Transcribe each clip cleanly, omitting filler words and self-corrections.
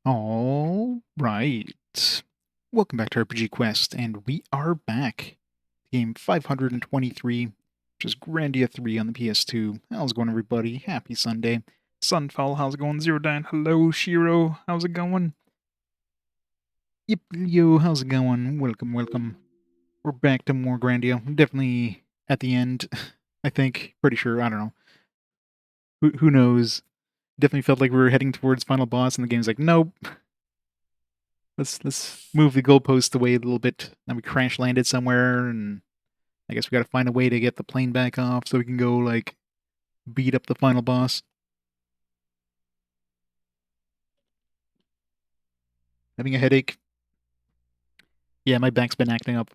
All right. Welcome back to RPG Quest, and we are back. Game 523, which is Grandia 3 on the PS2. How's it going, everybody? Happy Sunday. Sunfall, how's it going? Zero Dine, hello. Shiro, how's it going? Yep, yo, how's it going? Welcome, welcome. We're back to more Grandia. Definitely at the end, I think. Pretty sure, I don't know. Who knows? Definitely felt like we were heading towards final boss, and the game's like, nope. Let's move the goalpost away a little bit. Then we crash landed somewhere, and I guess we got to find a way to get the plane back off so we can go like beat up the final boss. Having a headache. Yeah, my back's been acting up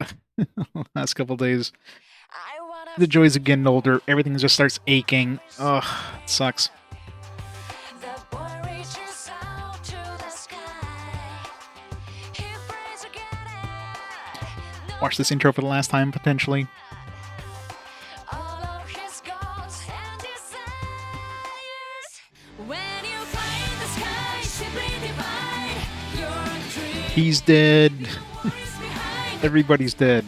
last couple days. The joys of getting older. Everything just starts aching. Ugh, it sucks. Watch this intro for the last time, potentially. He's dead. Everybody's dead.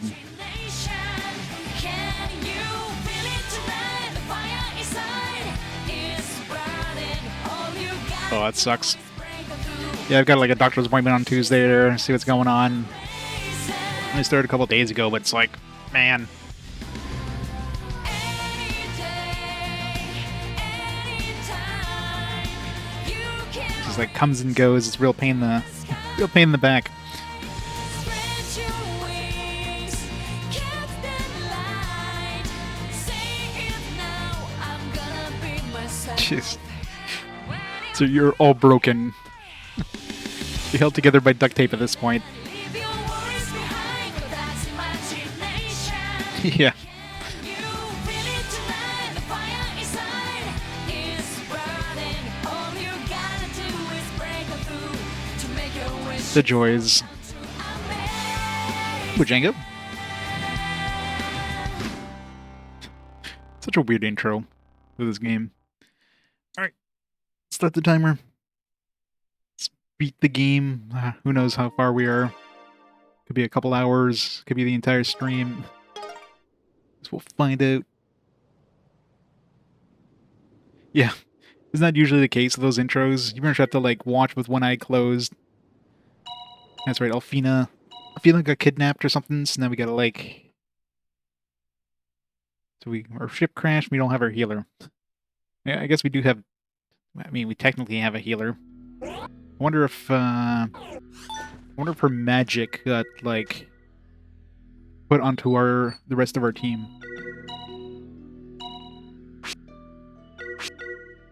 Oh, that sucks. Yeah, I've got like a doctor's appointment on Tuesday to see what's going on. I started a couple days ago, but it's like, man. Just like comes and goes. It's real pain in the back. Jeez. So you're all broken. You're held together by duct tape at this point. Yeah. The joys. Django. Such a weird intro to this game. Alright. Start the timer. Let's beat the game. Who knows how far we are. Could be a couple hours. Could be the entire stream. We'll find out. Yeah. Isn't that usually the case with those intros? You pretty much have to like watch with one eye closed. That's right, Alfina got kidnapped or something, so now we gotta like... So our ship crashed, we don't have our healer. Yeah, I guess we do have... I mean, we technically have a healer. I wonder if her magic got, like, put onto the rest of our team.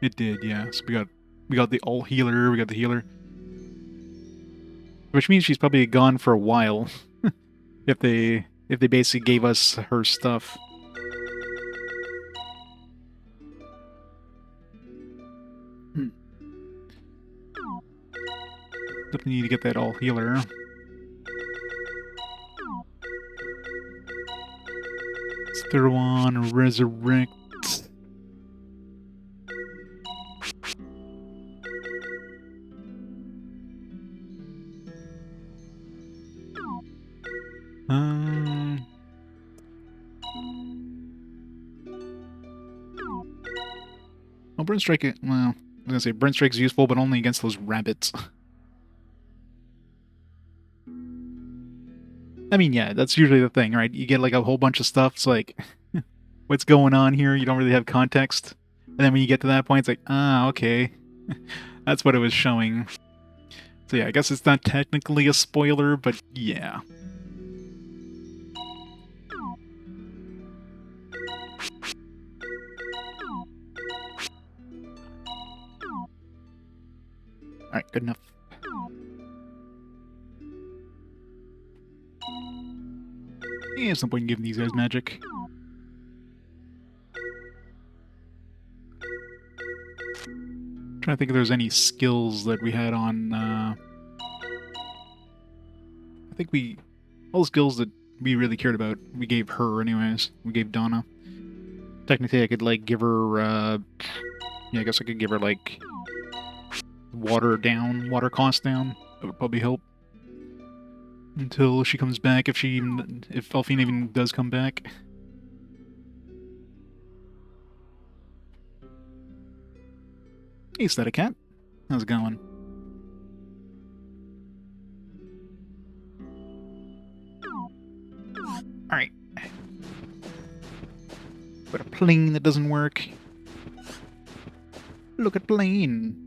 It did, yeah. So we got the all healer, we got the healer. Which means she's probably gone for a while. if they basically gave us her stuff. Definitely need to get that all healer. Let's throw on resurrect. Well, Burn Strike, well, I was gonna say Burn Strike's useful, but only against those rabbits. I mean, yeah, that's usually the thing, right? You get like a whole bunch of stuff, it's like, what's going on here? You don't really have context. And then when you get to that point, it's like, ah, okay. That's what it was showing. So yeah, I guess it's not technically a spoiler, but yeah. Alright, good enough. Yeah, there's no point in giving these guys magic. I'm trying to think if there's any skills that we had on, I think all the skills that we really cared about, we gave her anyways. We gave Donna. Technically, I could, like, give her, yeah, I guess I could give her, like, water down, water cost down. That would probably help. Until she comes back, if Elfine even does come back. Hey, Static Cat. How's it going? Alright. But a plane that doesn't work. Look at plane.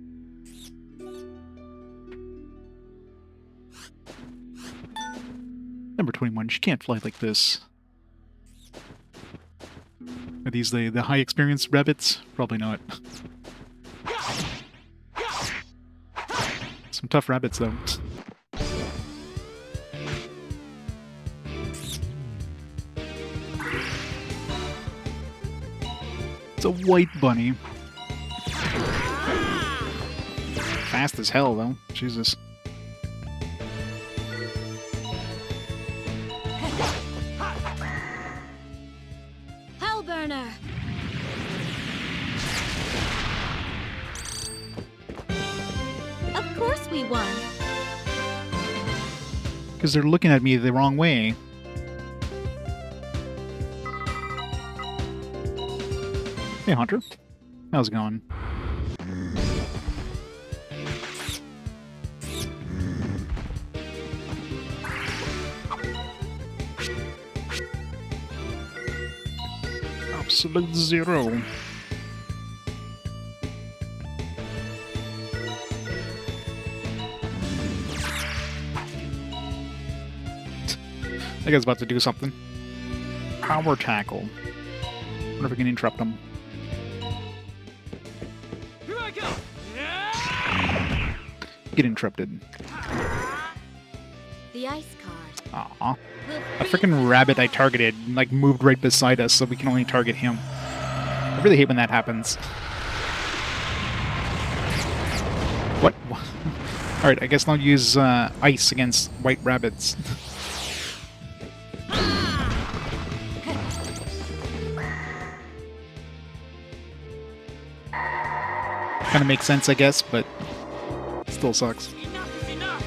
Number 21, she can't fly like this. Are these the high experience rabbits? Probably not. Some tough rabbits, though. It's a white bunny. Fast as hell, though. Jesus. Hellburner! Of course we won! Because they're looking at me the wrong way. Hey, Hunter. How's it going? Absolute zero. That guy's about to do something. Power tackle. Wonder if we can interrupt him. Here I go! Get interrupted. The ice card. Aw. A freaking rabbit I targeted, like, moved right beside us, so we can only target him. I really hate when that happens. What? Alright, I guess I'll use ice against white rabbits. Kind of makes sense, I guess, but still sucks. Enough is enough!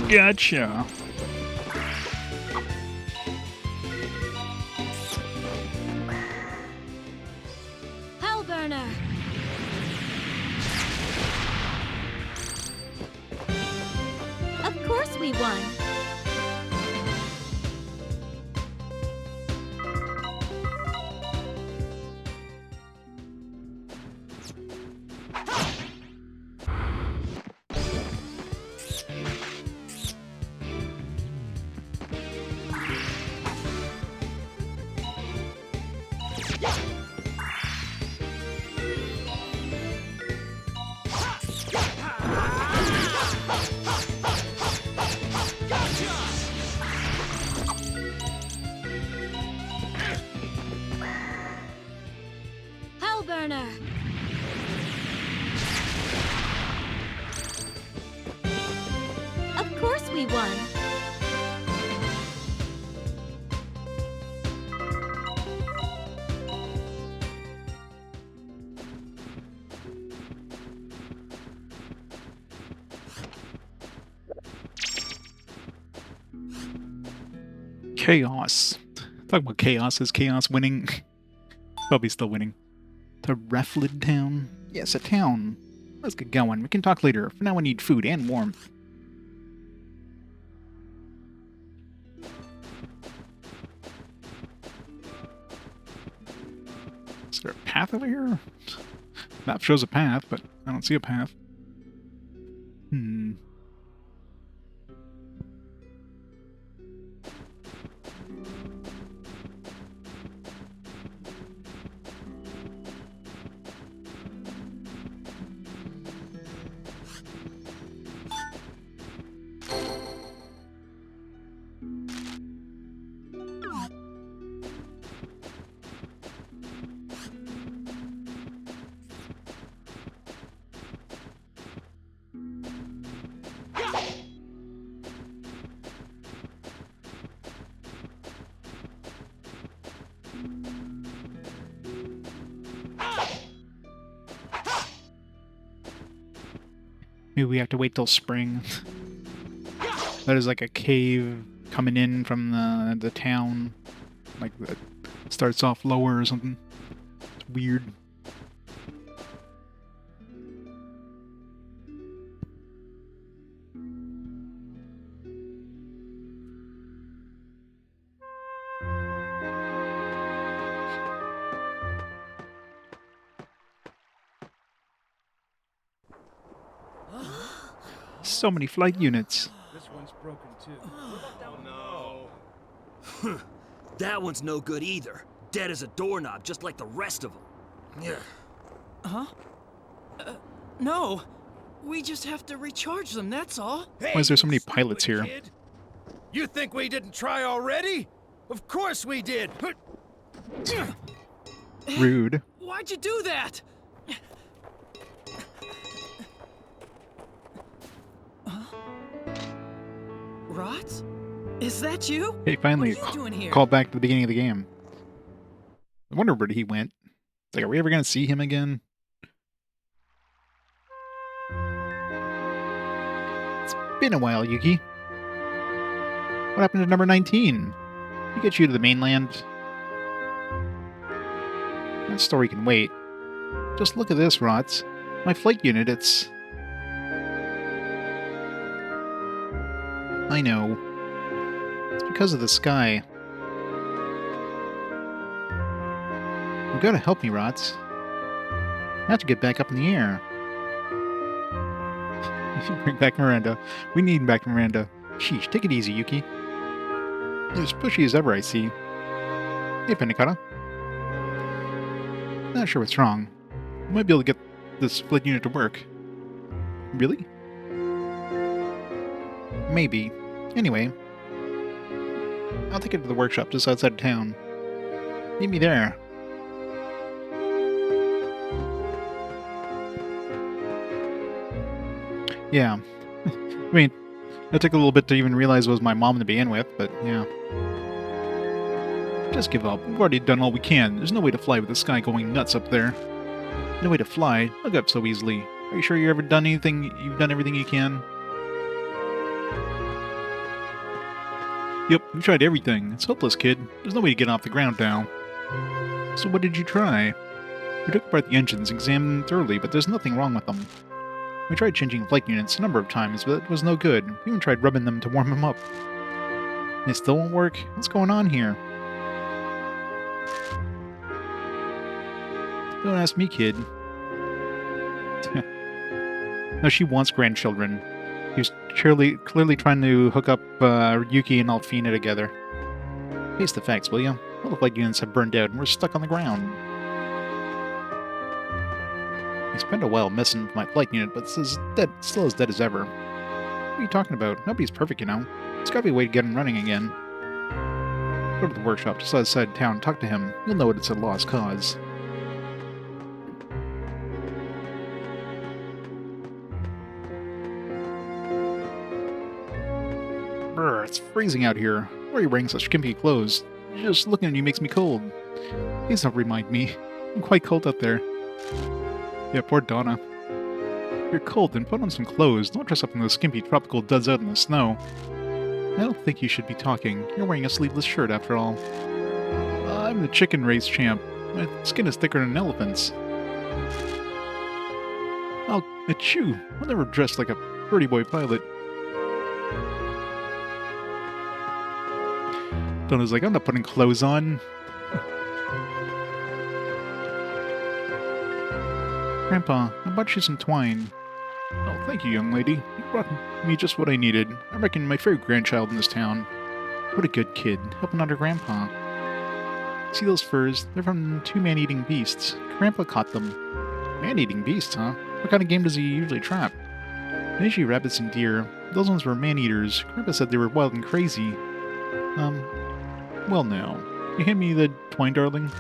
Gotcha. Hellburner! Of course we won! Hellburner! Of course we won! Chaos. Talk about chaos. Is chaos winning? Probably still winning. To Reflid Town? Yes, a town. Let's get going. We can talk later. For now, I need food and warmth. Is there a path over here? Map shows a path, but I don't see a path. Maybe we have to wait till spring. That is like a cave coming in from the town. Like, it starts off lower or something. It's weird. So many flight units. This one's broken too. Oh no. That one's no good either. Dead as a doorknob, just like the rest of them. Yeah. Huh? No. We just have to recharge them, that's all. Hey, Why is there so you many stupid pilots here? kid. You think we didn't try already? Of course we did. Rude. Why'd you do that? Rots? Is that you? Hey, finally, What are you doing here? call back to the beginning of the game. I wonder where he went. It's like, are we ever going to see him again? It's been a while, Yuki. What happened to number 19? We get you to the mainland. That story can wait. Just look at this, Rots. My flight unit, it's... I know. It's because of the sky. You gotta help me, Rots. I have to get back up in the air. Bring back Miranda. We need back Miranda. Sheesh, take it easy, Yuki. You're as pushy as ever, I see. Hey, Pennicata. Not sure what's wrong. I might be able to get this flight unit to work. Really? Maybe. Anyway, I'll take it to the workshop just outside of town. Meet me there. Yeah. I mean, it took a little bit to even realize it was my mom to begin with, but yeah. Just give up. We've already done all we can. There's no way to fly with the sky going nuts up there. No way to fly. I'll get up so easily. Are you sure you've ever done anything? You've done everything you can? Yep, we've tried everything. It's hopeless, kid. There's no way to get off the ground now. So what did you try? We took apart the engines, examined them thoroughly, but there's nothing wrong with them. We tried changing flight units a number of times, but it was no good. We even tried rubbing them to warm them up. They still won't work? What's going on here? Don't ask me, kid. No, she wants grandchildren. She's clearly trying to hook up Yuki and Alfina together. Face the facts, will you? All the flight units have burned out and we're stuck on the ground. I spent a while messing with my flight unit, but it's still as dead as ever. What are you talking about? Nobody's perfect, you know. There's gotta be a way to get him running again. Go to the workshop just outside town and talk to him. You'll know it's a lost cause. Brr, it's freezing out here. Why are you wearing such skimpy clothes? Just looking at you makes me cold. Please don't remind me. I'm quite cold out there. Yeah, poor Donna. You're cold, then put on some clothes. Don't dress up in those skimpy tropical duds out in the snow. I don't think you should be talking. You're wearing a sleeveless shirt, after all. I'm the chicken race champ. My skin is thicker than an elephant's. I'll achoo. I'll never dress like a pretty boy pilot. Donna's like, I'm not putting clothes on. Grandpa, I bought you some twine. Oh, thank you, young lady. You brought me just what I needed. I reckon my favorite grandchild in this town. What a good kid, helping out her grandpa. See those furs? They're from two man-eating beasts. Grandpa caught them. Man-eating beasts, huh? What kind of game does he usually trap? Usually rabbits and deer. Those ones were man-eaters. Grandpa said they were wild and crazy. Well now. You hand me the twine, darling?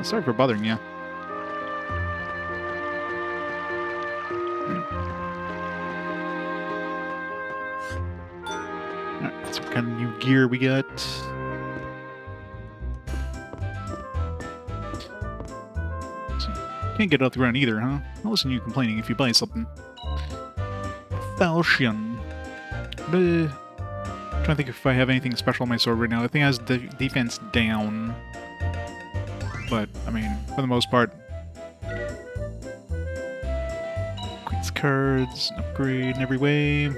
Sorry for bothering you. Alright, so what kind of new gear we got? So, can't get out the ground either, huh? I'll listen to you complaining if you buy something. falchion. Trying to think if I have anything special on my sword right now. I think it has defense down. But, I mean, for the most part... Queen's cards, upgrade in every way.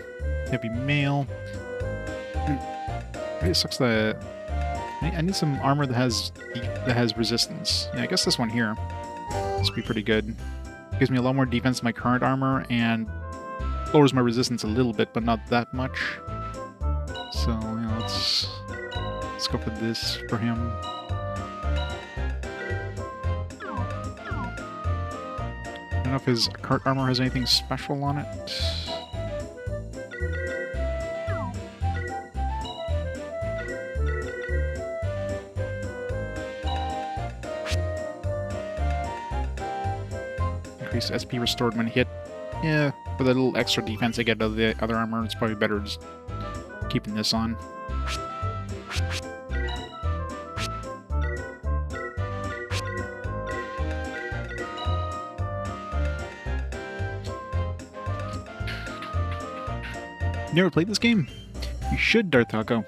Heavy mail. It sucks that... I need some armor that has resistance. Yeah, I guess this one here. This would be pretty good. Gives me a lot more defense than my current armor, and lowers my resistance a little bit, but not that much. So, yeah, let's go for this for him. I don't know if his current armor has anything special on it. Increase SP restored when hit. Yeah, for the little extra defense I get out of the other armor, it's probably better just keeping this on. You never played this game? You should, Darth Taco.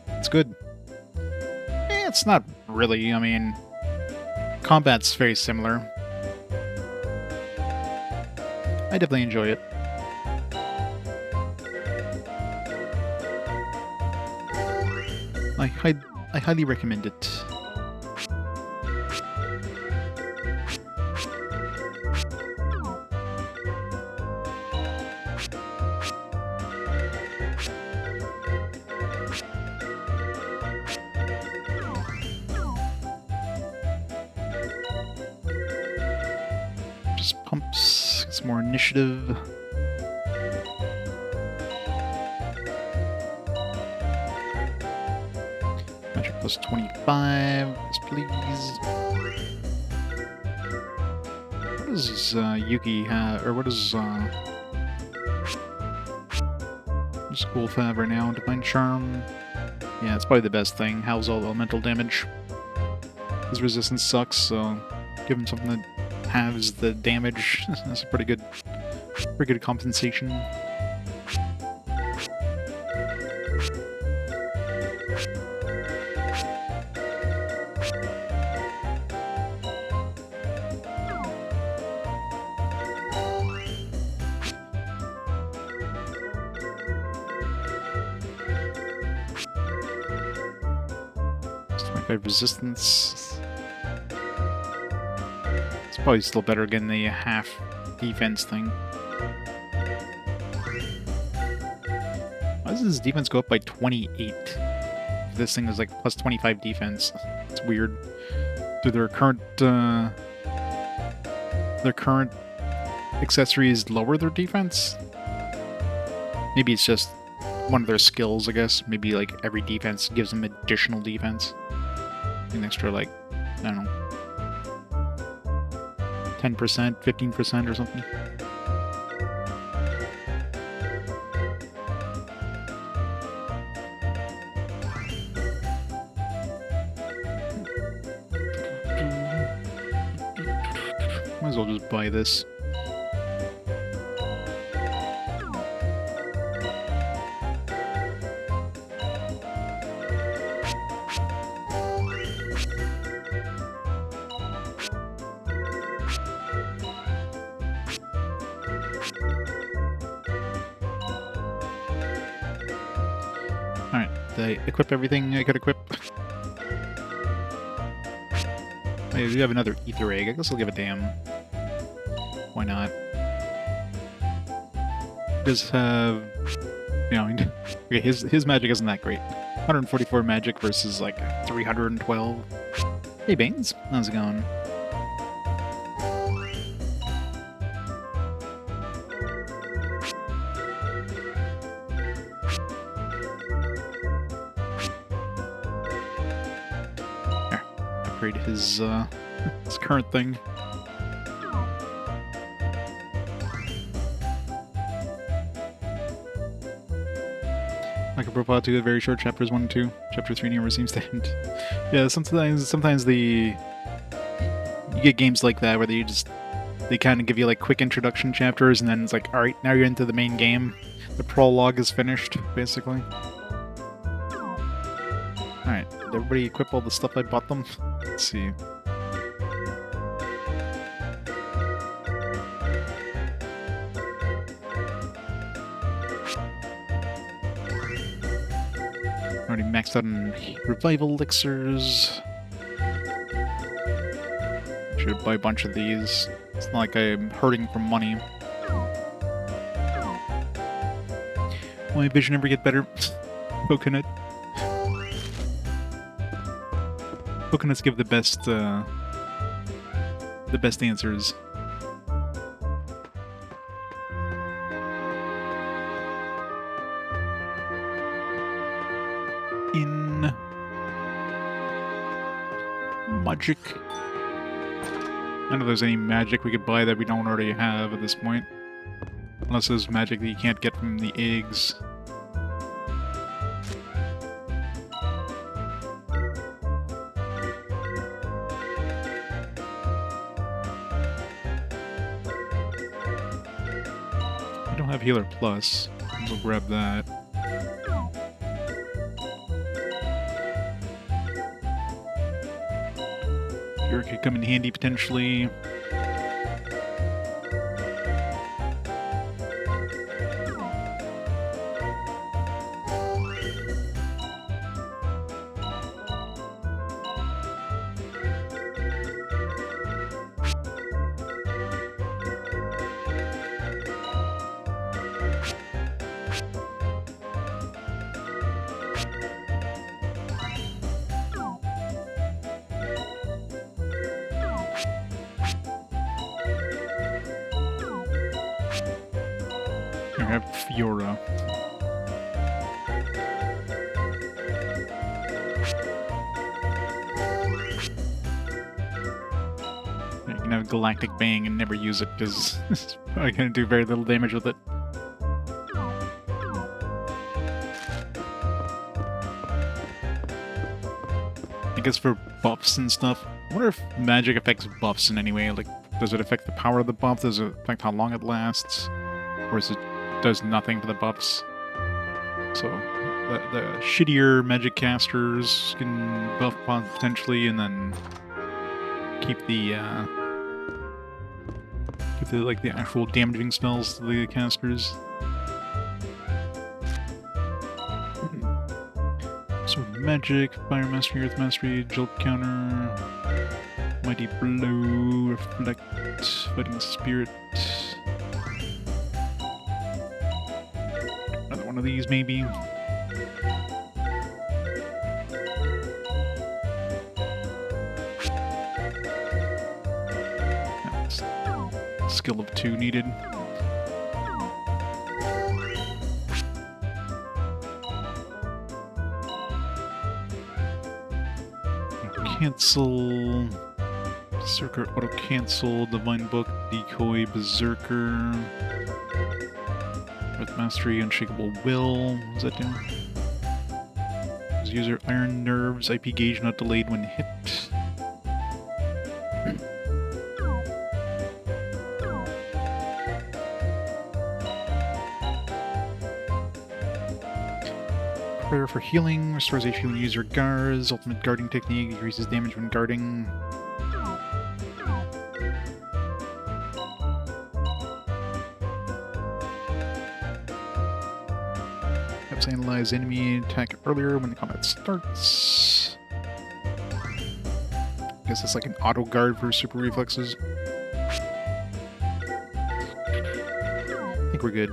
It's good. It's not really, I mean... Combat's very similar. I definitely enjoy it. I highly recommend it. Just pumps, some more initiative. Magic plus 25, yes, please. What does Yuki have, or what does Wolf have right now? Divine Charm. Yeah, it's probably the best thing. How's all elemental damage? His resistance sucks, so give him something that halves the damage. That's a pretty good compensation. Resistance. It's probably still better getting the half defense thing. Why does his defense go up by 28? This thing is like plus 25 defense. It's weird. Do their current accessories lower their defense? Maybe it's just one of their skills, I guess. Maybe like every defense gives them additional defense. An extra, like, I don't know, 10%, 15% or something. Might as well just buy this. Did I equip everything I could equip? I do have another ether egg. I guess I'll give a damn. Why not? Does have, you know, okay, his magic isn't that great. 144 magic versus like 312. Hey Baines, how's it going? His current thing. Micro Profile 2, very short chapters 1 and 2. Chapter 3 never seems to end. Yeah, sometimes you get games like that where they just they kind of give you like quick introduction chapters, and then it's like, all right, now you're into the main game. The prologue is finished, basically. All right, did everybody equip all the stuff I bought them? Let's see. Already maxed out on revival elixirs. Should buy a bunch of these. It's not like I'm hurting for money. Will my vision ever get better? Coconut. Coconuts give the best answers. In magic. I don't know if there's any magic we could buy that we don't already have at this point. Unless there's magic that you can't get from the eggs. I don't have Healer Plus. We'll grab that. Here could come in handy potentially. I have Fiora. You can have Galactic Bang and never use it because it's probably going to do very little damage with it. I guess for buffs and stuff. I wonder if magic affects buffs in any way. Like, does it affect the power of the buff? Does it affect how long it lasts? Or is it does nothing for the buffs? So the shittier magic casters can buff potentially, and then keep the like the actual damaging spells to the casters. So magic, fire mastery, earth mastery, jolt counter, mighty blow, reflect, fighting spirit. Another one of these maybe. That's skill of 2 needed. Cancel. Berserker auto cancel. Divine Book, Decoy, Berserker. Earth Mastery, Unshakable Will. What does that do? User Iron Nerves, IP gauge not delayed when hit. Prayer for healing, restores HP when user guards. Ultimate guarding technique, increases damage when guarding. Helps analyze enemy attack earlier when the combat starts. I guess it's like an auto guard for super reflexes. I think we're good.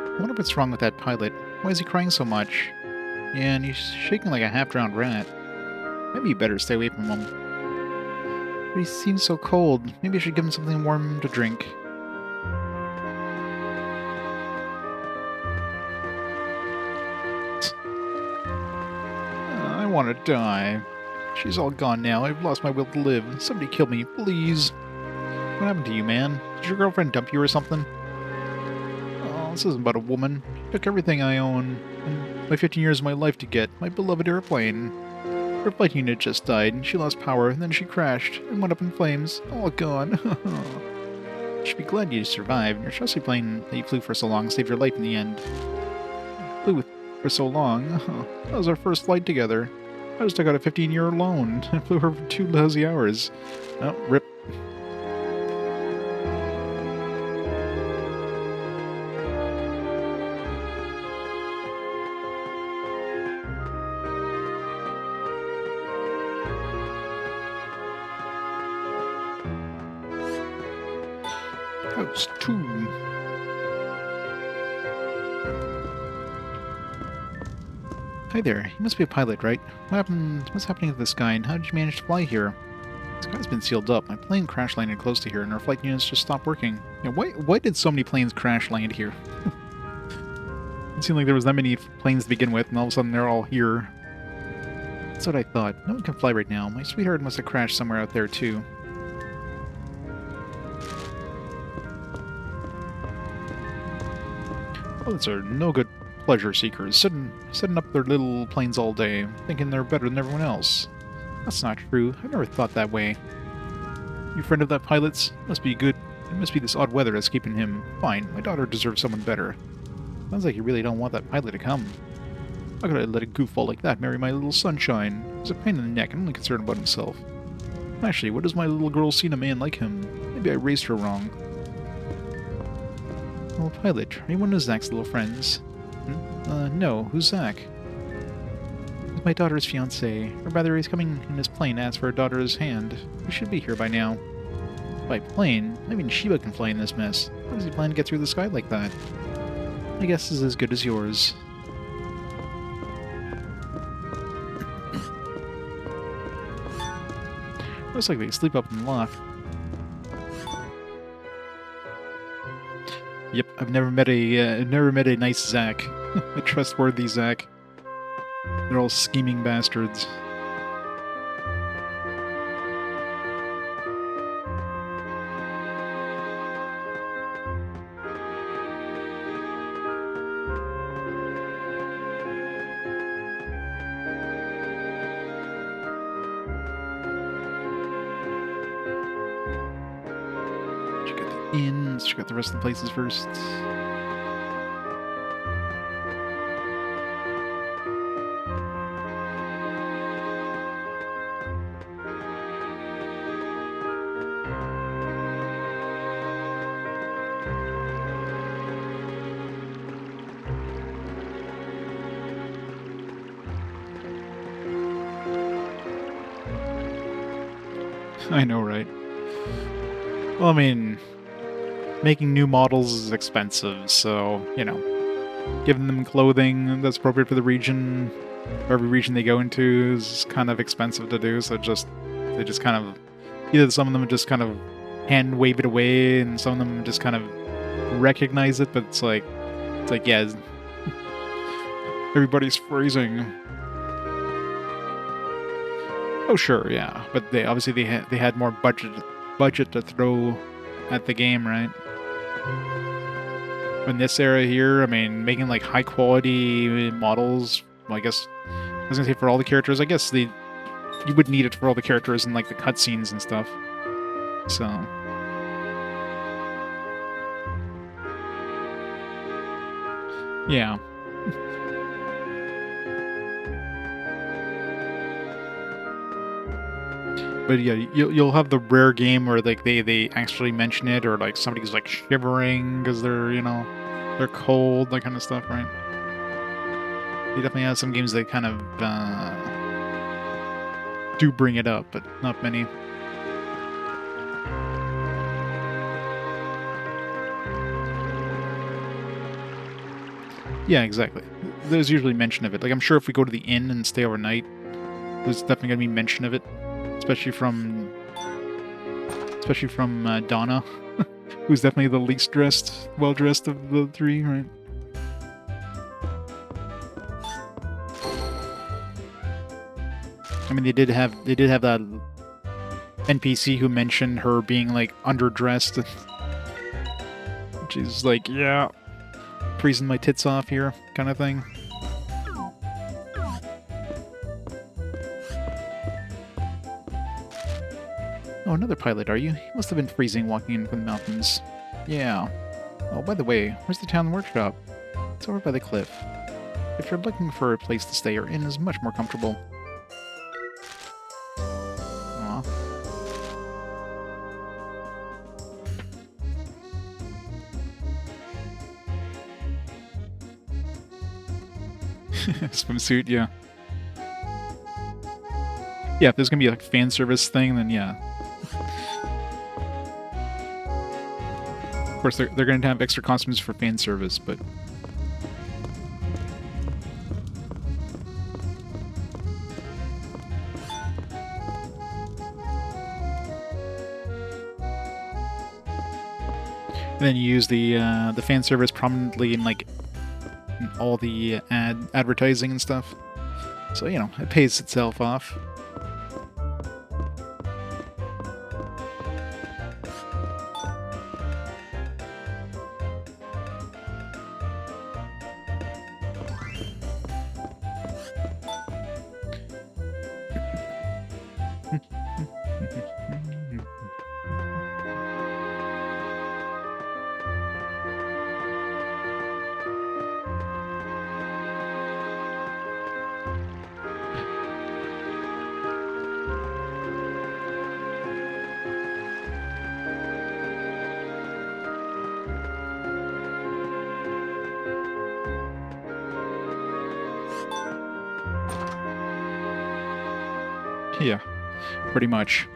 I wonder what's wrong with that pilot. Why is he crying so much? Yeah, and he's shaking like a half-drowned rat. Maybe you better stay away from him. But he seems so cold. Maybe I should give him something warm to drink. I want to die. She's all gone now. I've lost my will to live. Somebody kill me, please. What happened to you, man? Did your girlfriend dump you or something? Oh, this isn't about a woman. She took everything I own, and my 15 years of my life to get my beloved airplane. Her flight unit just died, and she lost power, and then she crashed and went up in flames. All gone. You should be glad you survived. Your trusty plane that you flew for so long saved your life in the end. Flew for so long. That was our first flight together. I just took out a 15-year loan and flew her for 2 lousy hours. Oh, rip. House 2. Hi there, you must be a pilot, right? What happened? What's happening to this guy, and how did you manage to fly here? The sky's been sealed up. My plane crash landed close to here, and our flight units just stopped working. You know, why did so many planes crash land here? It seemed like there was that many planes to begin with, and all of a sudden they're all here. That's what I thought. No one can fly right now. My sweetheart must have crashed somewhere out there, too. Pilots are no good pleasure seekers, setting up their little planes all day, thinking they're better than everyone else. That's not true. I never thought that way. You friend of that pilot's? Must be good. It must be this odd weather that's keeping him. Fine, my daughter deserves someone better. Sounds like you really don't want that pilot to come. How could I let a goofball like that marry my little sunshine? He's a pain in the neck and only concerned about himself. Actually, what has my little girl seen a man like him? Maybe I raised her wrong. Oh, pilot, are you one of Zach's little friends? No, who's Zach? He's my daughter's fiancé. Or rather, he's coming in his plane to ask for her daughter's hand. He should be here by now. By plane? I mean, Sheba can fly in this mess. How does he plan to get through the sky like that? My guess is as good as yours. Looks like they sleep up in the loft. Yep, I've never met a nice Zach, a trustworthy Zach. They're all scheming bastards. Let's check out the rest of the places first. I know, right? Well, I mean, making new models is expensive, so, you know, giving them clothing that's appropriate for the region, for every region they go into, is kind of expensive to do, so they just kind of, either some of them just kind of hand wave it away, and some of them just kind of recognize it, but it's like, yeah, everybody's freezing. Oh, sure, yeah, but they obviously they had more budget to throw at the game, right? In this era here, I mean, making like high quality models, well, I guess I was gonna say for all the characters, I guess you would need it for all the characters and like the cutscenes and stuff. So yeah. But yeah, you'll have the rare game where like they actually mention it, or like somebody's like shivering because they're, you know, they're cold, that kind of stuff, right? You definitely have some games that kind of do bring it up, but not many. Yeah, exactly. There's usually mention of it. Like, I'm sure if we go to the inn and stay overnight, there's definitely gonna be mention of it. Especially from Donna, who's definitely the least well-dressed of the three, right? I mean, they did have that NPC who mentioned her being like underdressed, which is like, yeah, freezing my tits off here, kind of thing. Oh, another pilot, are you? You must have been freezing walking in from the mountains. Yeah. Oh, by the way, where's the town workshop? It's over by the cliff. If you're looking for a place to stay, your inn is much more comfortable. Aw. Swimsuit, yeah. Yeah, if there's gonna be like a fan service thing, then yeah. Of course, they're going to have extra costumes for fan service, but... And then you use the fan service prominently in like in all the advertising and stuff. So, you know, it pays itself off. Yeah, pretty much.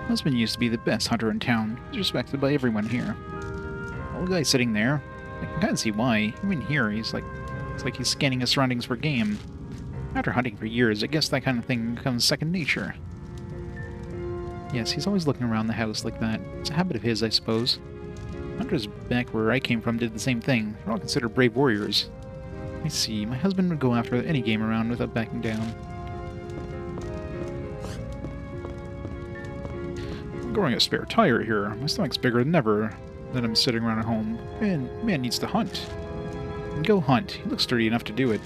Husband used to be the best hunter in town. He's respected by everyone here. Old guy sitting there. I can kind of see why. Even here, it's like he's scanning his surroundings for game. After hunting for years, I guess that kind of thing becomes second nature. Yes, he's always looking around the house like that. It's a habit of his, I suppose. Hunters back where I came from did the same thing. They're all considered brave warriors. I see. My husband would go after any game around without backing down. I'm growing a spare tire here. My stomach's bigger than ever. Then I'm sitting around at home. Man needs to hunt. Go hunt. He looks sturdy enough to do it.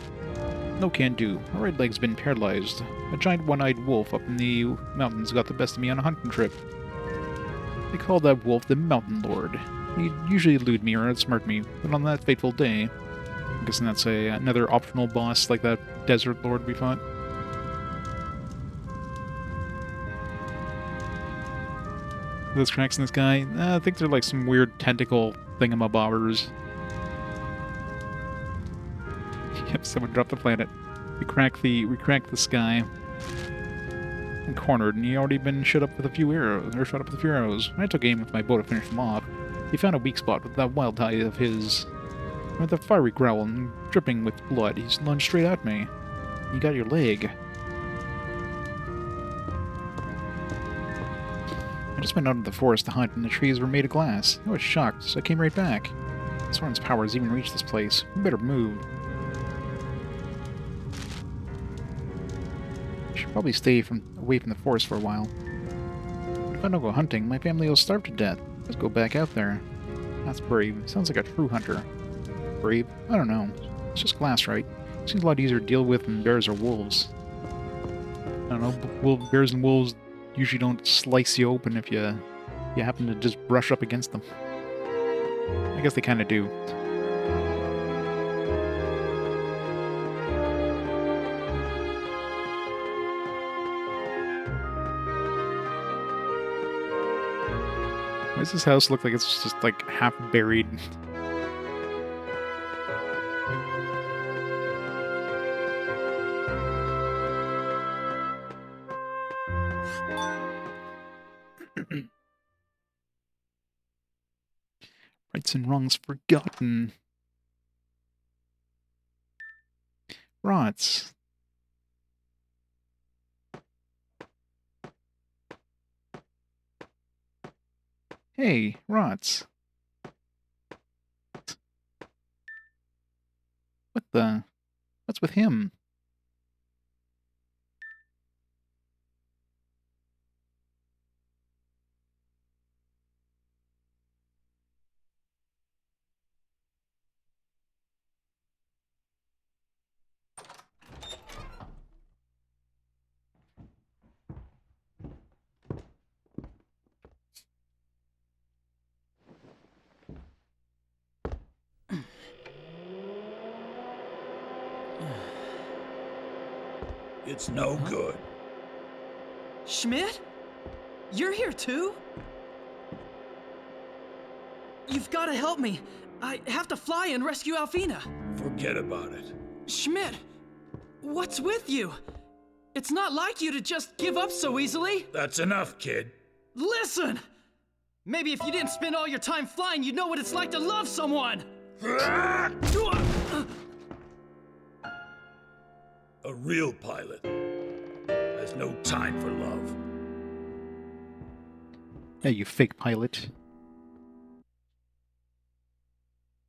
No can do. My right leg's been paralyzed. A giant one-eyed wolf up in the mountains got the best of me on a hunting trip. They call that wolf the Mountain Lord. He'd usually elude me or outsmart me, but on that fateful day... I'm guessing that's another optional boss like that Desert Lord we fought. Those cracks in the sky? I think they're like some weird tentacle thingamabobbers. Yep, someone dropped the planet. We cracked the sky. I'm cornered, and he already been shot up with a few arrows. I took aim with my bow to finish them off. He found a weak spot with that wild eye of his. With a fiery growl and dripping with blood, he's lunged straight at me. You got your leg. I just went out into the forest to hunt, and the trees were made of glass. I was shocked, so I came right back. Soren's powers even reached this place. We better move. I should probably stay away from the forest for a while. If I don't go hunting, my family will starve to death. Let's go back out there. That's brave. Sounds like a true hunter. Brave? I don't know. It's just glass, right? Seems a lot easier to deal with than bears or wolves. I don't know, bears and wolves usually don't slice you open if you happen to just brush up against them. I guess they kind of do. Why does this house look like it's just like half buried? Rights and wrongs forgotten. Rots. Hey, Rots. What the? What's with him? It's no good. Schmidt? You're here too? You've got to help me. I have to fly and rescue Alfina. Forget about it. Schmidt, what's with you? It's not like you to just give up so easily. That's enough, kid. Listen! Maybe if you didn't spend all your time flying, you'd know what it's like to love someone. A real pilot has no time for love. Yeah, you fake pilot.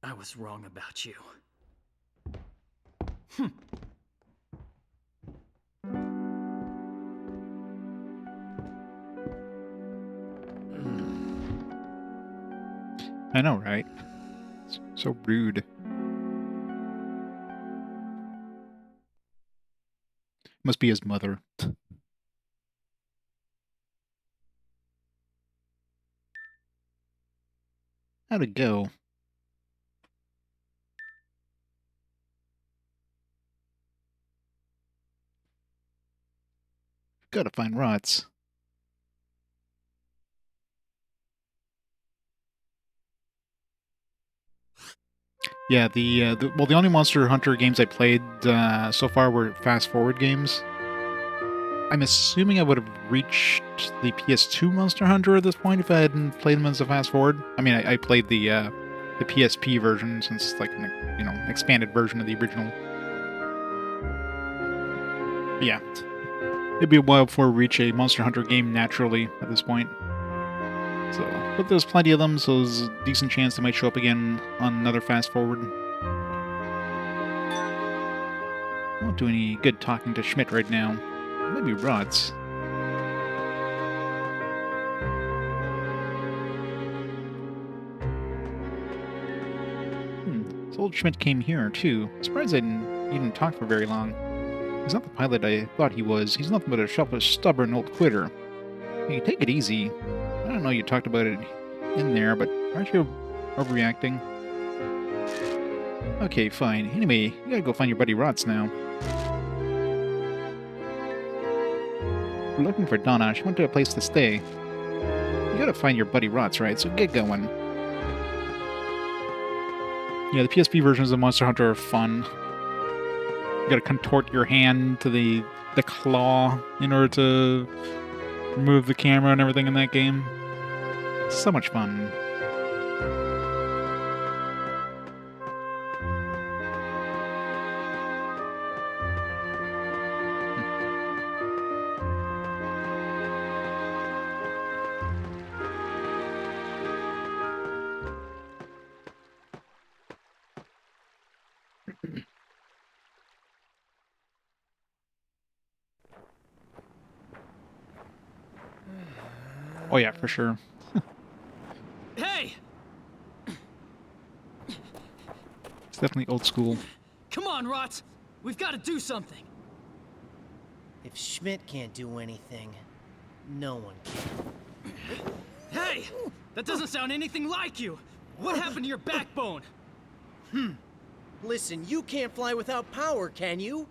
I was wrong about you. I know, right? So rude. Must be his mother. How'd it go? Gotta find rots. Yeah, the only Monster Hunter games I played so far were fast-forward games. I'm assuming I would have reached the PS2 Monster Hunter at this point if I hadn't played them as a fast-forward. I mean, I played the PSP version since it's like an expanded version of the original. But yeah, it'd be a while before we reach a Monster Hunter game naturally at this point. So, but there's plenty of them, so there's a decent chance they might show up again on another fast-forward. I won't do any good talking to Schmidt right now. Maybe rots. So old Schmidt came here, too. Surprised he didn't talk for very long. He's not the pilot I thought he was. He's nothing but a selfish, stubborn old quitter. Hey, take it easy. I don't know you talked about it in there, but aren't you overreacting? Okay, fine. Anyway, you gotta go find your buddy Rots now. We're looking for Donna. She wanted a place to stay. You gotta find your buddy Rots, right? So get going. Yeah, the PSP versions of Monster Hunter are fun. You gotta contort your hand to the claw in order to move the camera and everything in that game. So much fun. Oh yeah, for sure. Hey! It's definitely old school. Come on, Rots! We've got to do something! If Schmidt can't do anything, no one can. Hey! That doesn't sound anything like you! What happened to your backbone? Listen, you can't fly without power, can you?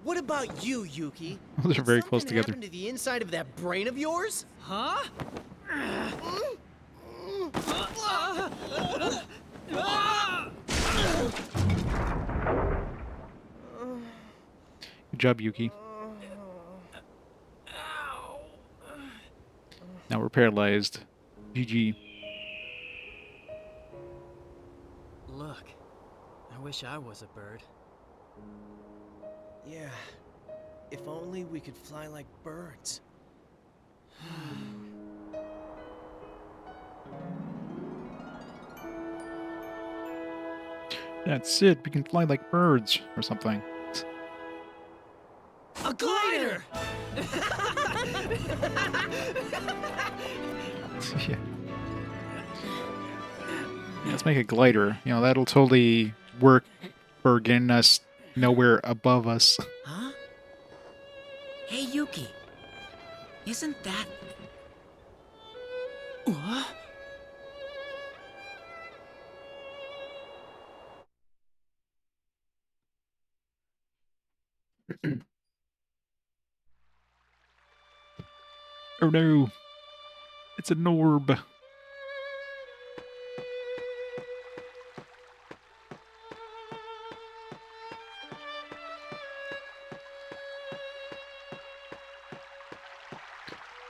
What about you, Yuki? Those are very Did close something together. happen to the inside of that brain of yours? Huh? Good job, Yuki. Now we're paralyzed. GG. Look, I wish I was a bird. Yeah. If only we could fly like birds. That's it. We can fly like birds or something. A glider! Yeah. Yeah, let's make a glider. You know, that'll totally work for getting us nowhere above us. Huh? Hey, Yuki. Isn't that... What? Oh no! It's a Norb.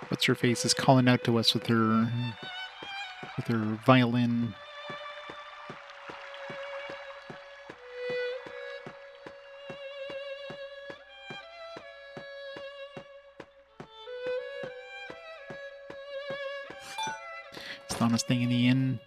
What's her face is calling out to us with her violin. It's the honest thing in the end.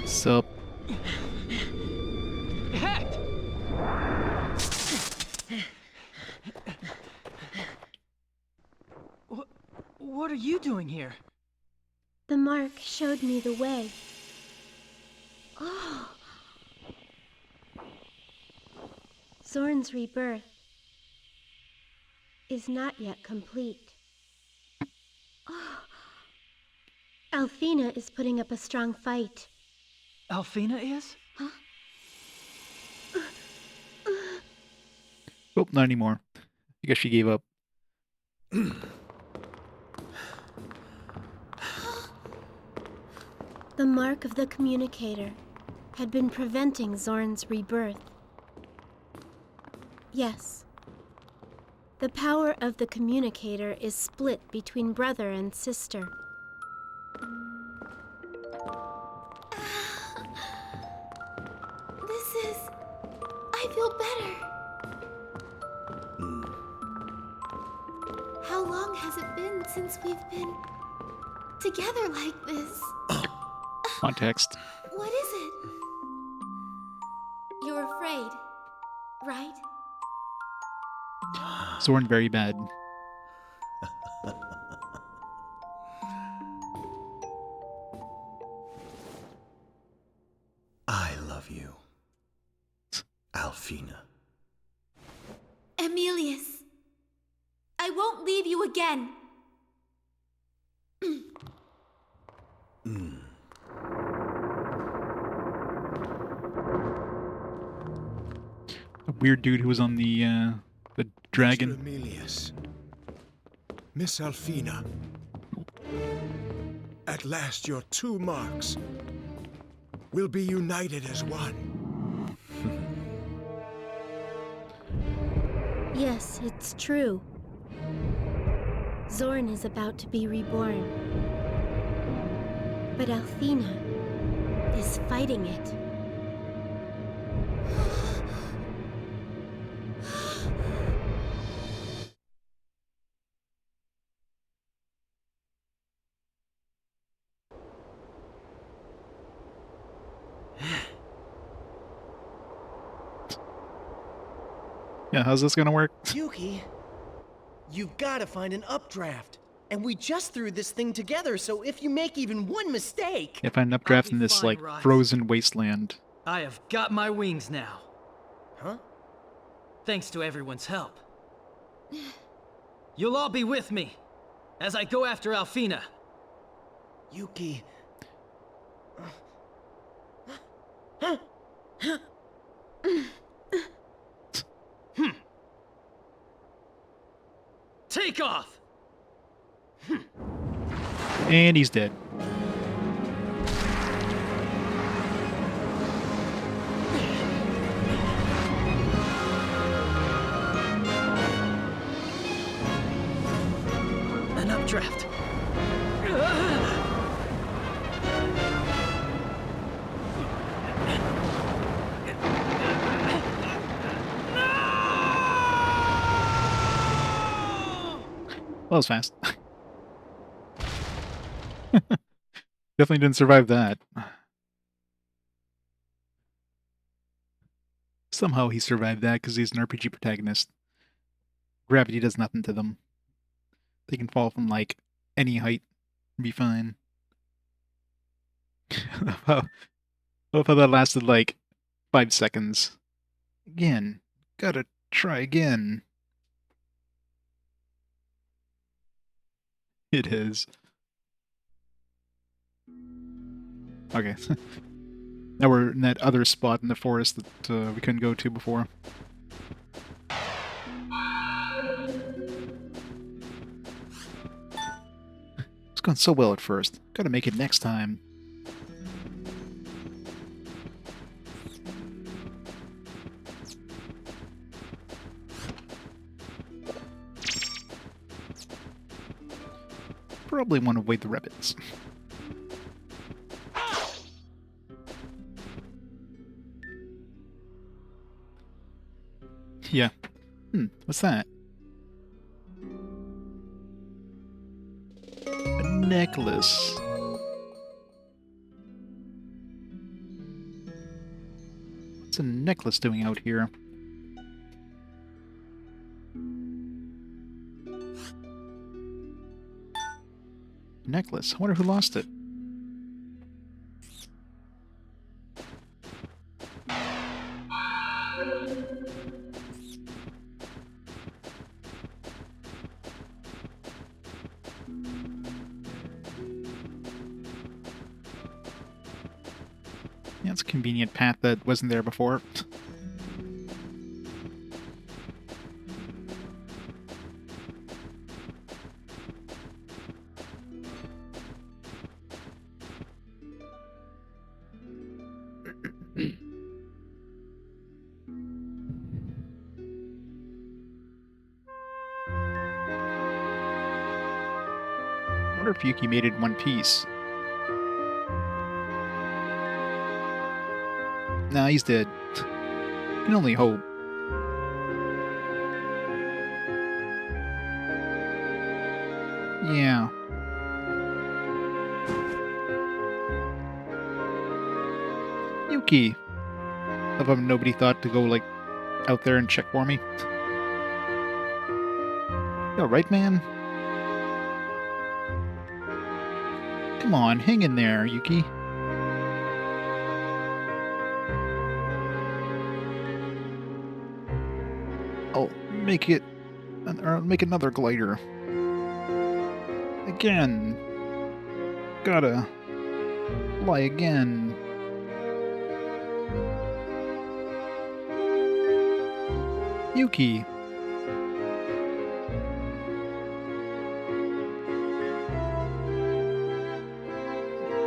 Sup? What are you doing here? The mark showed me the way. Oh. Zorn's rebirth is not yet complete. Oh. Alfina is putting up a strong fight. Alfina is? Huh? Oh, not anymore. I guess she gave up. The mark of the communicator had been preventing Zorn's rebirth. Yes. The power of the communicator is split between brother and sister. I feel better. How long has it been since we've been together like this? Context. What is it? You're afraid, right? Zorn very bad. I love you, Alfina. Emilius, I won't leave you again. A weird dude who was on the dragon. Mr. Emilius. Miss Alfina. At last your two marks will be united as one. Yes, it's true. Zorn is about to be reborn. But Alfina is fighting it. Yeah, how's this gonna work? Yuki, you've got to find an updraft. And we just threw this thing together, so if you make even one mistake... If I end up drafting this, fine, like, Rise. frozen wasteland. I have got my wings now. Huh? Thanks to everyone's help. You'll all be with me as I go after Alfina. Yuki. Take off! And he's dead. An updraft. That was fast. Definitely didn't survive that. Somehow he survived that because he's an RPG protagonist. Gravity does nothing to them. They can fall from, like, any height and be fine. I love how that lasted, like, 5 seconds. Again. Gotta try again. It is. Okay. Now we're in that other spot in the forest that we couldn't go to before. It's going so well at first. Gotta make it next time. Probably want to avoid the rabbits. Yeah. What's that? A necklace. What's a necklace doing out here? Necklace. I wonder who lost it. Yeah, it's a convenient path that wasn't there before. I wonder if Yuki made it in one piece. Nah, he's dead. Can only hope. Yeah. Yuki. Love how nobody thought to go, like, out there and check for me. You alright, man? Come on, hang in there, Yuki. I'll make it, or make another glider. Again. Gotta fly again. Yuki.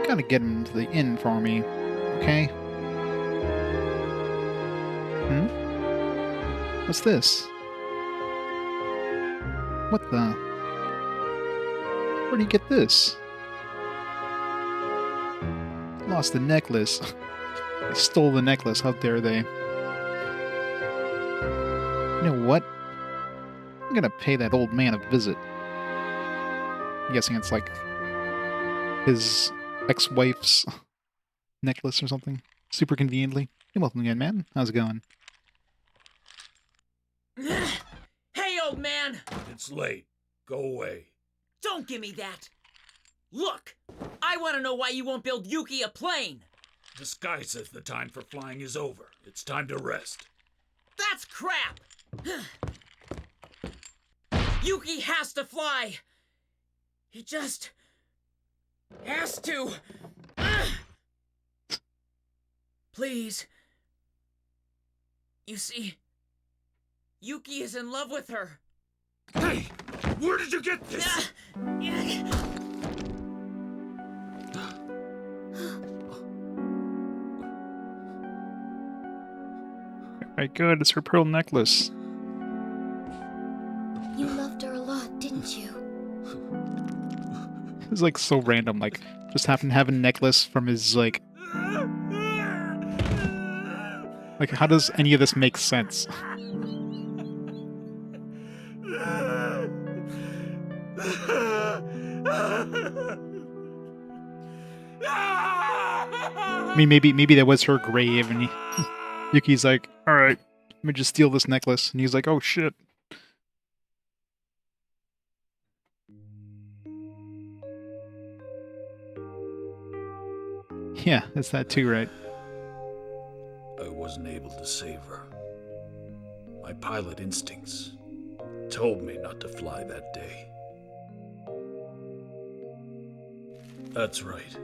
Gotta get him to the inn for me, okay? What's this? What the? Where do you get this? Lost the necklace. They stole the necklace. How dare they? You know what? I'm gonna pay that old man a visit. I'm guessing it's like his ex-wife's necklace or something. Super conveniently. You're welcome again, man. How's it going? Hey, old man! It's late. Go away. Don't give me that! Look! I want to know why you won't build Yuki a plane! The sky says the time for flying is over. It's time to rest. That's crap! Yuki has to fly! He just... has to! Please. You see, Yuki is in love with her. Hey! Where did you get this? Alright, good. It's her pearl necklace. You loved her a lot, didn't you? It's like so random. Like, just happened to have a necklace from his, like... Like, how does any of this make sense? I mean, maybe that was her grave, and Yuki's like, alright, let me just steal this necklace. And he's like, oh shit. Yeah, it's that too, right? I wasn't able to save her. My pilot instincts told me not to fly that day. That's right.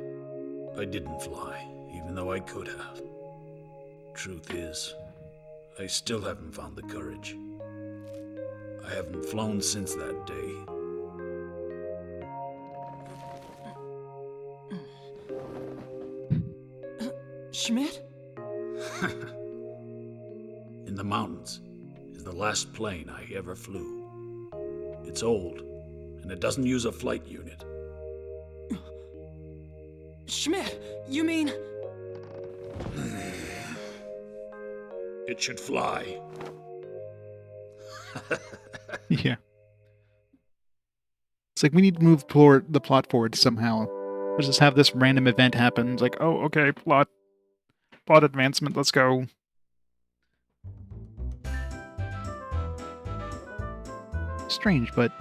I didn't fly, even though I could have. Truth is, I still haven't found the courage. I haven't flown since that day. Schmidt? In the mountains is the last plane I ever flew. It's old, and it doesn't use a flight unit. Schmidt, you mean... It should fly. Yeah. It's like we need to move the plot forward somehow. Let's just have this random event happen. It's like, oh, okay, plot advancement, let's go. Strange, but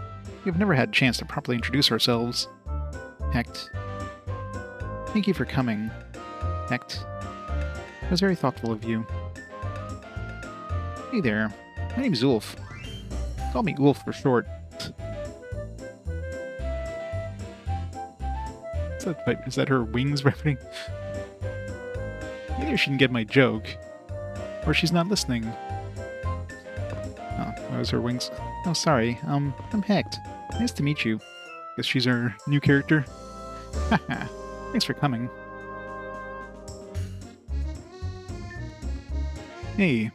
we've never had a chance to properly introduce ourselves. Hecht. Thank you for coming, Hecht. It was very thoughtful of you. Hey there, my name's Ulf. Call me Ulf for short. Is that her wings referencing? Either she didn't get my joke, or she's not listening. Oh, that was her wings. Oh, sorry. I'm Hecht. Nice to meet you. Guess she's our new character. Haha. Thanks for coming. Hey,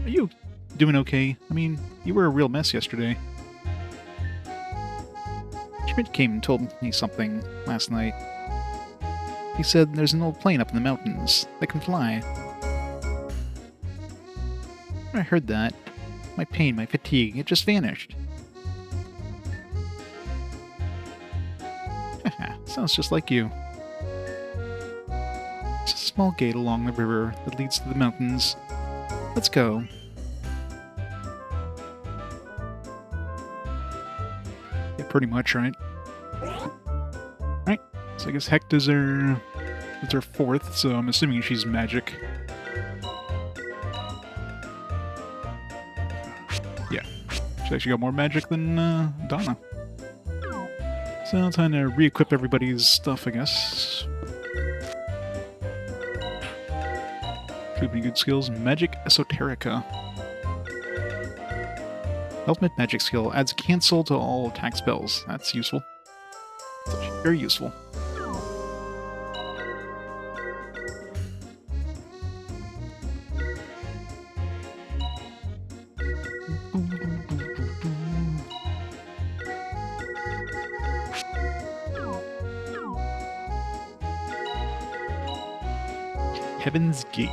are you doing okay? I mean, you were a real mess yesterday. Schmidt came and told me something last night. He said there's an old plane up in the mountains that can fly. When I heard that, my pain, my fatigue, it just vanished. Haha, sounds just like you. It's a small gate along the river that leads to the mountains. Let's go. Yeah, pretty much, right? Right, so I guess Hecht is her fourth, so I'm assuming she's magic. Yeah, she actually got more magic than Donna. So time to re-equip everybody's stuff, I guess. Too many good skills. Magic Esoterica. Ultimate magic skill adds cancel to all attack spells. That's useful. That's very useful. Heaven's Gate.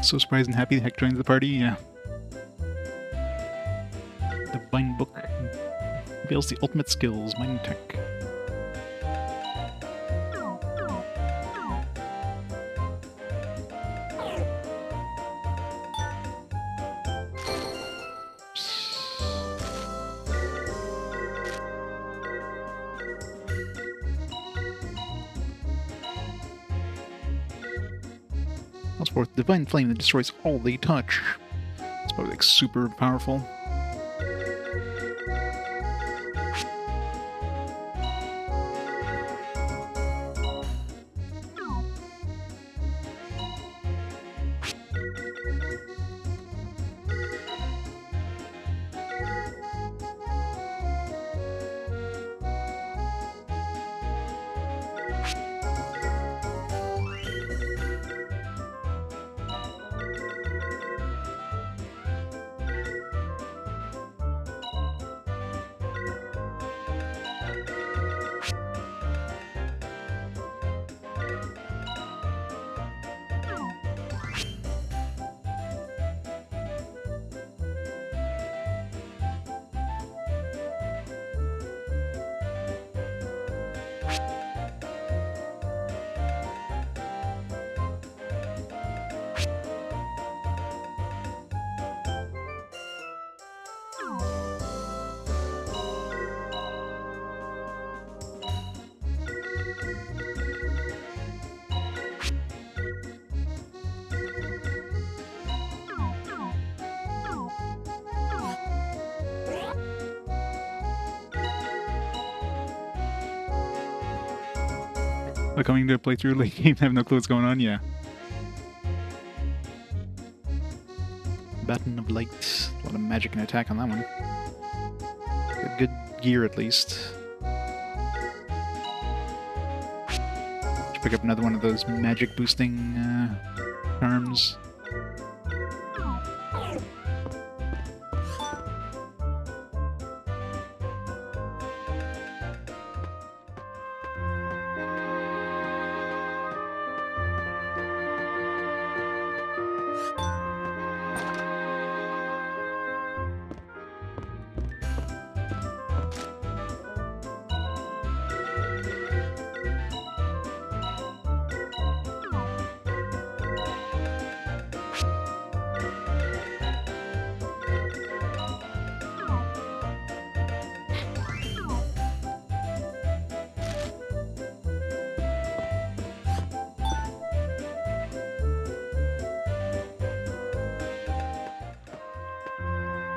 So surprised and happy the heck joins the party, yeah. The Vine book reveals the ultimate skills, mining tech. Also forth, divine flame that destroys all they touch. It's probably like super powerful. Like coming to a playthrough late game, have no clue what's going on, yeah. Baton of Light. A lot of magic and attack on that one. Got good gear at least. Should pick up another one of those magic boosting charms.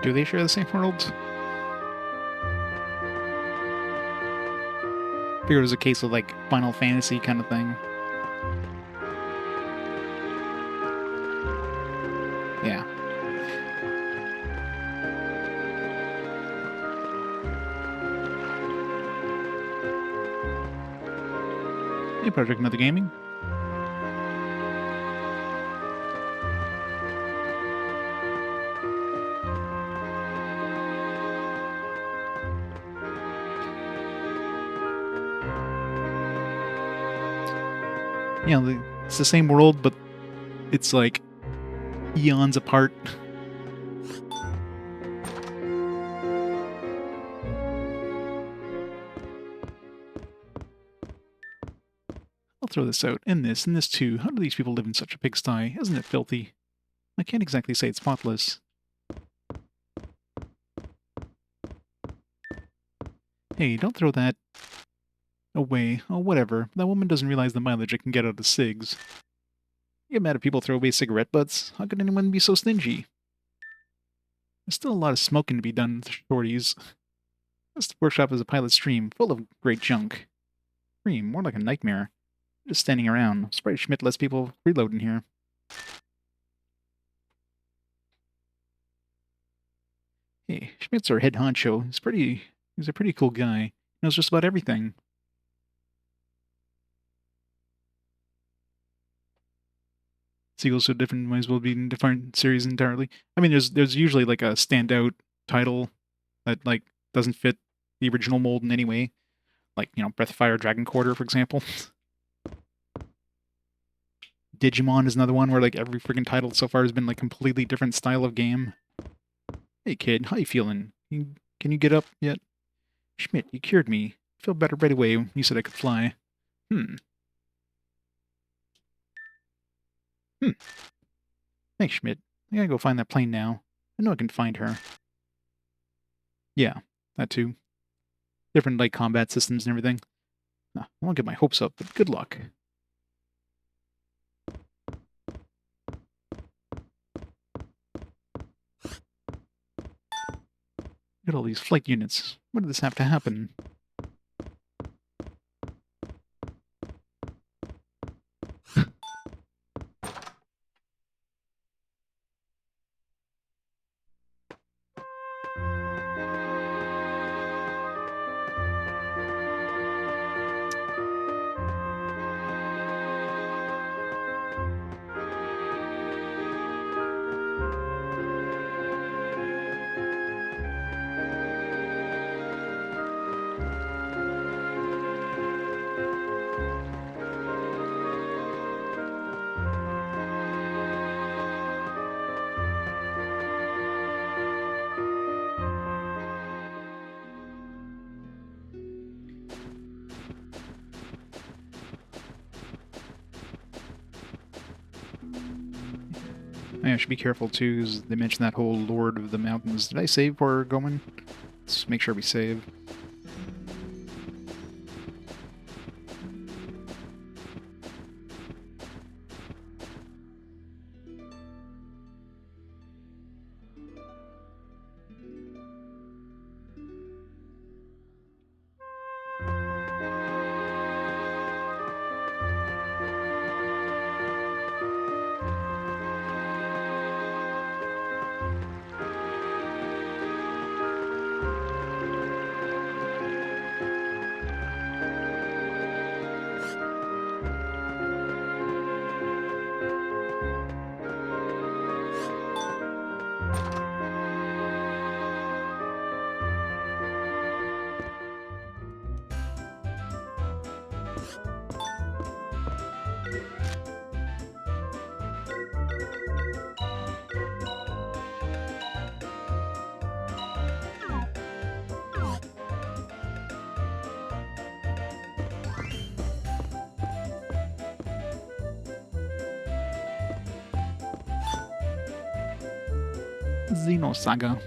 Do they share the same world? Figured it was a case of like Final Fantasy kind of thing. Yeah. Hey, Project Another Gaming. You know, it's the same world, but it's like eons apart. I'll throw this out, and this too. How do these people live in such a pigsty? Isn't it filthy? I can't exactly say it's spotless. Hey, don't throw that away. Oh, whatever. That woman doesn't realize the mileage it can get out of cigs. You get mad at people throw away cigarette butts? How could anyone be so stingy? There's still a lot of smoking to be done with shorties. This workshop is a pilot stream, full of great junk. Stream, more like a nightmare. Just standing around. Sprite Schmidt lets people reload in here. Hey, Schmidt's our head honcho. He's a pretty cool guy. He knows just about everything. Sequels to different might as well be in different series entirely. I mean, there's usually like a standout title that like doesn't fit the original mold in any way, like Breath of Fire, Dragon Quarter, for example. Digimon is another one where like every freaking title so far has been like completely different style of game. Hey kid, how you feeling? Can you get up yet? Schmidt, you cured me. Feel better right away when you said I could fly. Thanks, Schmidt. I gotta go find that plane now. I know I can find her. Yeah, that too. Different like combat systems and everything. I won't get my hopes up, but good luck. Look at all these flight units. When did this have to happen? I should be careful too, because they mentioned that whole Lord of the Mountains. Did I save before we're going? Let's make sure we save. Xenosaga.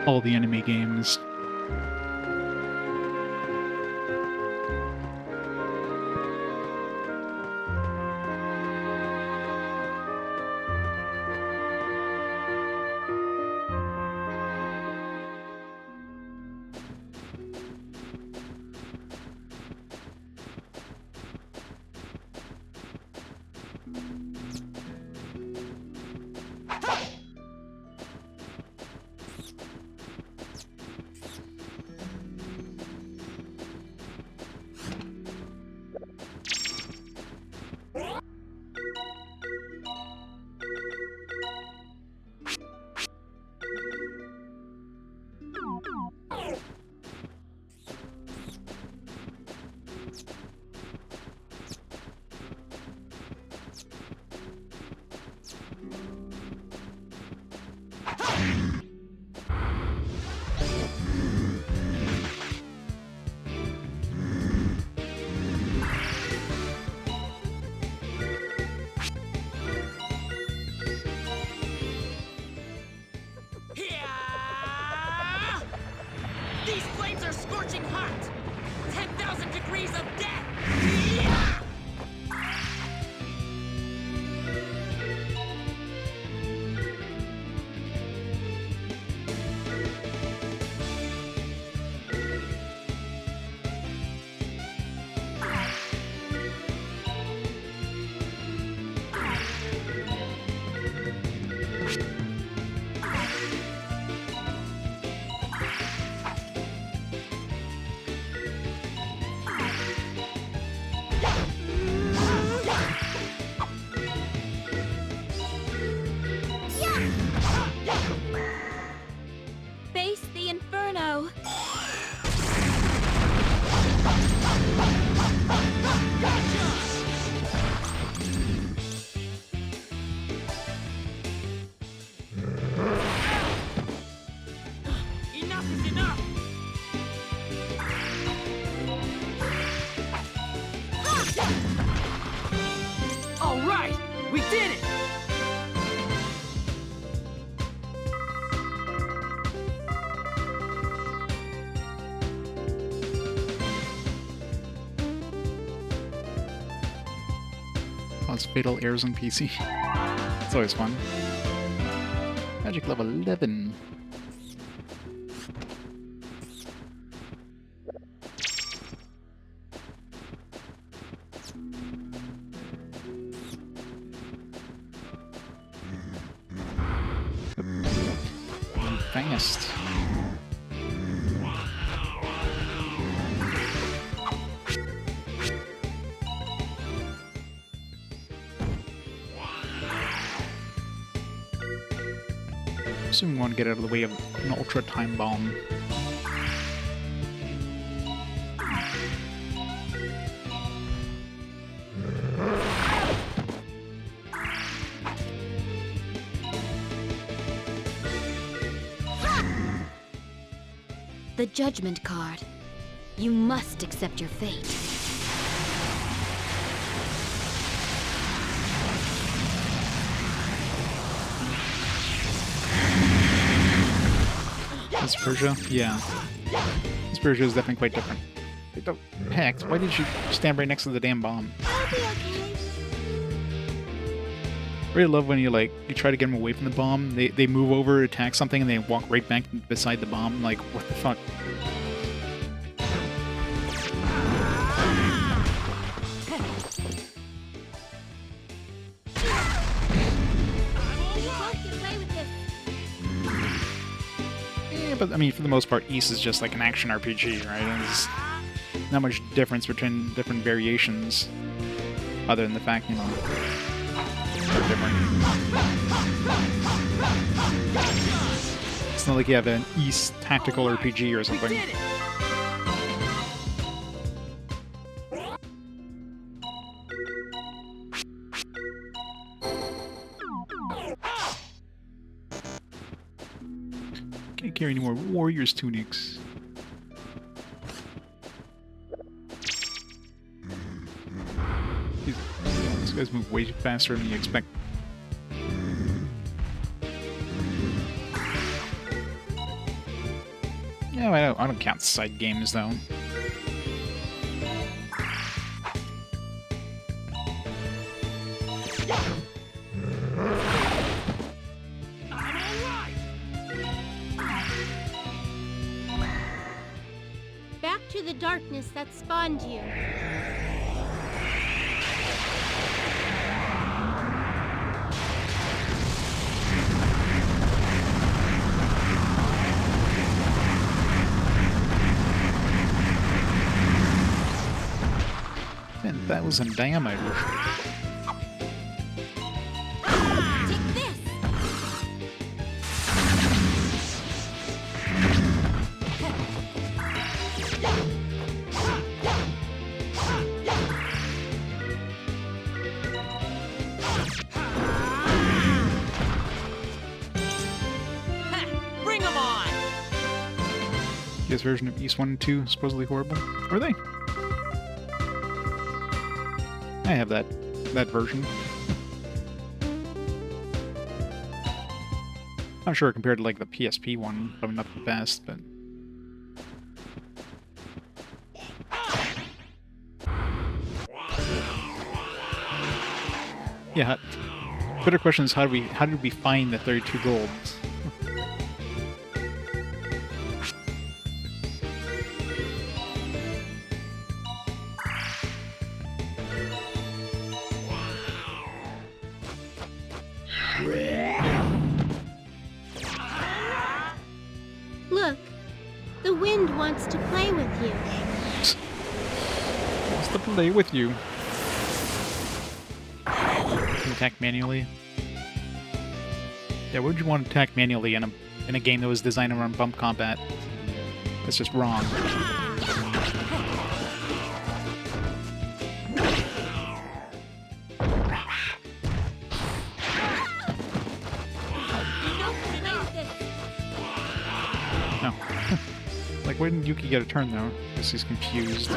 All the enemy games. These flames are scorching hot! 10,000 degrees of death! cause fatal errors on PC. It's always fun. Magic level 11. Fast. Assume we want to get out of the way of an ultra time bomb. The judgment card. You must accept your fate. This Persia? Yeah. This Persia is definitely quite different. Heck, why did you stand right next to the damn bomb? I'll be okay. I really love when you try to get them away from the bomb, they move over, attack something, and they walk right back beside the bomb. Like, what the fuck? Yeah, but I mean, for the most part, East is just like an action RPG, right? There's not much difference between different variations, other than the fact, you know, they're different. It's not like you have an East tactical RPG or something. Can't carry any more warriors' tunics. These guys move way faster than you expect. Yeah, I don't count side games though. Back to the darkness that spawned you. That was in diameter. Take this! Bring 'em on! This version of East 1 and 2 supposedly horrible. Were they? I have that version. I'm sure compared to like the PSP one, probably not the best, but yeah. Better question is how did we find the 32 gold? Look, the wind wants to play with you. Wants to play with you. Can you attack manually? Yeah, why would you want to attack manually in a game that was designed around bump combat? That's just wrong. No. Like, why didn't Yuki get a turn though? Guess he's confused.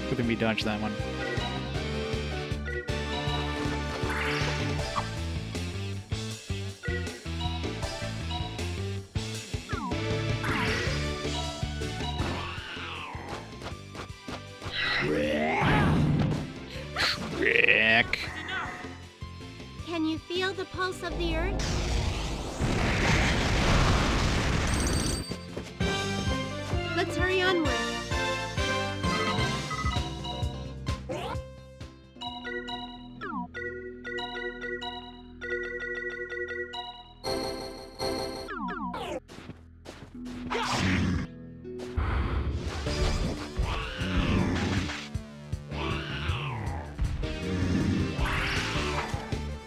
Good thing we dodged that one. Shrek. Can you feel the pulse of the earth? Let's hurry onward.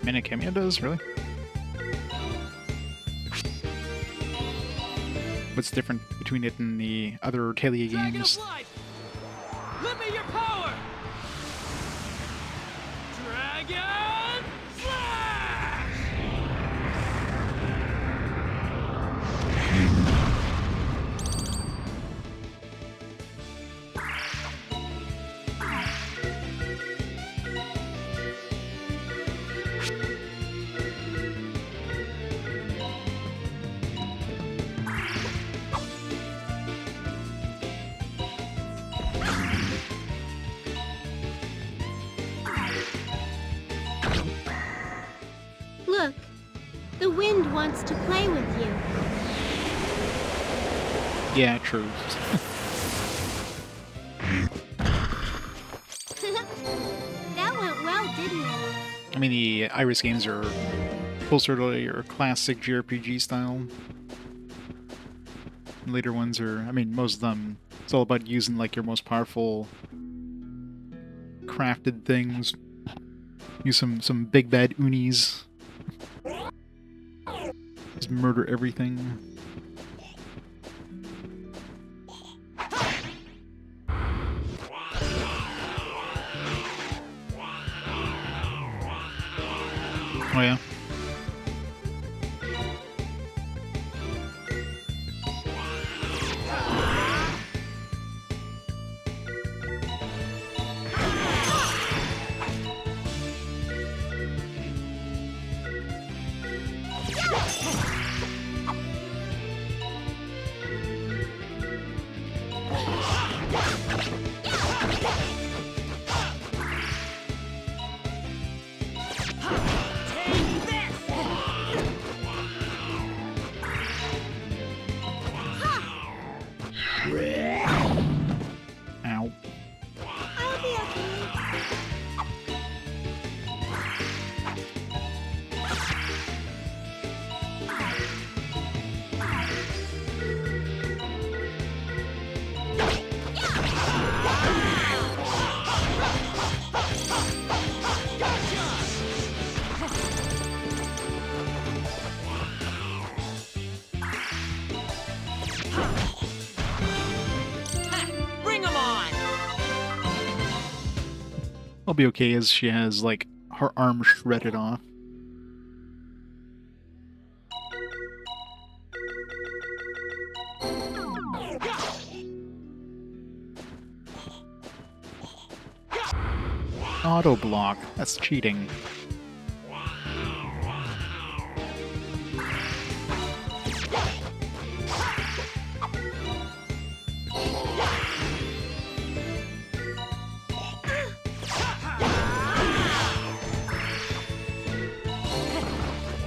Minicamia does? Really? What's different between it and the other Atelier games? Lend me your power! Dragon Slash! Look, the wind wants to play with you. Yeah, true. That went well, didn't it? I mean, the Iris games are closer to your classic JRPG style. Later ones are, I mean, most of them, it's all about using like your most powerful crafted things. Use some big bad unis. Just murder everything. Oh yeah. Ow. I'll be okay. Bring 'em on! I'll be okay as she has like her arm shredded off. Auto block. That's cheating.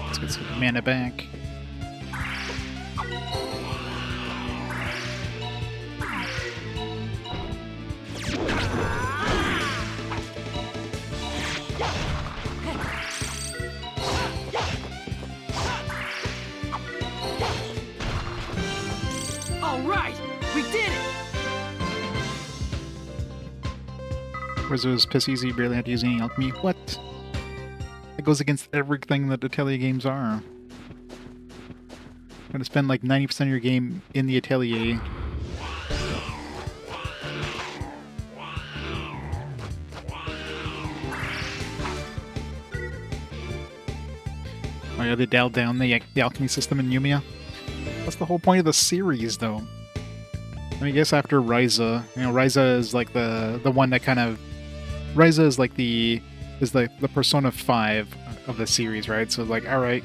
Let's get some mana back. All right, we did it! Whereas those pissies, you barely had to use any alchemy. What? It goes against everything that Atelier games are. You're gonna spend like 90% of your game in the Atelier. Oh yeah, they dialed down the alchemy system in Yumiya. That's the whole point of the series, though. I mean, I guess after Ryza, you know, Ryza is like the one that kind of... Ryza is like the Persona 5 of the series, right? So like, alright,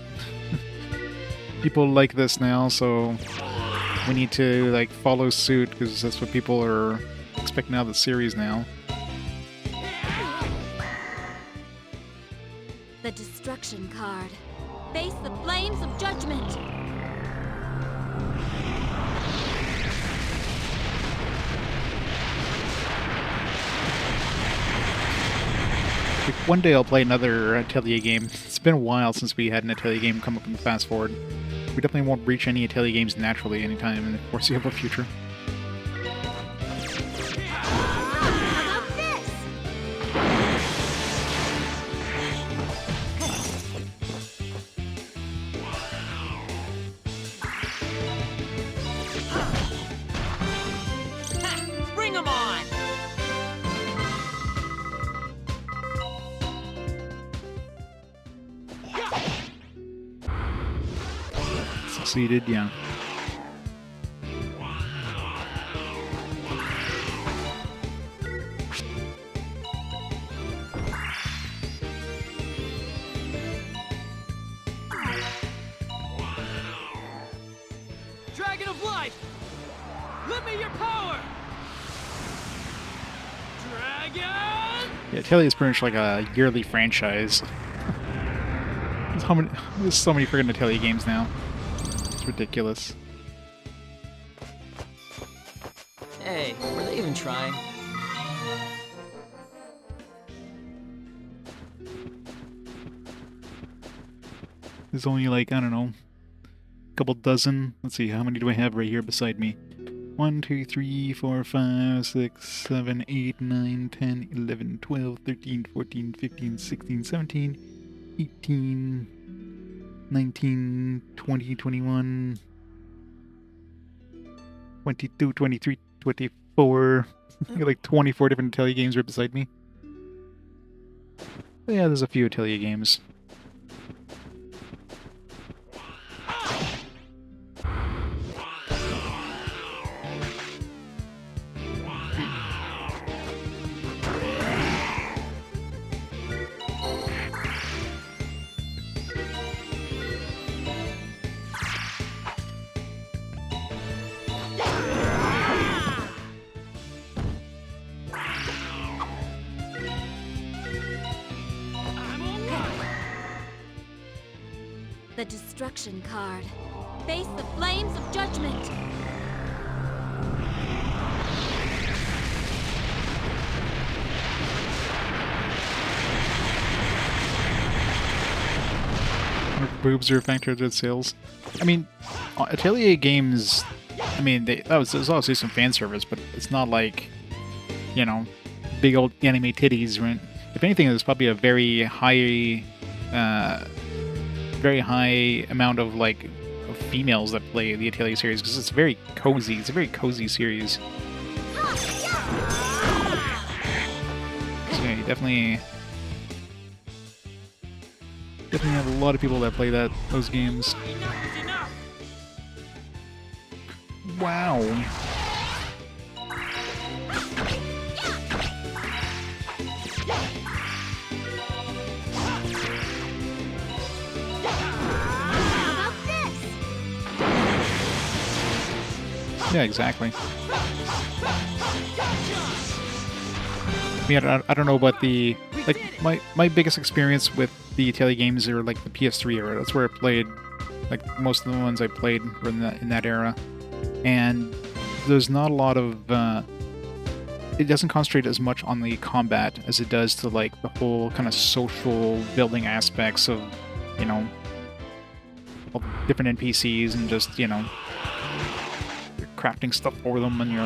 people like this now, so we need to like follow suit, because that's what people are expecting out of the series now. destruction card. Face the flames of judgment. Like, one day I'll play another Atelier game. It's been a while since we had an Atelier game come up in the fast forward. We definitely won't reach any Atelier games naturally anytime in the foreseeable future. How about this? Ha! Bring 'em on! Succeeded, yeah. Dragon of Life! Lend me your power! Dragon! Yeah, Atelier is pretty much like a yearly franchise. There's so many friggin' Atelier games now. It's ridiculous. Hey, were they even trying? There's only like, I don't know, a couple dozen. Let's see, how many do I have right here beside me? 1, 2, 3, 4, 5, 6, 7, 8, 9, 10, 11, 12, 13, 14, 15, 16, 17, 18, 19, 20, 21, 22, 23, 24. I got like 24 different Atelier games right beside me. But yeah, there's a few Atelier games. The destruction card. Face the flames of judgment. Boobs are a factor to sales. I mean, Atelier games, I mean, there's obviously some fan service, but it's not like, you know, big old anime titties, right? If anything, there's probably a very high amount of, like, of females that play the Atelier series, because it's very cozy. It's a very cozy series. So yeah, you definitely have a lot of people that play those games. Enough is enough! Wow. Yeah, exactly. I mean, I don't know about the, like, my biggest experience with the Atelier games are like the PS3 era. That's where I played, like, most of the ones I played were in that era. And there's not a lot of, it doesn't concentrate as much on the combat as it does to, like, the whole kind of social building aspects of, you know, all the different NPCs and just, you know, crafting stuff for them, and you're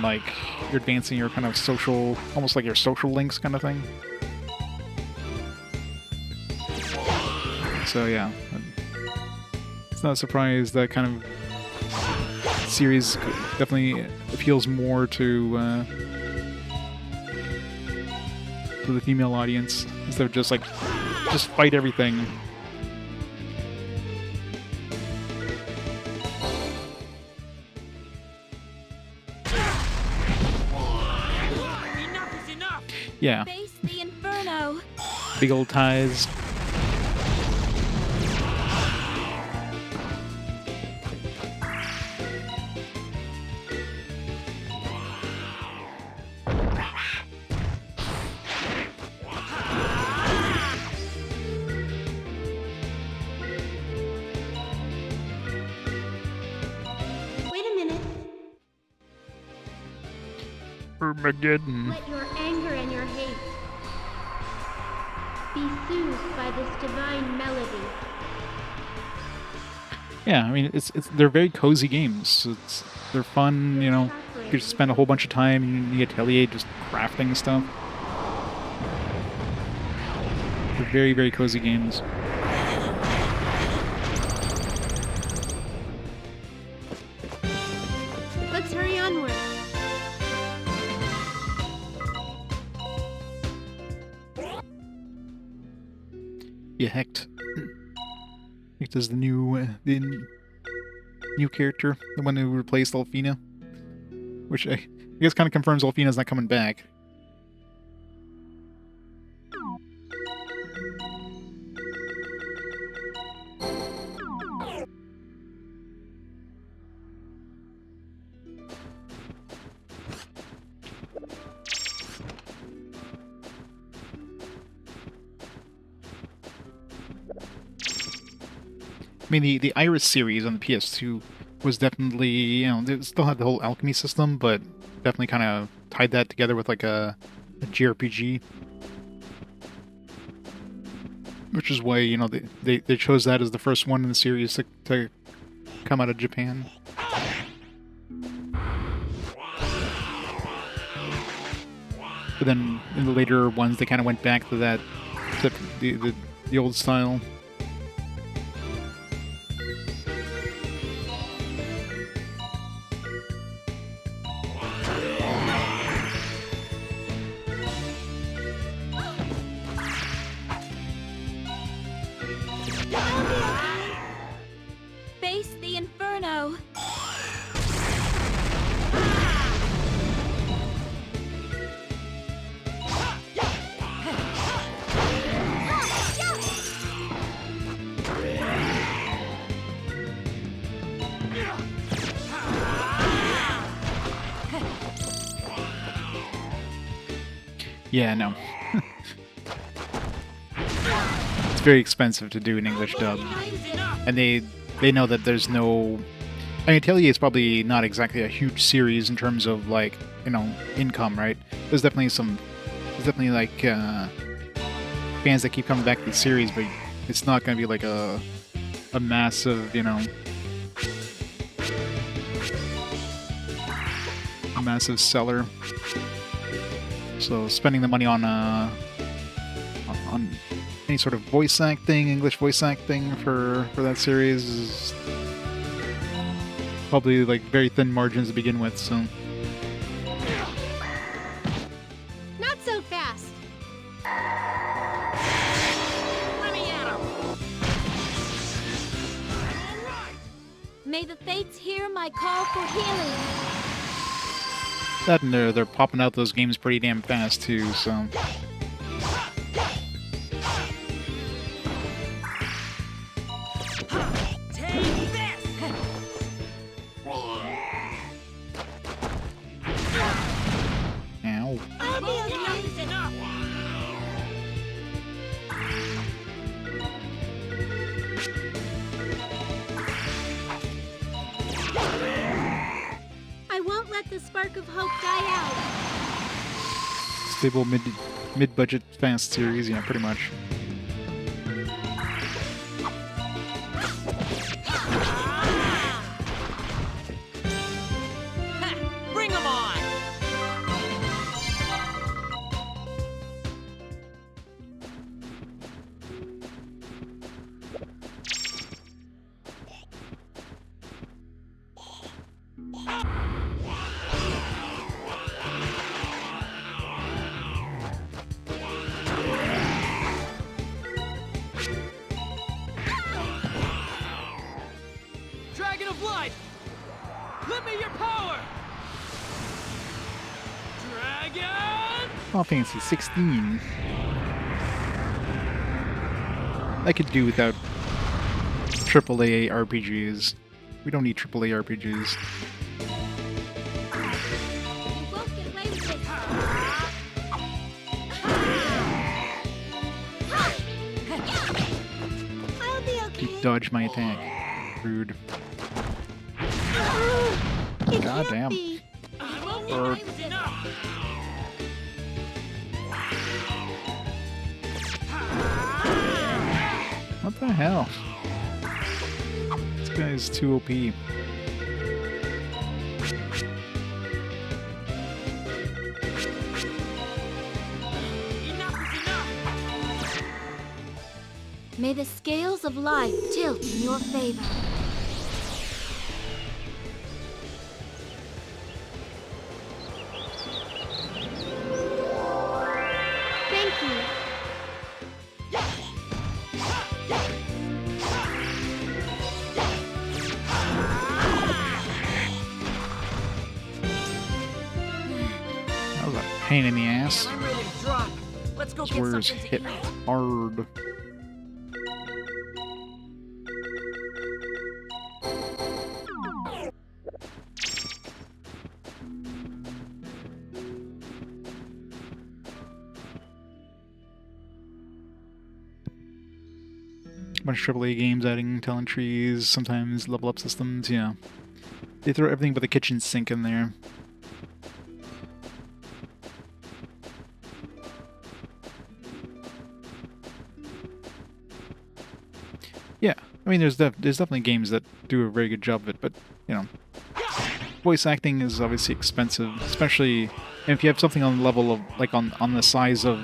advancing your kind of social, almost like your social links kind of thing. So yeah, it's not a surprise that kind of series definitely appeals more to the female audience instead of just fight everything. Yeah. Face the inferno. Big old ties. Armageddon. Let your anger and your hate be soothed by this divine melody. Yeah, I mean, they're very cozy games. They're fun, you know. You could spend a whole bunch of time in the atelier just crafting stuff. They're very, very cozy games. Let's hurry onward. Yeah, Hecht. Hecht is the new character, the one who replaced Alfina, which I guess kind of confirms Alfina's not coming back. I mean, the Iris series on the PS2 was definitely, you know, they still had the whole alchemy system, but definitely kind of tied that together with like a JRPG. Which is why, you know, they chose that as the first one in the series to come out of Japan. But then in the later ones, they kind of went back to that, to the old style. Face the inferno. Yeah, no. It's very expensive to do an English dub. And they know that there's no... I mean, Atelier is probably not exactly a huge series in terms of, like, you know, income, right? There's definitely, like, fans that keep coming back to the series, but it's not going to be, like, a massive, you know... a massive seller. So spending the money on any sort of voice acting, English voice acting for that series is probably like very thin margins to begin with, so. Not so fast. Let me at him. May the fates hear my call for healing. That and they're popping out those games pretty damn fast too, so. Ow. I won't let the spark of hope die out. Stable mid-budget fast series, yeah, pretty much. Bring 'em on. Dragon of Light! Lend me your power! Dragon! Final Fantasy 16. I could do without AAA RPGs. We don't need AAA RPGs. You won't get away with this. I'll be okay. You dodged my attack. Rude. It God can't damn. be. I won't Or what the hell? This guy's too OP. May the scales of life tilt in your favor. Thank you. That was a pain in the ass. I'm ready to drop. Let's go get Swears something hit to eat. hard. A bunch of AAA games adding talent trees, sometimes level up systems, yeah. They throw everything but the kitchen sink in there. Yeah, I mean, there's definitely games that do a very good job of it, but, you know, voice acting is obviously expensive, especially if you have something on the level of, like, on the size of,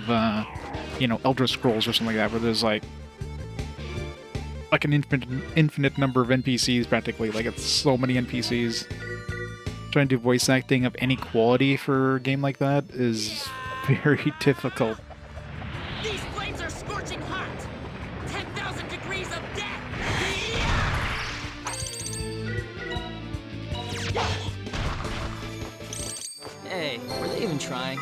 you know, Elder Scrolls or something like that, where there's, like an infinite number of NPCs, practically. Like, it's so many NPCs. Trying to do voice acting of any quality for a game like that is very difficult. These flames are scorching hot. 10,000 degrees of death. Hey, were they even trying?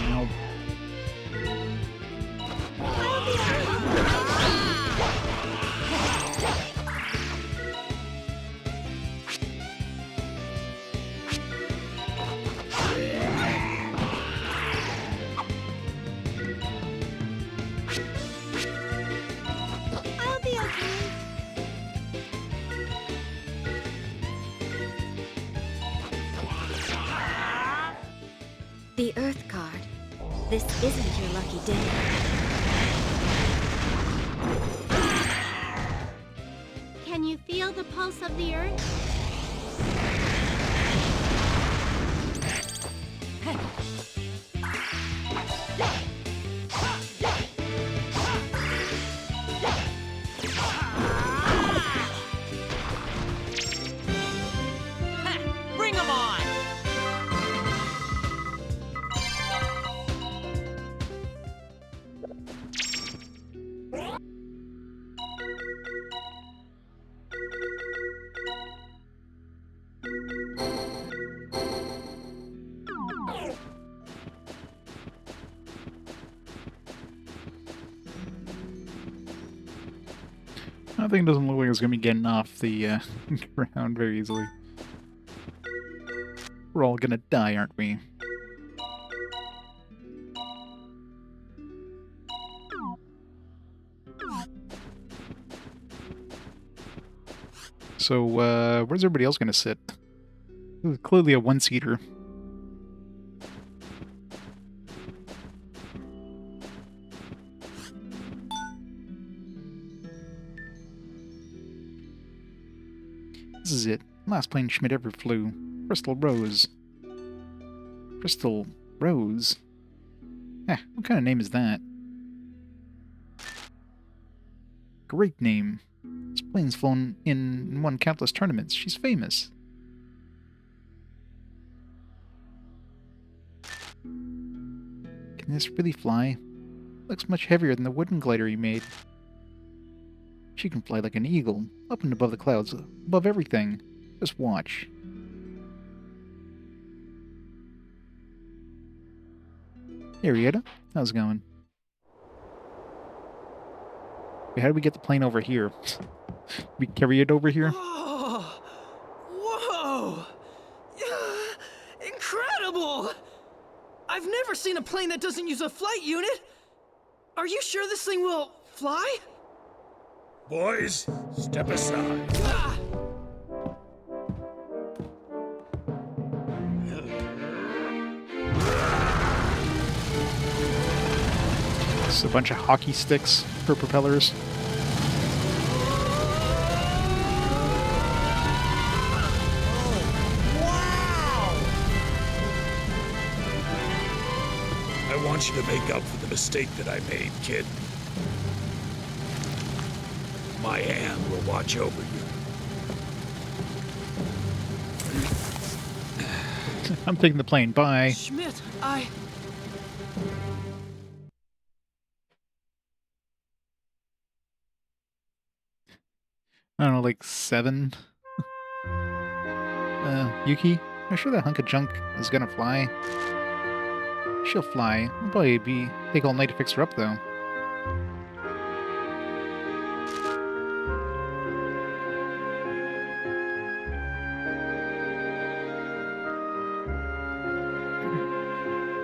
Now, I'll be okay. The Earth card. This isn't your lucky day. Can you feel the pulse of the earth? Ha! Bring 'em on! I think it doesn't look like it's going to be getting off the ground very easily. We're all going to die, aren't we? So, where's everybody else going to sit? This is clearly a one-seater. This is it. Last plane Schmidt ever flew. Crystal Rose. Crystal Rose? Eh, what kind of name is that? Great name. This plane's flown in and won countless tournaments. She's famous. Can this really fly? Looks much heavier than the wooden glider he made. She can fly like an eagle, up and above the clouds, above everything. Just watch. Hey, Rieta. How's it going? Wait, how did we get the plane over here? We carry it over here? Oh, whoa! Incredible! I've never seen a plane that doesn't use a flight unit. Are you sure this thing will fly? Boys, step aside. Ah! It's a bunch of hockey sticks for propellers. I want you to make up for the mistake that I made, kid. My hand will watch over you. I'm taking the plane. Bye. Schmidt, I don't know, like 7? Yuki? I'm sure that hunk of junk is gonna fly. She'll fly. It'll probably take all night to fix her up, though.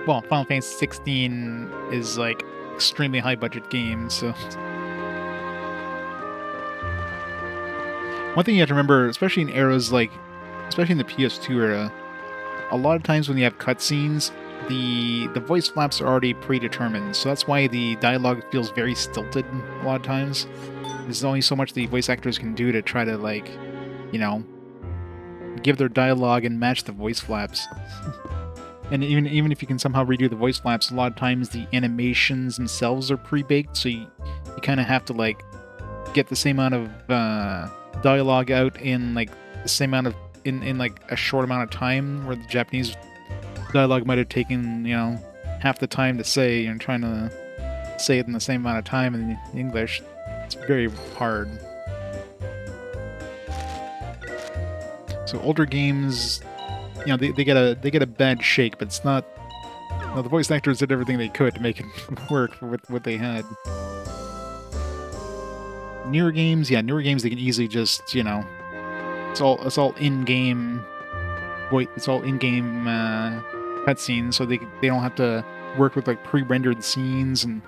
Well, Final Fantasy 16 is, like, extremely high-budget game, so... One thing you have to remember, especially in eras like... Especially in the PS2 era, a lot of times when you have cutscenes, the voice flaps are already predetermined, so that's why the dialogue feels very stilted a lot of times. There's only so much the voice actors can do to try to, like, you know, give their dialogue and match the voice flaps. And even if you can somehow redo the voice flaps, a lot of times the animations themselves are pre-baked, so you kind of have to, like, get the same amount of dialogue out in, like, the same amount of in like a short amount of time, where the Japanese dialogue might have taken, you know, half the time to say, and trying to say it in the same amount of time in English. It's very hard. So older games, you know, they get a bad shake, but it's not. You know, the voice actors did everything they could to make it work with what they had. Newer games, they can easily just, you know, it's all in-game. It's all in-game cutscenes, so they don't have to work with, like, pre-rendered scenes, and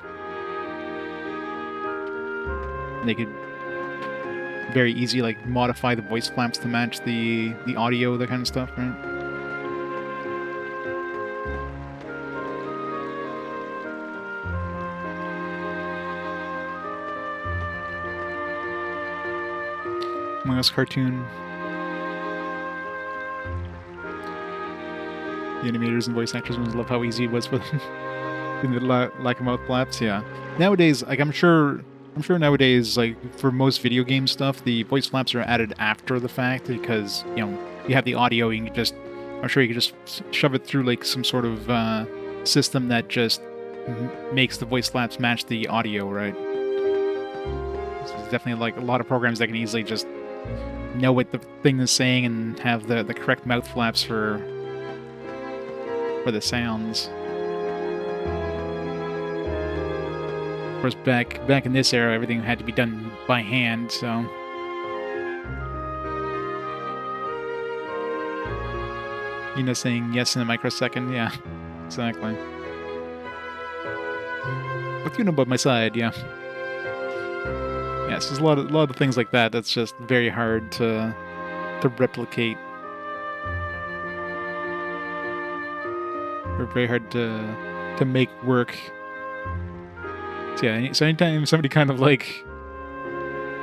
they could very easy, like, modify the voice flaps to match the audio, that kind of stuff, right? Among Us cartoon. The animators and voice actors must love how easy it was for them. In the lack of mouth flaps, yeah. Nowadays, like, I'm sure nowadays, like, for most video game stuff, the voice flaps are added after the fact, because, you know, you have the audio, you can just, I'm sure you can just shove it through, like, some sort of system that just makes the voice flaps match the audio, right? So there's definitely, like, a lot of programs that can easily just know what the thing is saying and have the correct mouth flaps for the sounds. Of course, back in this era, everything had to be done by hand, so... You know, saying yes in a microsecond, yeah, exactly. With Yuno by my side, yeah. Yes, there's a lot of things like that that's just very hard to replicate. Or very hard to make work. So yeah, so anytime somebody kind of, like,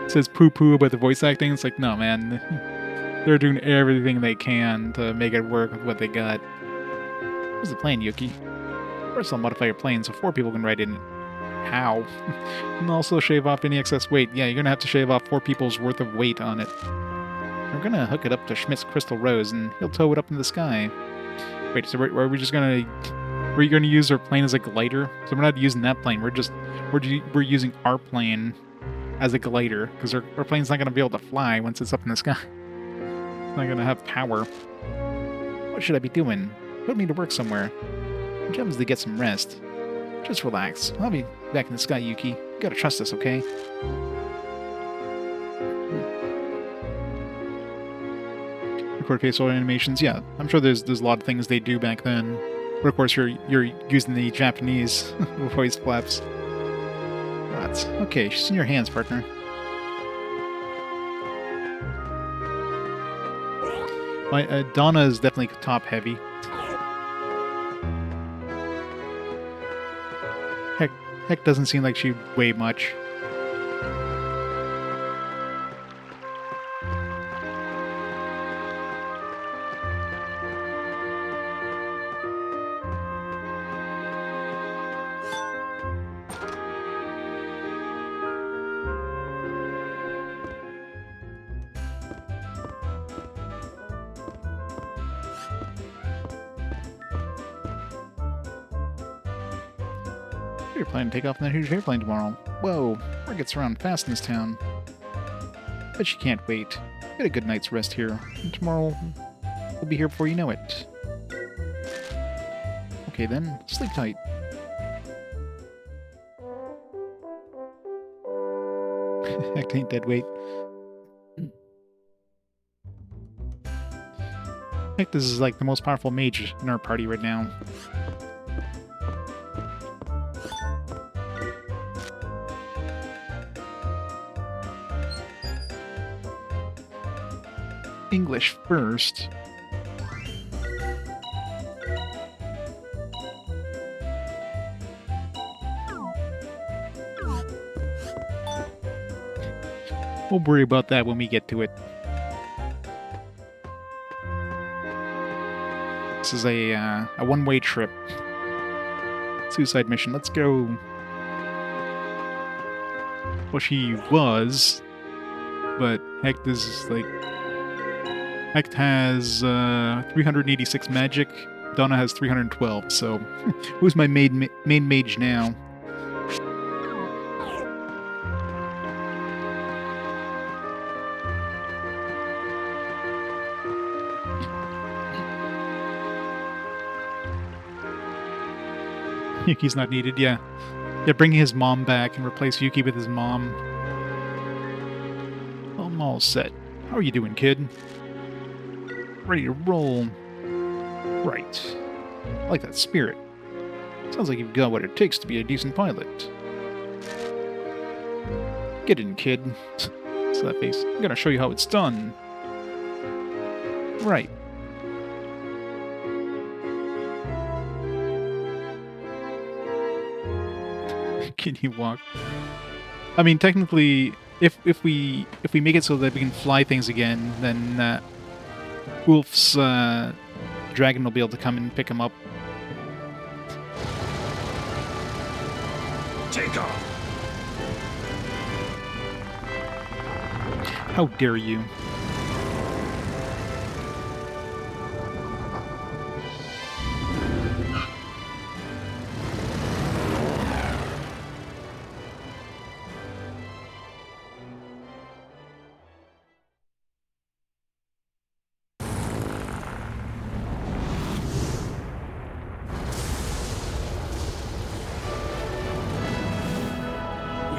says poo-poo about the voice acting, it's like, no, man. They're doing everything they can to make it work with what they got. Where's the plane, Yuki? First, I'll modify your plane so 4 people can ride in it. How? And also shave off any excess weight. Yeah, you're gonna have to shave off 4 people's worth of weight on it. We're gonna hook it up to Schmidt's crystal rose, and he'll tow it up into the sky. Wait, so are we just gonna... We're gonna use our plane as a glider? So we're not using that plane. We're using our plane as a glider, because our plane's not going to be able to fly once it's up in the sky. It's not going to have power. What should I be doing? Put me to work somewhere. My job is to get some rest. Just relax. I'll be back in the sky, Yuki. You gotta trust us, okay? Record facial animations. Yeah, I'm sure there's a lot of things they do back then. But of course, you're using the Japanese voice flaps. What? Okay, she's in your hands, partner. Donna is definitely top heavy. Heck, doesn't seem like she'd weigh much. You're planning to take off in that huge airplane tomorrow. Whoa, word gets around fast in this town. Bet you can't wait. Get a good night's rest here. And tomorrow, we'll be here before you know it. Okay then, sleep tight. Heck, ain't dead weight. Heck, this is like the most powerful mage in our party right now. English first. We'll worry about that when we get to it. This is a one-way trip. Suicide mission. Let's go. Well, she was, but heck, this is like... Hecht has 386 magic. Donna has 312. So, who's my main mage now? Yuki's not needed. Yeah, bringing his mom back and replace Yuki with his mom. I'm all set. How are you doing, kid? Ready to roll. Right. I like that spirit. Sounds like you've got what it takes to be a decent pilot. Get in, kid. See that face? I'm gonna show you how it's done. Right. Can you walk? I mean, technically, if we make it so that we can fly things again, then Wolf's dragon will be able to come and pick him up. Take off! How dare you?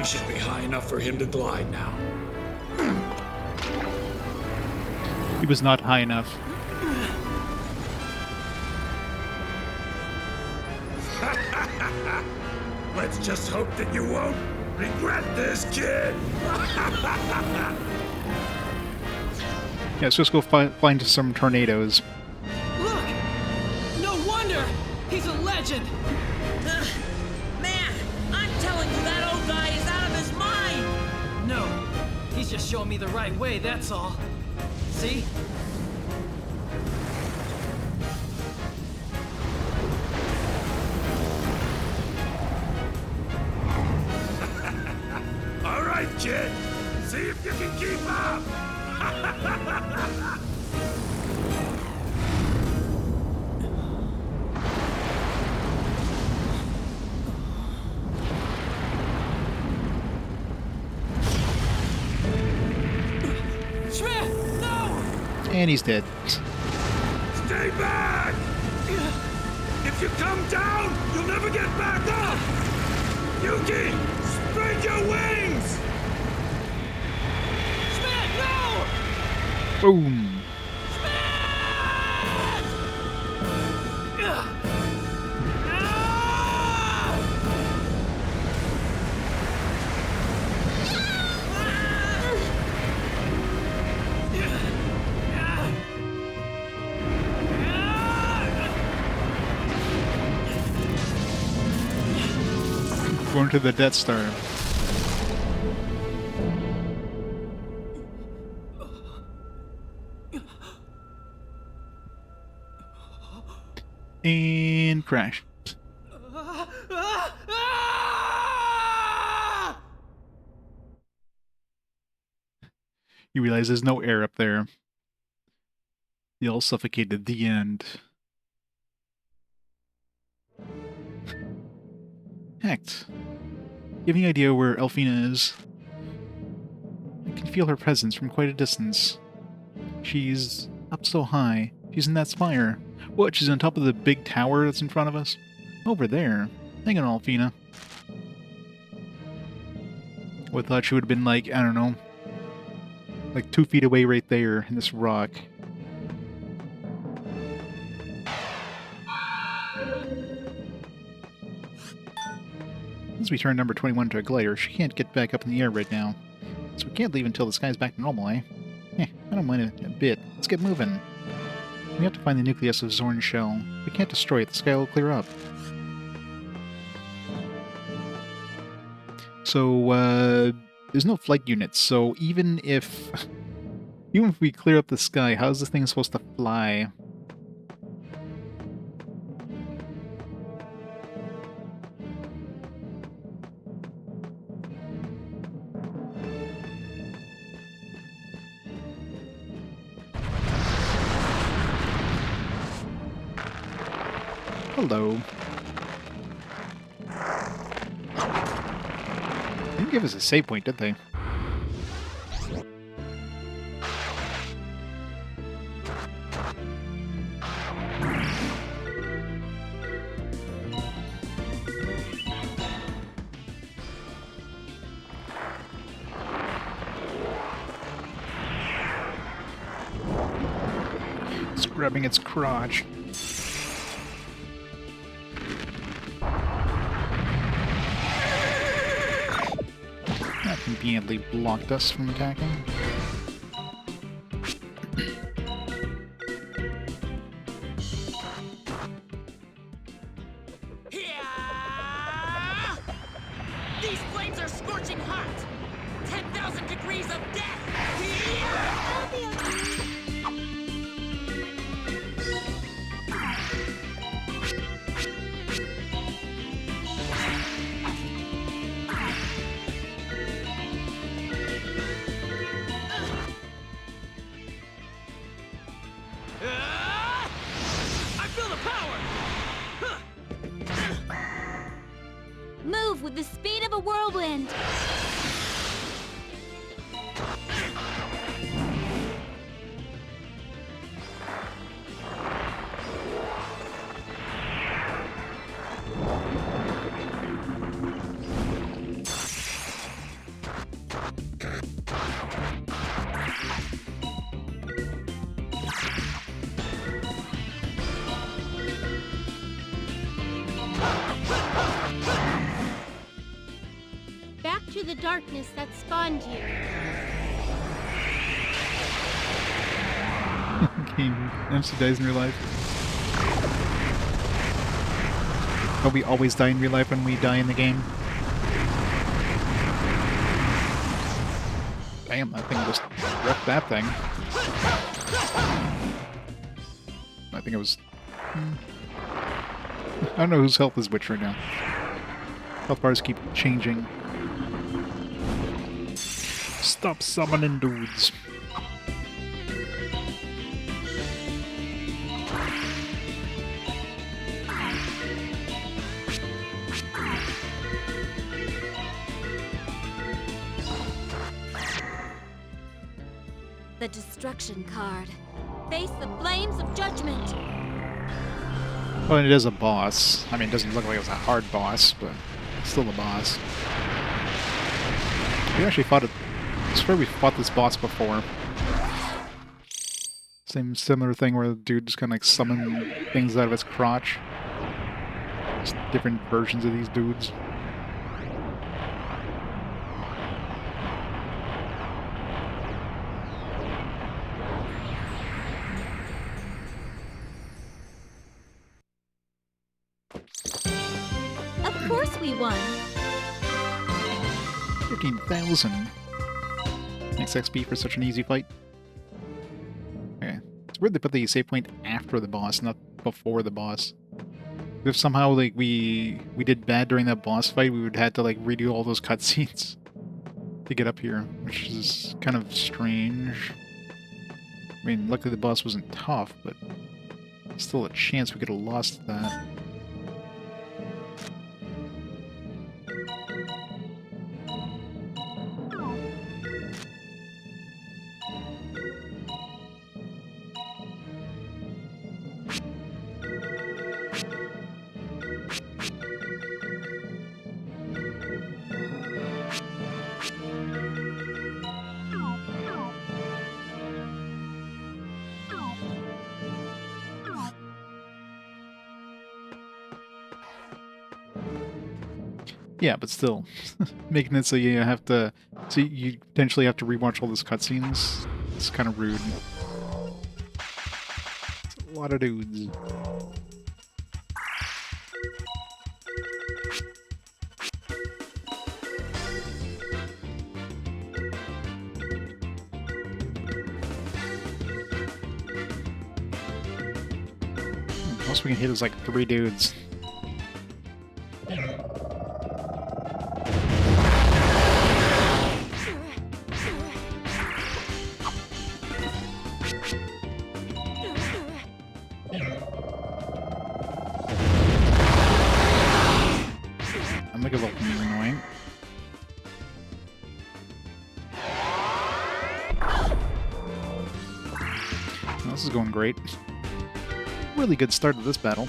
Should be high enough for him to glide now. He was not high enough. Let's just hope that you won't regret this, kid! Yeah, let's just go find some tornadoes. Look! No wonder! He's a legend! Man, I'm telling you, that old guy is out of his mind! No, he's just showing me the right way, that's all. See? All right, kid. See if you can keep up. And he's dead. Stay back! If you come down, you'll never get back up! Yuki, spread your wings! Schmidt, no! Boom. Going to the Death Star. And crash. You realize there's no air up there. They all suffocated at the end. Heck. You have any idea where Elfina is? I can feel her presence from quite a distance. She's up so high. She's in that spire. What, she's on top of the big tower that's in front of us? Over there. Hang on, Elfina. I thought she would have been like, I don't know, like 2 feet away right there in this rock. Since we turned number 21 to a glider, she can't get back up in the air right now. So we can't leave until the sky's back to normal, eh? I don't mind it a bit. Let's get moving. We have to find the nucleus of Zorn's shell. If we can't destroy it, the sky will clear up. So, there's no flight units, so even if we clear up the sky, how's this thing supposed to fly? Hello. They didn't give us a save point, did they? It's grabbing its crotch. Conveniently blocked us from attacking. These flames are scorching hot! 10,000 degrees of death! I feel the power! Move with the speed of a whirlwind! Back to the darkness that spawned you. Game actually dies in real life. But we always die in real life when we die in the game. Damn, that thing just wrecked that thing. I think it was... I don't know whose health is which right now. Health bars keep changing. Stop summoning dudes. The destruction card. Face the flames of judgment. Well, it is a boss. I mean, it doesn't look like it's a hard boss, but it's still a boss. We actually fought it. I swear we fought this boss before. Same similar thing where the dude just kind of like summoned things out of its crotch. Just different versions of these dudes. Of course we won. 15,000. Thanks XP for such an easy fight. Okay. It's weird they put the save point after the boss, not before the boss. If somehow like we did bad during that boss fight, we would have to like redo all those cutscenes to get up here, which is kind of strange. I mean, luckily the boss wasn't tough, but still a chance we could have lost that. Yeah, but still, making it so you have to, so you potentially have to rewatch all those cutscenes. It's kind of rude. It's a lot of dudes. Most we can hit is like 3 dudes. I'm like a little annoying. Well, this is going great. Really good start to this battle.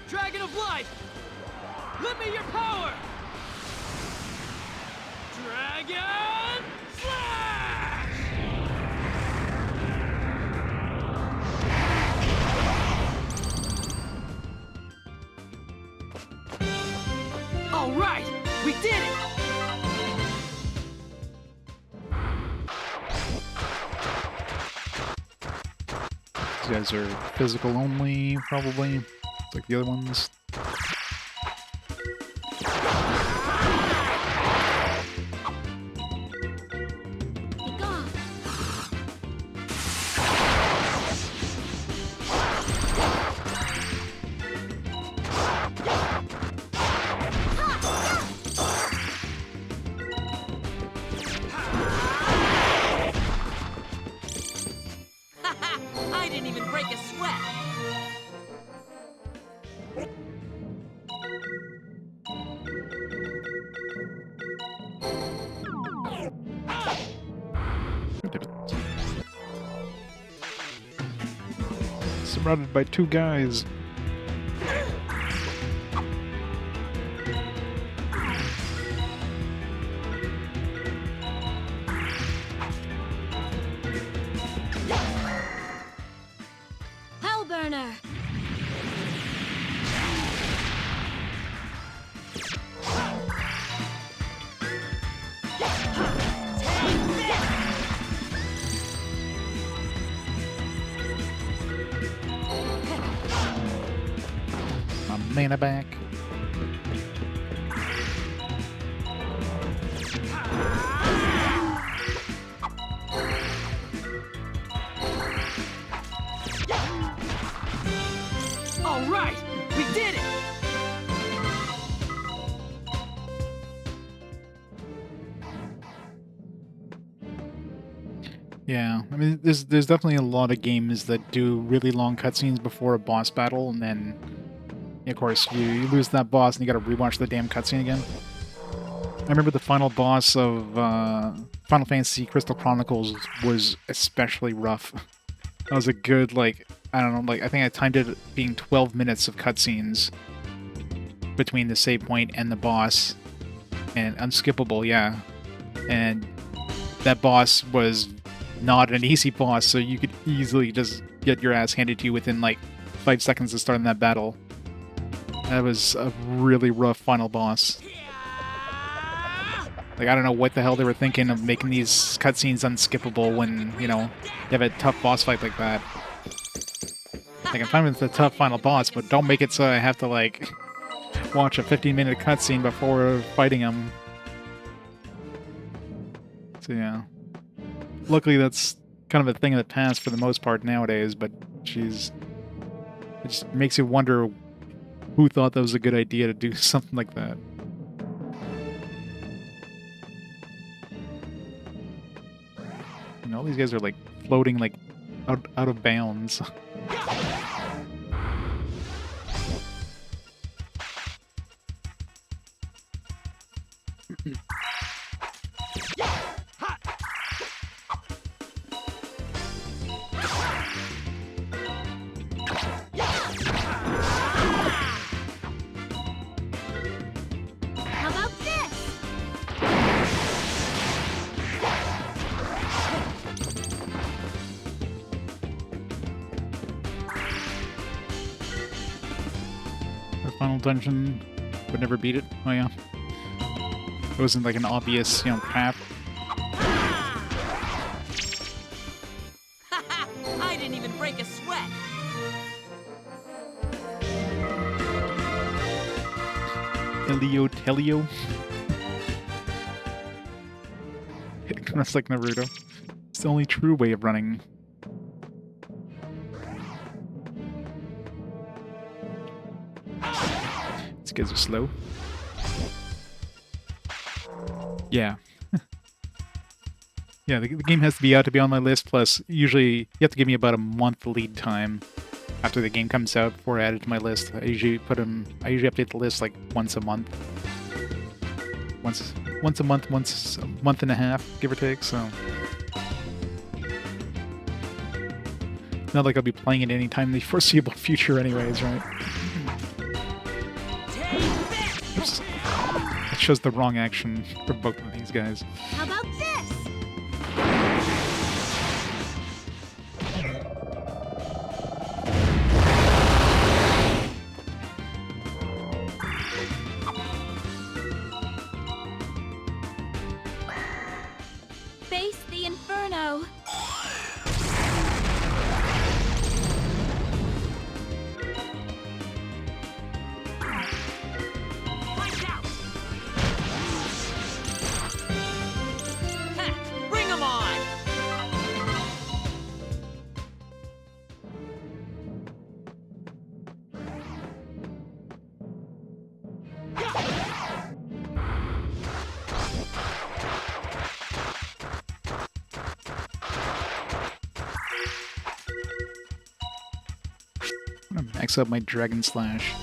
Dragon of Light! Lend me your power! Dragon Slash! All right, we did it! These guys are physical only, probably. Like the other ones. I didn't even break a sweat. Surrounded by 2 guys. Hellburner. My mana back. All right, we did it! Yeah, I mean, there's definitely a lot of games that do really long cutscenes before a boss battle, and then, of course, you lose that boss and you gotta rewatch the damn cutscene again. I remember the final boss of Final Fantasy Crystal Chronicles was especially rough. That was a good, like, I don't know, like, I think I timed it being 12 minutes of cutscenes between the save point and the boss, and unskippable, yeah. And that boss was not an easy boss, so you could easily just get your ass handed to you within, like, 5 seconds of starting that battle. That was a really rough final boss. Like, I don't know what the hell they were thinking of making these cutscenes unskippable when, you know, you have a tough boss fight like that. Like, I'm fine with the tough final boss, but don't make it so I have to, like, watch a 15-minute cutscene before fighting him. So, yeah. Luckily, that's kind of a thing of the past for the most part nowadays, but, jeez. It just makes you wonder who thought that was a good idea to do something like that. And all these guys are, like, floating, like, out of bounds. How about this? The final dungeon would never beat it. Oh yeah. It wasn't like an obvious, you know, path. I didn't even break a sweat. Telio. That's like Naruto. It's the only true way of running. These guys are slow. Yeah. Yeah, the game has to be out to be on my list, plus usually you have to give me about a month lead time after the game comes out before I add it to my list. I usually update the list like once a month. Once a month, once a month and a half, give or take, so. Not like I'll be playing it anytime in the foreseeable future anyways, right? Oops. That shows the wrong action for both of these guys. How about this? Face the inferno. Watch out! Ha! Bring 'em on! I'm gonna max out my Dragon Slash.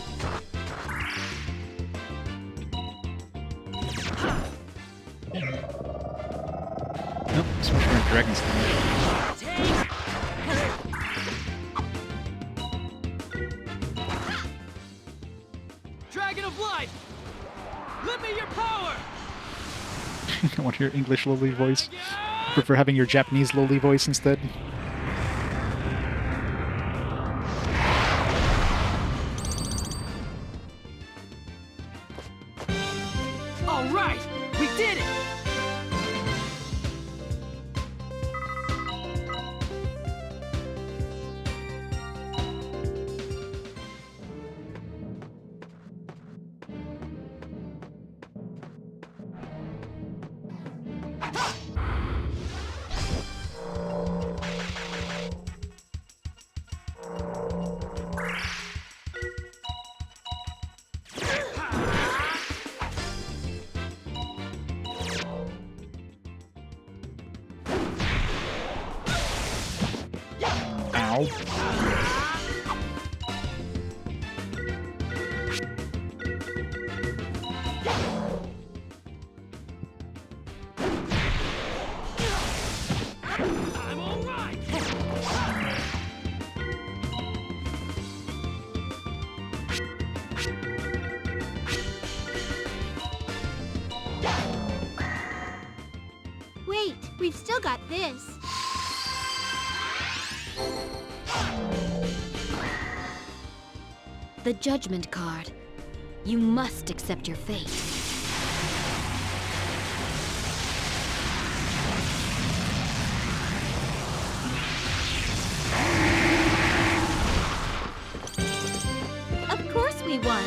Nope, switch for my Dragon Slash. Dragon of Life! Lend me your power! I want your English lowly voice. Prefer having your Japanese lowly voice instead. All right, we did it! Ow. I'm all right. Wait, we've still got this. The judgment card. You must accept your fate. Of course we won.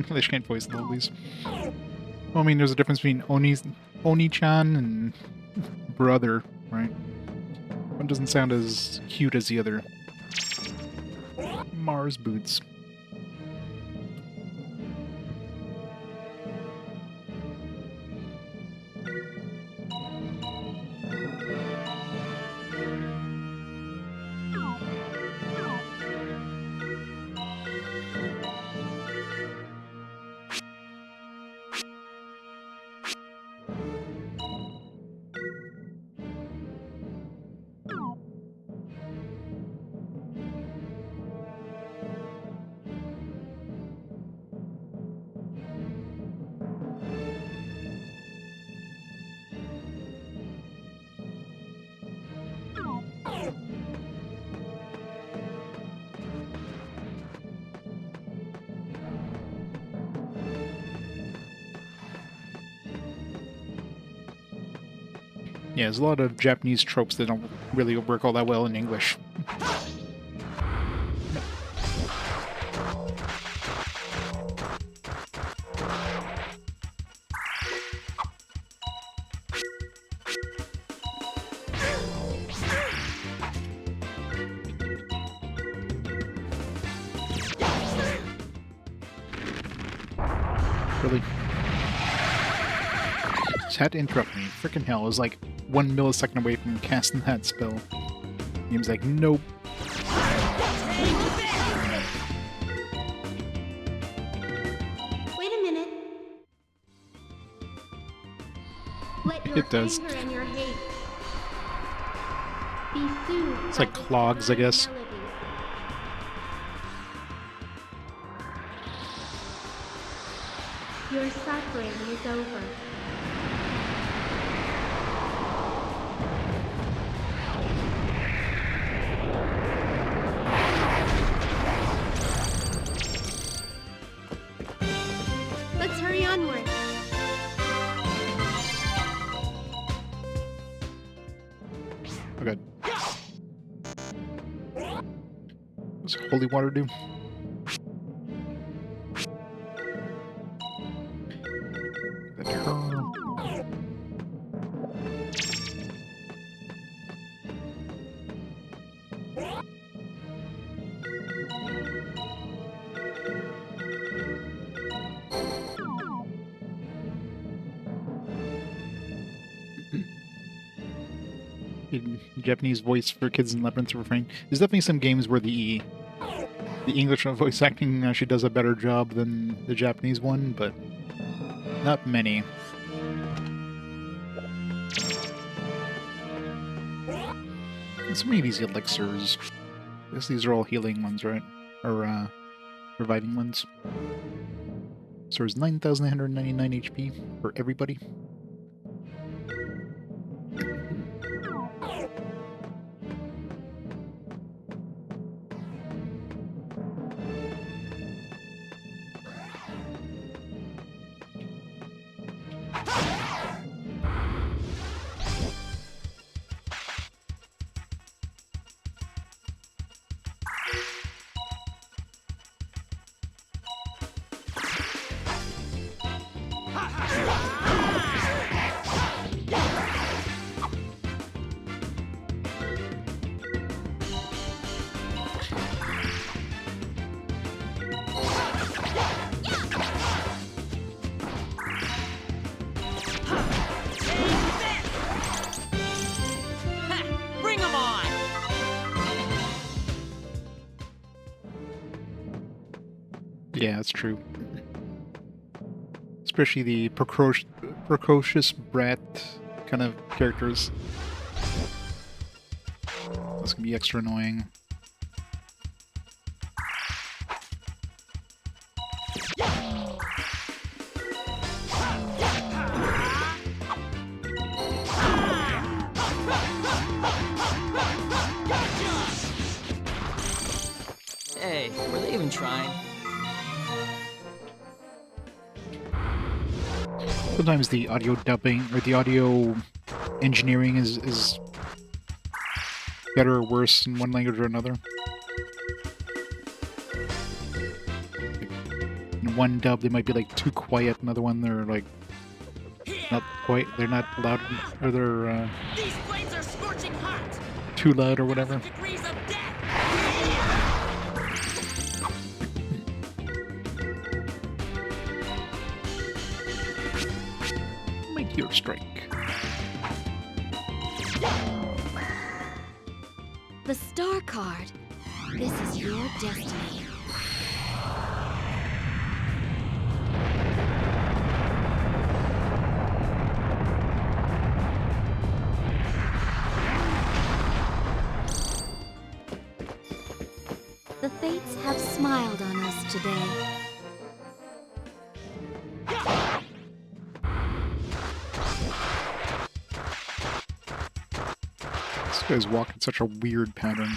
They just can't voice all these. Well, I mean, there's a difference between Oni-chan and brother, right? One doesn't sound as cute as the other. Mars boots. Yeah, there's a lot of Japanese tropes that don't really work all that well in English. Really? Just had to interrupt me. Frickin' hell, it was like 1 millisecond away from casting that spell. He was like, nope. Wait a minute. Let your It does. anger and your hate be soothed. It's by like this clogs, I divine guess. melody. Your suffering is over. Let's hurry onward. Oh, good. What's holy water do? That her. In Japanese voice for kids in Labyrinth refrain. There's definitely some games where the English voice acting actually does a better job than the Japanese one, but not many. And so many of these elixirs. I guess these are all healing ones, right? Or reviving ones. So there's 9,999 HP for everybody. Yeah, that's true. Especially the precocious brat kind of characters. That's gonna be extra annoying. Hey, were they even trying? Sometimes the audio dubbing or the audio engineering is better or worse in one language or another. Like, in one dub they might be like too quiet, another one they're like not quite, they're not loud, or they're These flames are scorching hot. too loud or whatever. Degrees of death. Meteor strike. The star card. This is your destiny. The fates have smiled on us today. This guy's walking such a weird pattern.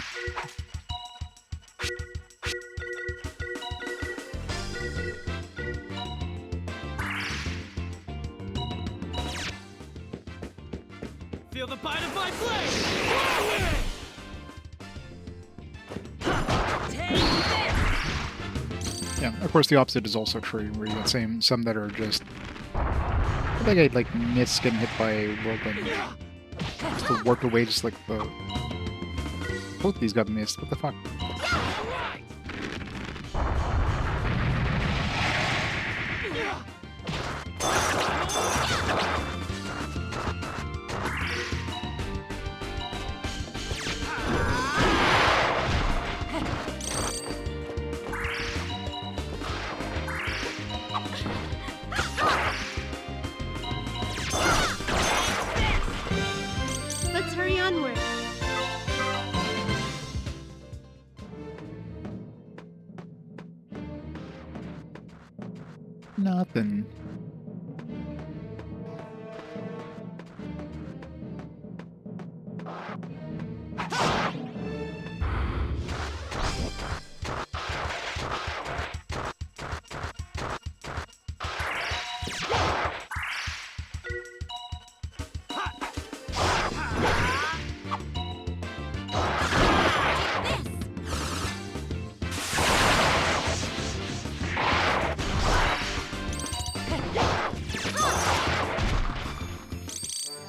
Feel the bite of my blade! Yeah, of course the opposite is also true, where you got some that are just... I think I'd like miss getting hit by a whirlwind. Just to warp away, just like the... Both these got missed, what the fuck? Let's hurry onward. Nothing.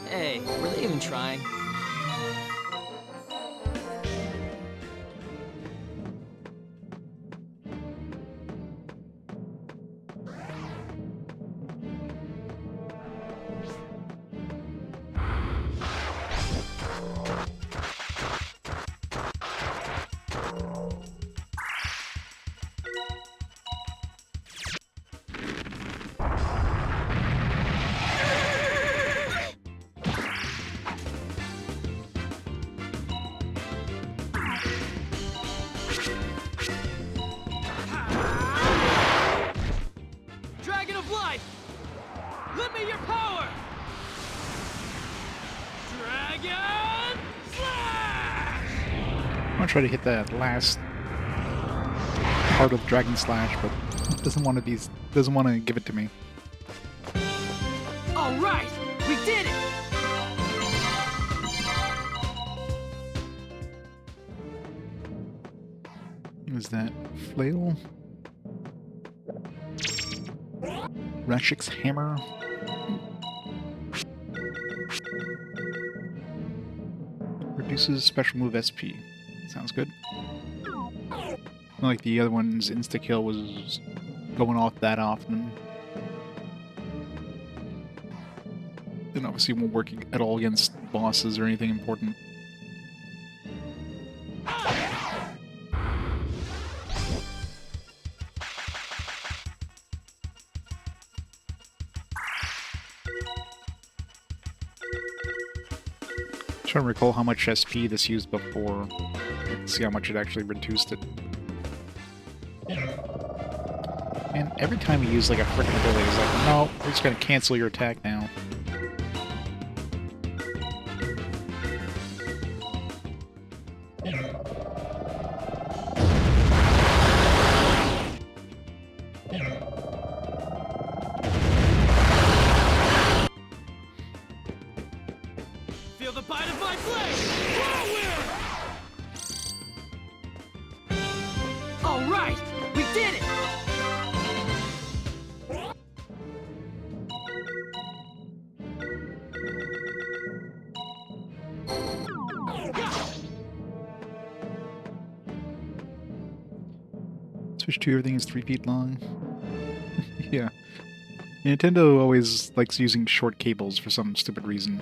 Hey, were they even trying? Dragon of life! Lend me your power! Dragon slash! I'm gonna try to hit that last part of Dragon Slash, but it doesn't want to give it to me. All right, we did it! What is that? Flail? Ratchik's hammer? Reduces special move SP. Sounds good. Not like the other one's insta-kill was going off that often. Then obviously won't work at all against bosses or anything important. trying to recall how much SP this used before. Let's see how much it actually reduced it. And every time we use like a frickin' ability, it's like, no, we're just gonna cancel your attack now. Feel the bite of my blade! Whirlwind! All right, we did it! Switch 2, everything is 3 feet long. Yeah. Nintendo always likes using short cables for some stupid reason.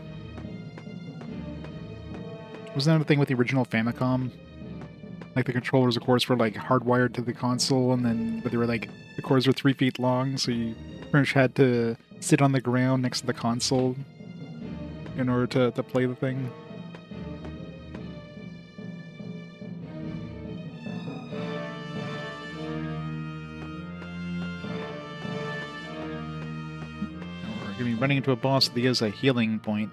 Wasn't that a thing with the original Famicom? Like the controllers, of course, were like hardwired to the console, and then but they were like the cords were 3 feet long, so you pretty much had to sit on the ground next to the console in order to play the thing. We're gonna be running into a boss that has a healing point.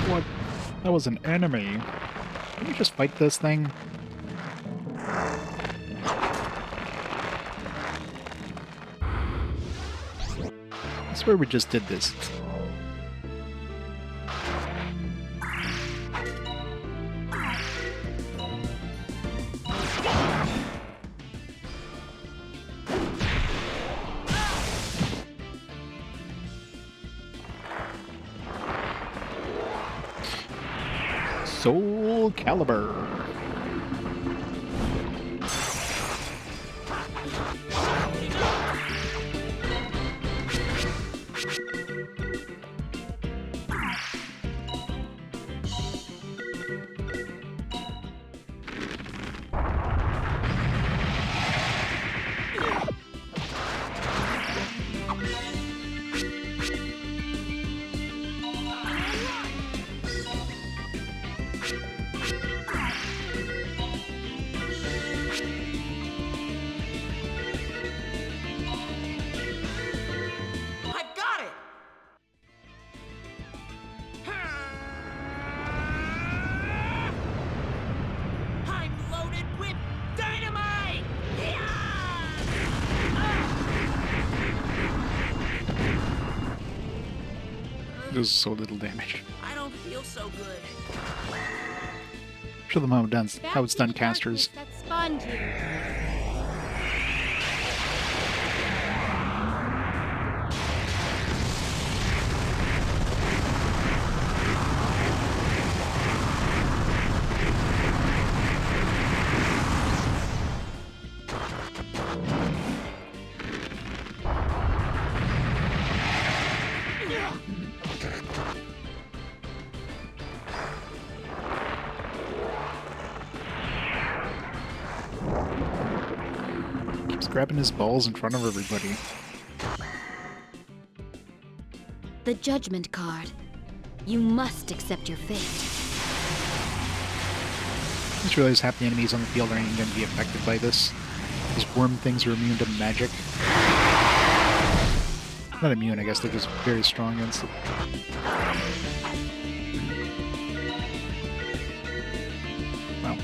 What? That was an enemy. Can we just fight this thing? I swear we just did this. Soul Calibur. I've got it! I'm loaded with dynamite! Does so little damage. I don't feel so good. Show them how it's done, casters. That spawned you. Keeps grabbing his balls in front of everybody. The judgment card. You must accept your fate. I just realized half the enemies on the field aren't even going to be affected by this. These worm things are immune to magic. Not immune, I guess, they're just very strong against it. Wow.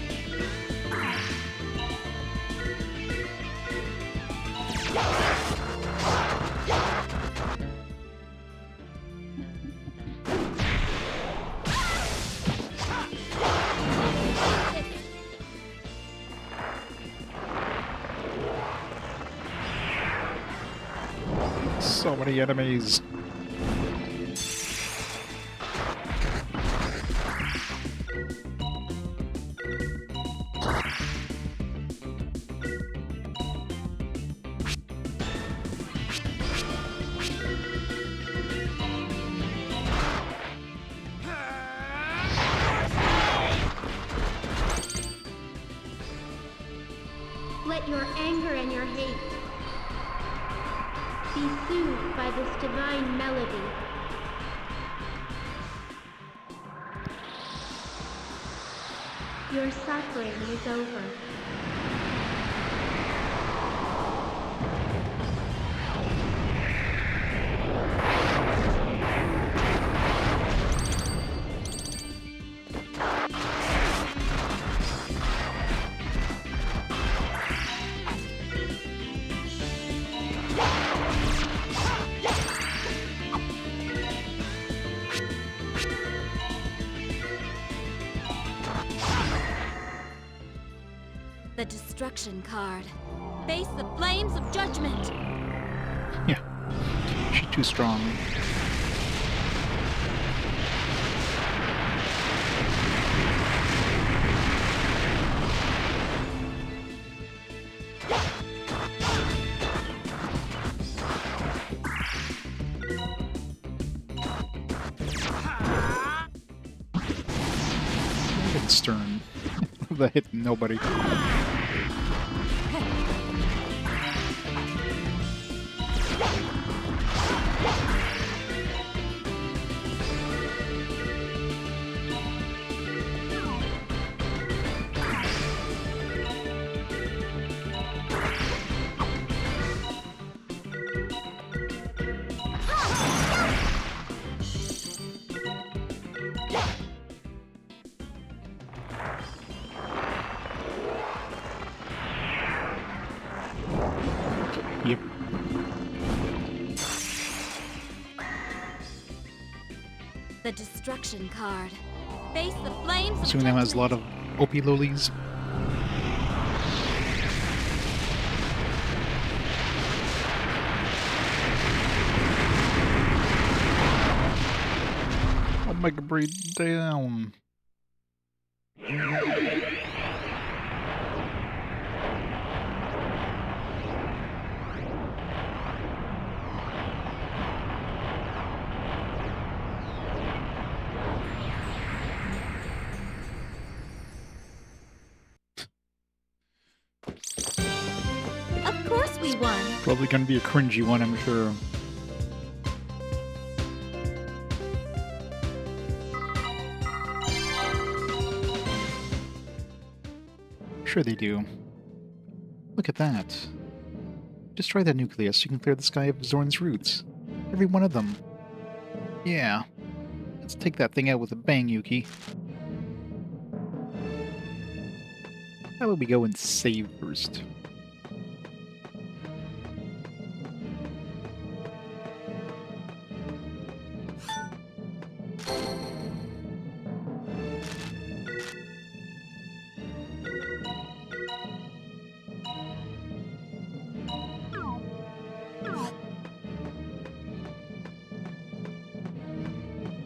So many enemies. Be soothed by this divine melody. Your suffering is over. The destruction card. Face the flames of judgment. Yeah. She's too strong. Look at Stern. That hit nobody. Yep. The destruction card. Face the flames of Assuming that has a lot of OP lolies. I'll make a breathe down. Of course we won. Probably gonna be a cringy one, I'm sure. Sure they do. Look at that. Destroy that nucleus, you can clear the sky of Zorn's roots. Every one of them. Yeah. Let's take that thing out with a bang, Yuki. How about we go and save first?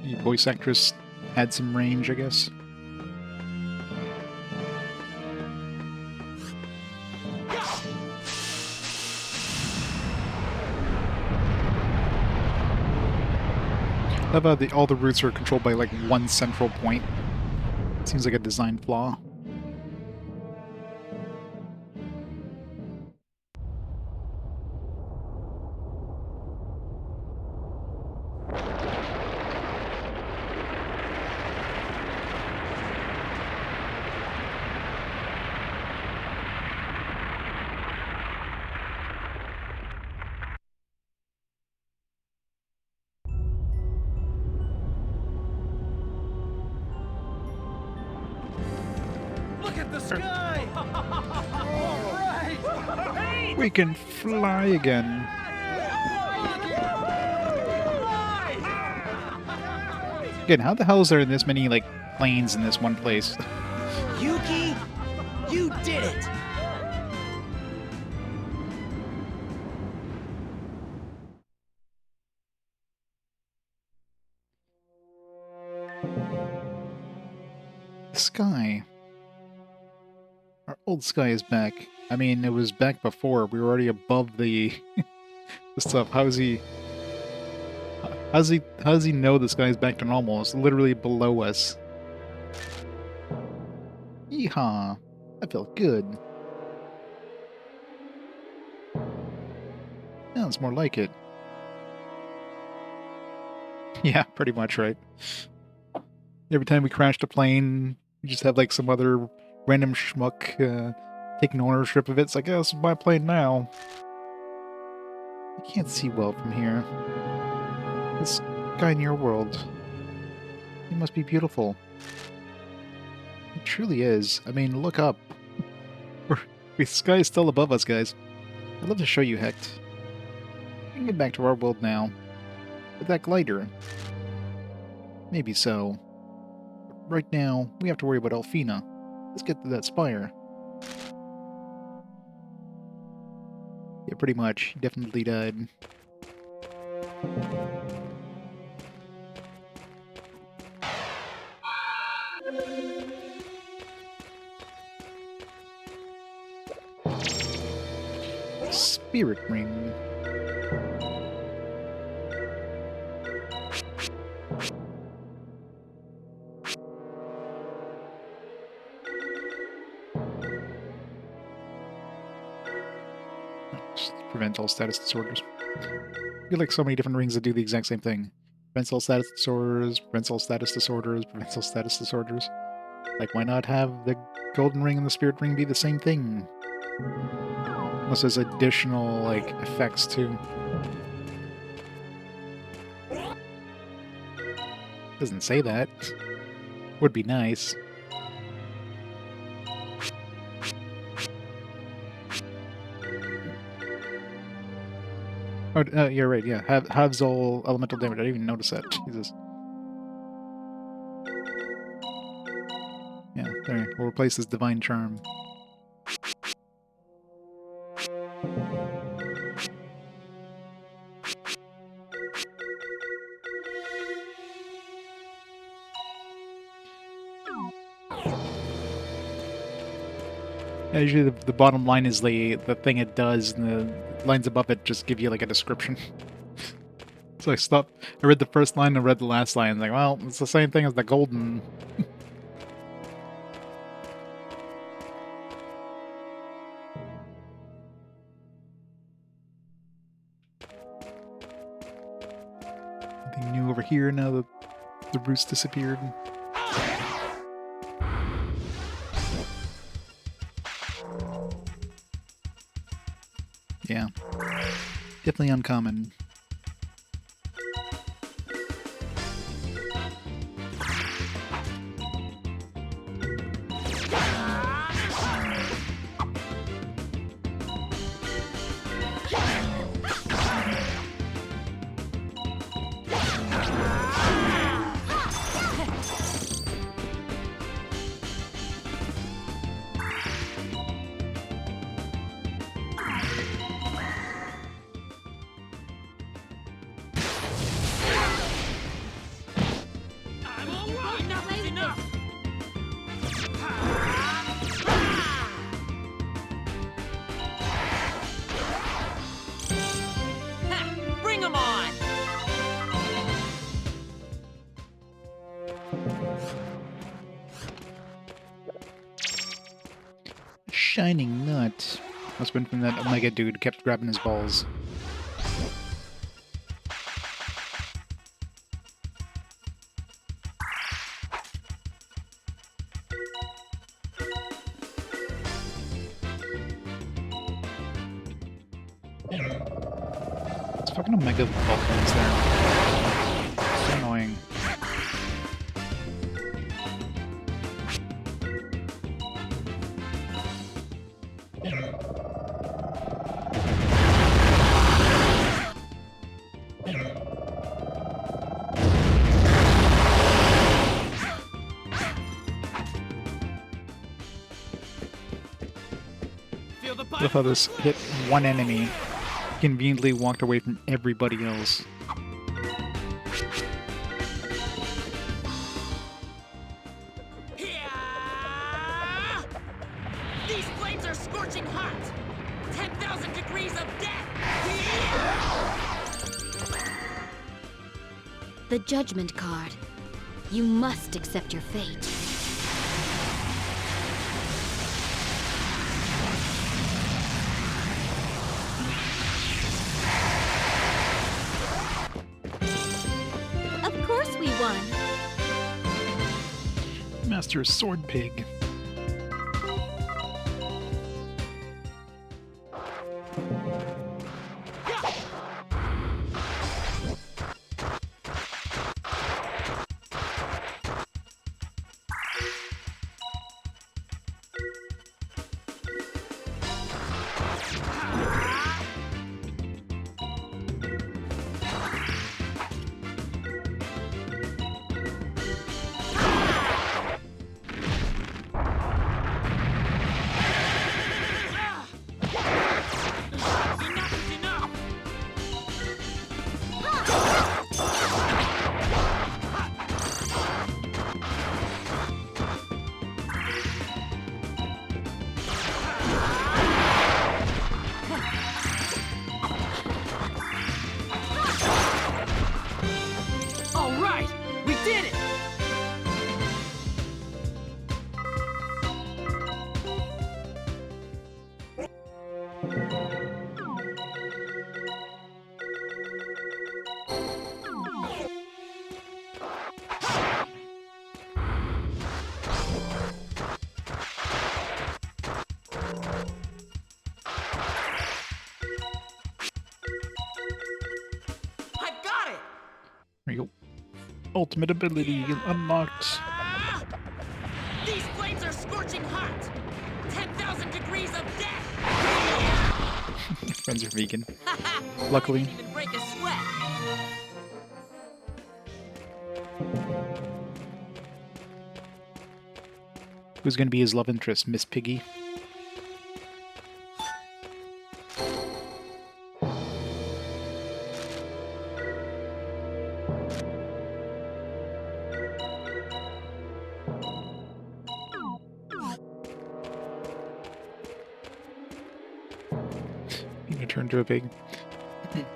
The voice actress had some range, I guess. How about all the routes are controlled by like one central point? Seems like a design flaw. Look at the sky! All right! We can fly again. Again, how the hell is there this many, like, planes in this one place? Yuki, you did it! The sky. Our old sky is back. I mean, it was back before. We were already above the, the stuff. How does he know the sky is back to normal? It's literally below us. Yeehaw. That felt good. Sounds more like it. Yeah, pretty much, right? Every time we crashed a plane, we just have like some other random schmuck taking ownership of it. It's like, oh, this is my plane now. I can't see well from here. This guy in your world, he must be beautiful. It truly is. I mean, look up. The sky is still above us, guys. I'd love to show you, Hecht. We can get back to our world now. With that glider. Maybe so. But right now, we have to worry about Elfina. Let's get to that spire. Yeah, pretty much. He definitely died. Spirit ring. Prevent all status disorders. I feel like so many different rings that do the exact same thing. Prevents all status disorders, prevents all status disorders, prevents all status disorders. Like, why not have the golden ring and the spirit ring be the same thing? Unless there's additional, like, effects too. Doesn't say that. Would be nice. Oh, you're right, yeah. Halves all elemental damage. I didn't even notice that. Jesus. Yeah, there. We'll replace this divine charm. Yeah, usually the bottom line is the thing it does, and the lines above it just give you like a description. So I stopped. I read the first line and I read the last line. Like, well, it's the same thing as the golden. Anything new over here now that the roots disappeared? Yeah. Definitely uncommon. Shining nut. Must have been from that Omega dude who kept grabbing his balls. It's fucking Omega Vulcans there. So annoying. I love how this hit one enemy, conveniently walked away from everybody else. These flames are scorching hot! 10,000 degrees of death! The judgment card. You must accept your fate. Master Sword Pig. There you go. Ultimate ability unlocked. These flames are scorching hot! 10,000 degrees of death! Friends are vegan. Luckily. I didn't even break a sweat. Who's gonna be his love interest, Miss Piggy? Turn to a pig. And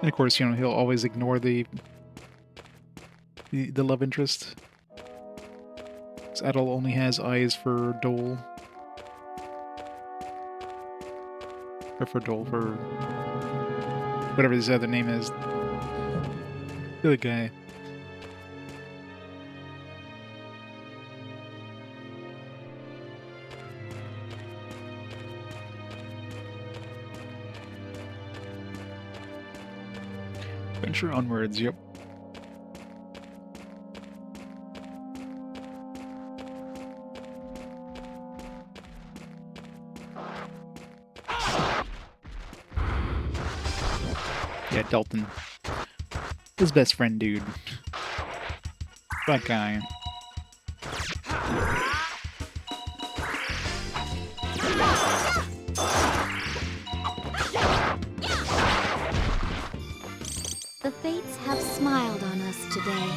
of course, you know, he'll always ignore the love interest. So Adol only has eyes for Dole. Or for Dole, for whatever his other name is. The other guy. Venture onwards, yep. Yeah, Dalton. His best friend, dude. That guy. The fates have smiled on us today.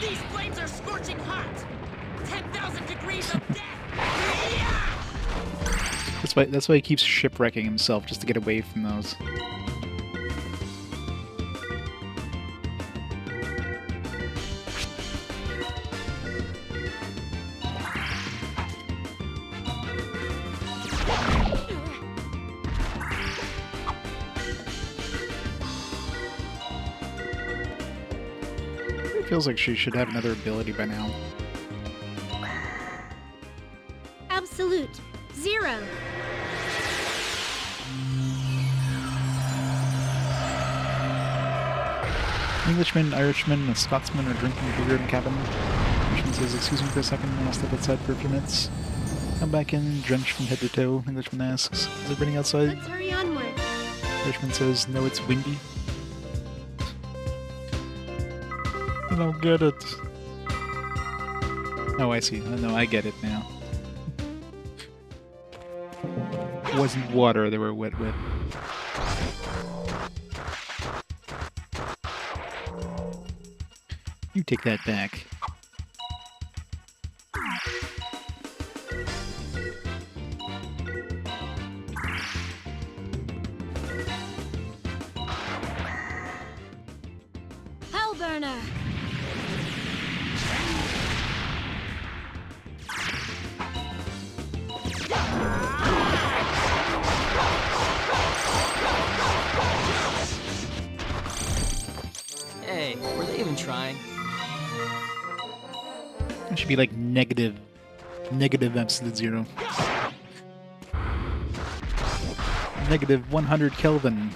These flames are scorching hot! 10,000 degrees of death! That's why he keeps shipwrecking himself, just to get away from those. It feels like she should have another ability by now. Absolute. 0. Englishman, Irishman, and Scotsman are drinking beer in the cabin. Irishman says, "Excuse me for a second, I'll step outside for a few minutes." Come back in, drenched from head to toe. Englishman asks, "Is it raining outside?" Let's hurry onward. Irishman says, "No, it's windy." I don't get it. Oh, I see. Oh, no, I get it now. It wasn't water they were wet with. take that back. Hellburner! Hey, were they even trying? It should be like negative absolute zero. Negative 100 Kelvin.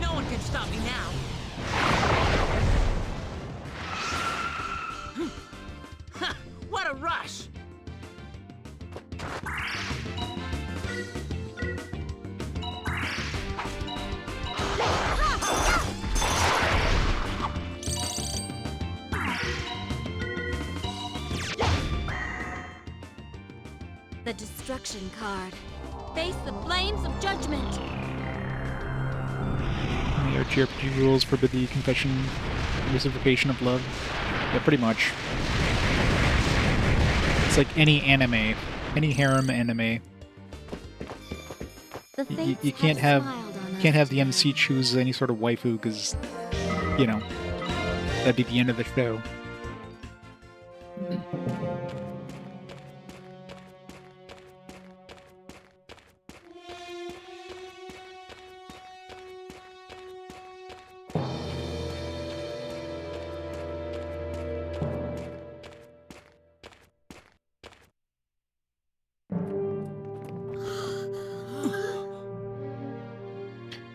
No one can stop me now. Huh, what a rush! The destruction card. Face the flames of judgment. The JRPG rules forbid the confession and reciprocation of love. Yeah, pretty much. It's like any anime, any harem anime. You can't have the MC choose any sort of waifu because, you know, that'd be the end of the show.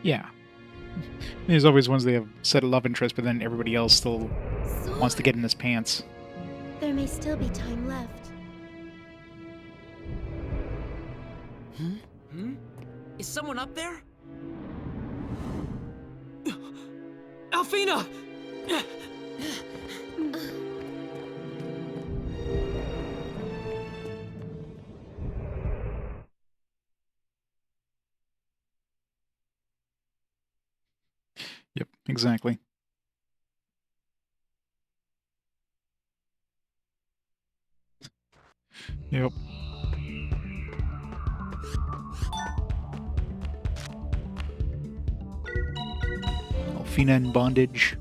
Yeah. There's always ones they have set a love interest, but then everybody else still wants to get in his pants. There may still be time left. Is someone up there? Alfina! Yep, exactly. Yep. Alfina in bondage.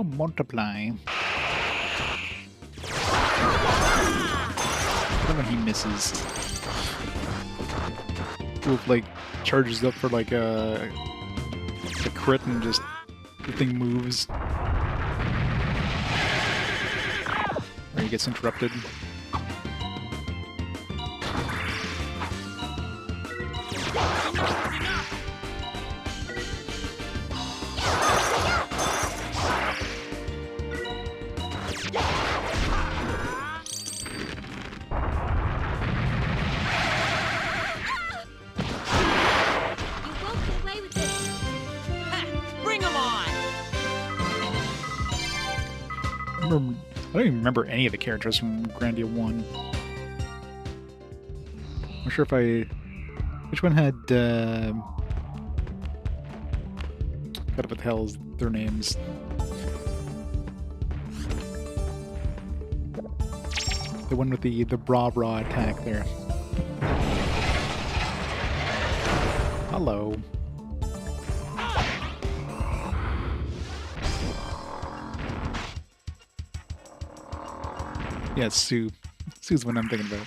Oh, multiply. What when he misses? Wolf like charges up for like a crit and just the thing moves. Or he gets interrupted. I don't even remember any of the characters from Grandia 1. I'm not sure if I... Which one had... God, what the hell is their names? The one with the bra attack there. Hello. Yeah, it's Sue. Sue's what I'm thinking about.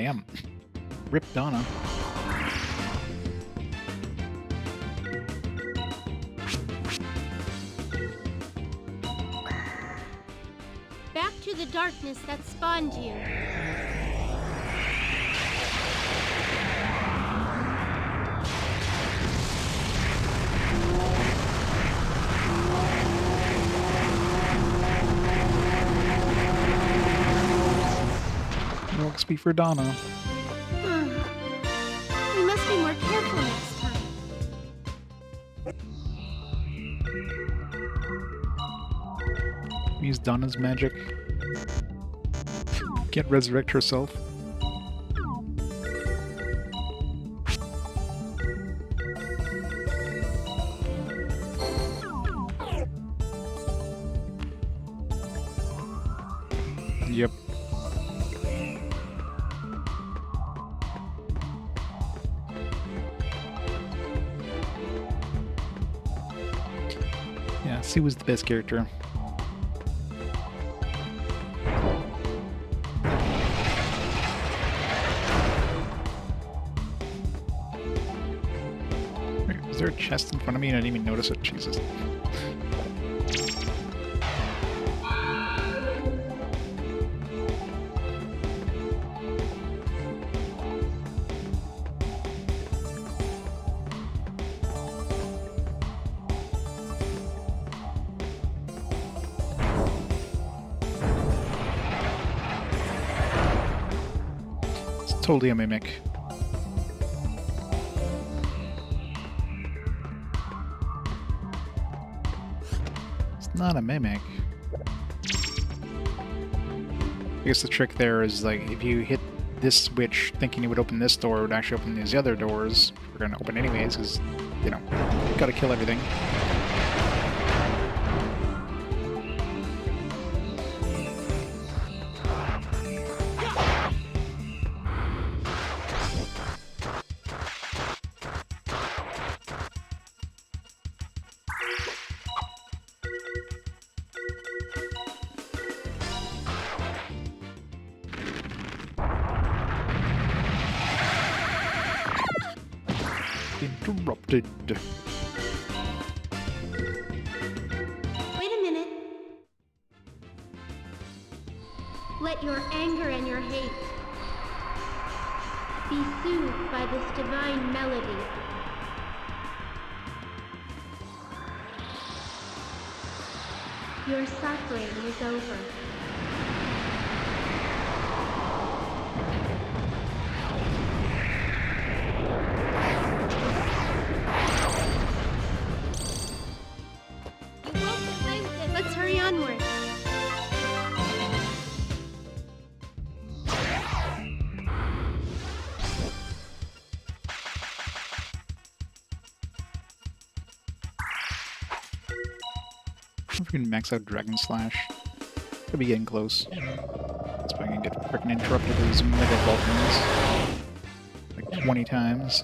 damn. Rip Donna. Back to the darkness that spawned you. No XP for Donna. We must be more careful next time. Use Donna's magic. Can't resurrect herself. Yep. Yeah, Sue was the best character. Wait, is there a chest in front of me and I didn't even notice it? Jesus. Totally a mimic. It's not a mimic. I guess the trick there is, like, if you hit this switch thinking it would open this door, it would actually open these other doors. We're gonna open anyways, because, you know, gotta kill everything. Interrupted. Wait a minute. Let your anger and your hate be soothed by this divine melody. Your suffering is over. Let's hurry onward. I wonder if we can max out Dragon Slash. Could be getting close. That's why I can get freaking interrupted with these mega Vulcans. Like 20 times.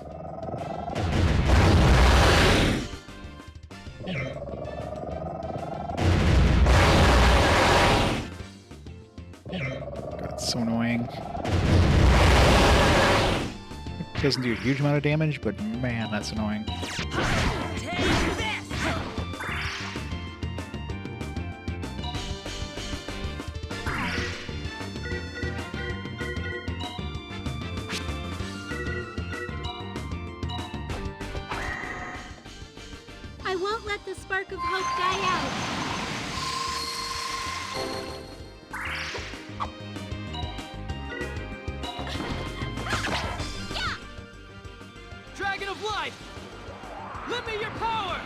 God, it's so annoying. It doesn't do a huge amount of damage, but man, that's annoying. I won't let the spark of hope die out. Dragon of Light! Lend me your power!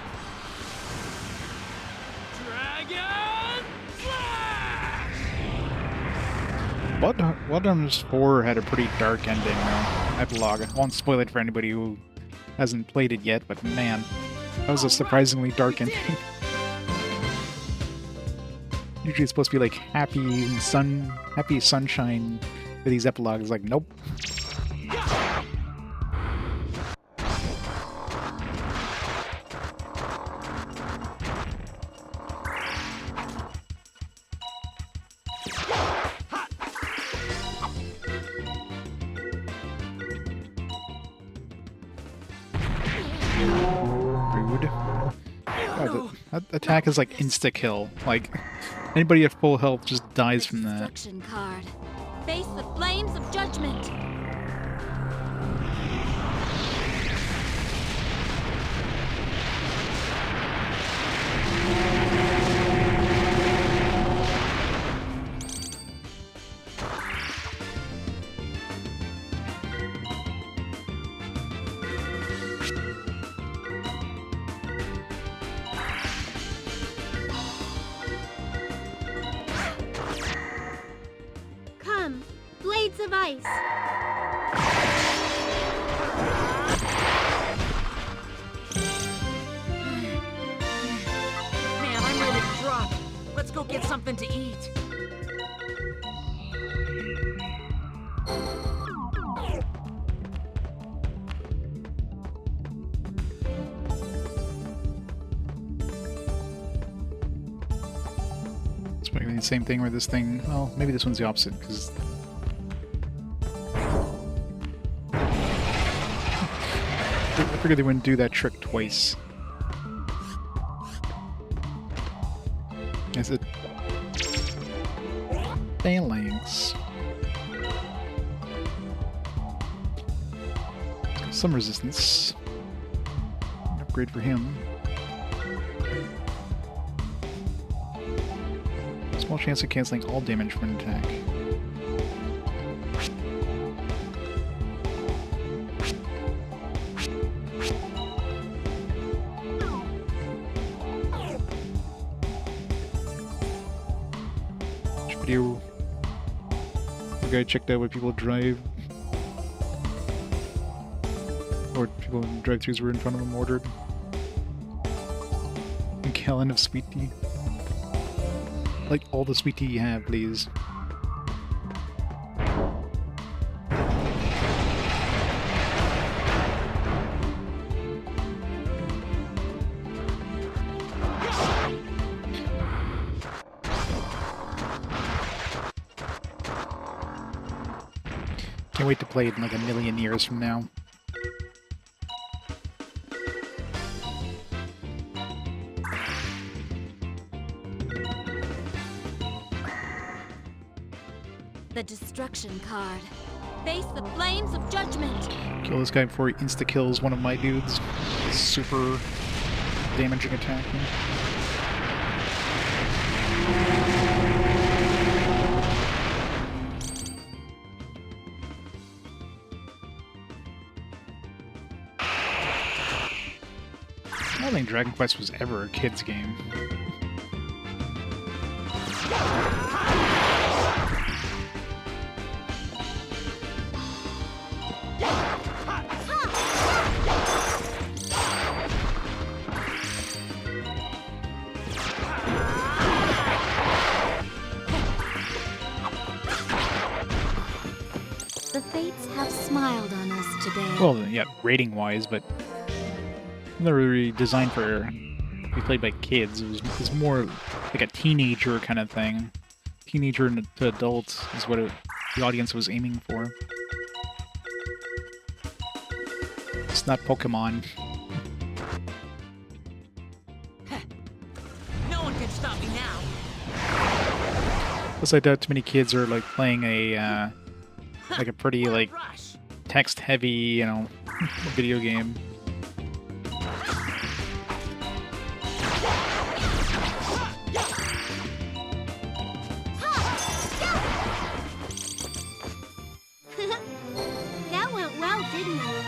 Dragon Slash! Bloodhounds 4 had a pretty dark ending, though. Epilogue. I won't spoil it for anybody who hasn't played it yet, but man, that was a surprisingly dark ending. Usually it's supposed to be like happy sunshine for these epilogues. Like, nope. rude. God, that attack is like insta-kill. Like, anybody at full health just dies from that. Destruction card. Face the flames of judgment. Come, blades of ice. Man, I'm ready to drop. Let's go get something to eat. It's maybe the same thing where this thing... Well, maybe this one's the opposite, because... I figured they wouldn't do that trick twice. Is it... Phalanx. Some resistance. An upgrade for him. Small chance of canceling all damage from an attack. Which video the guy checked out what people drive, or people in drive-thrus were in front of him ordered. A gallon of sweet tea. Like all the sweet tea you have, please. Can't wait to play it in like a million years from now. The destruction card. Face the flames of judgment. Kill this guy before he insta-kills one of my dudes. Super damaging attack. I don't think Dragon Quest was ever a kid's game. The fates have smiled on us today. Well, yeah, rating-wise, but never really designed for be played by kids. It was more like a teenager kind of thing. Teenager to adult is what the audience was aiming for. It's not Pokemon. No one can stop me now. Plus, I doubt too many kids are like playing a like a pretty like Rush. text-heavy, you know, video game. That went well, didn't it?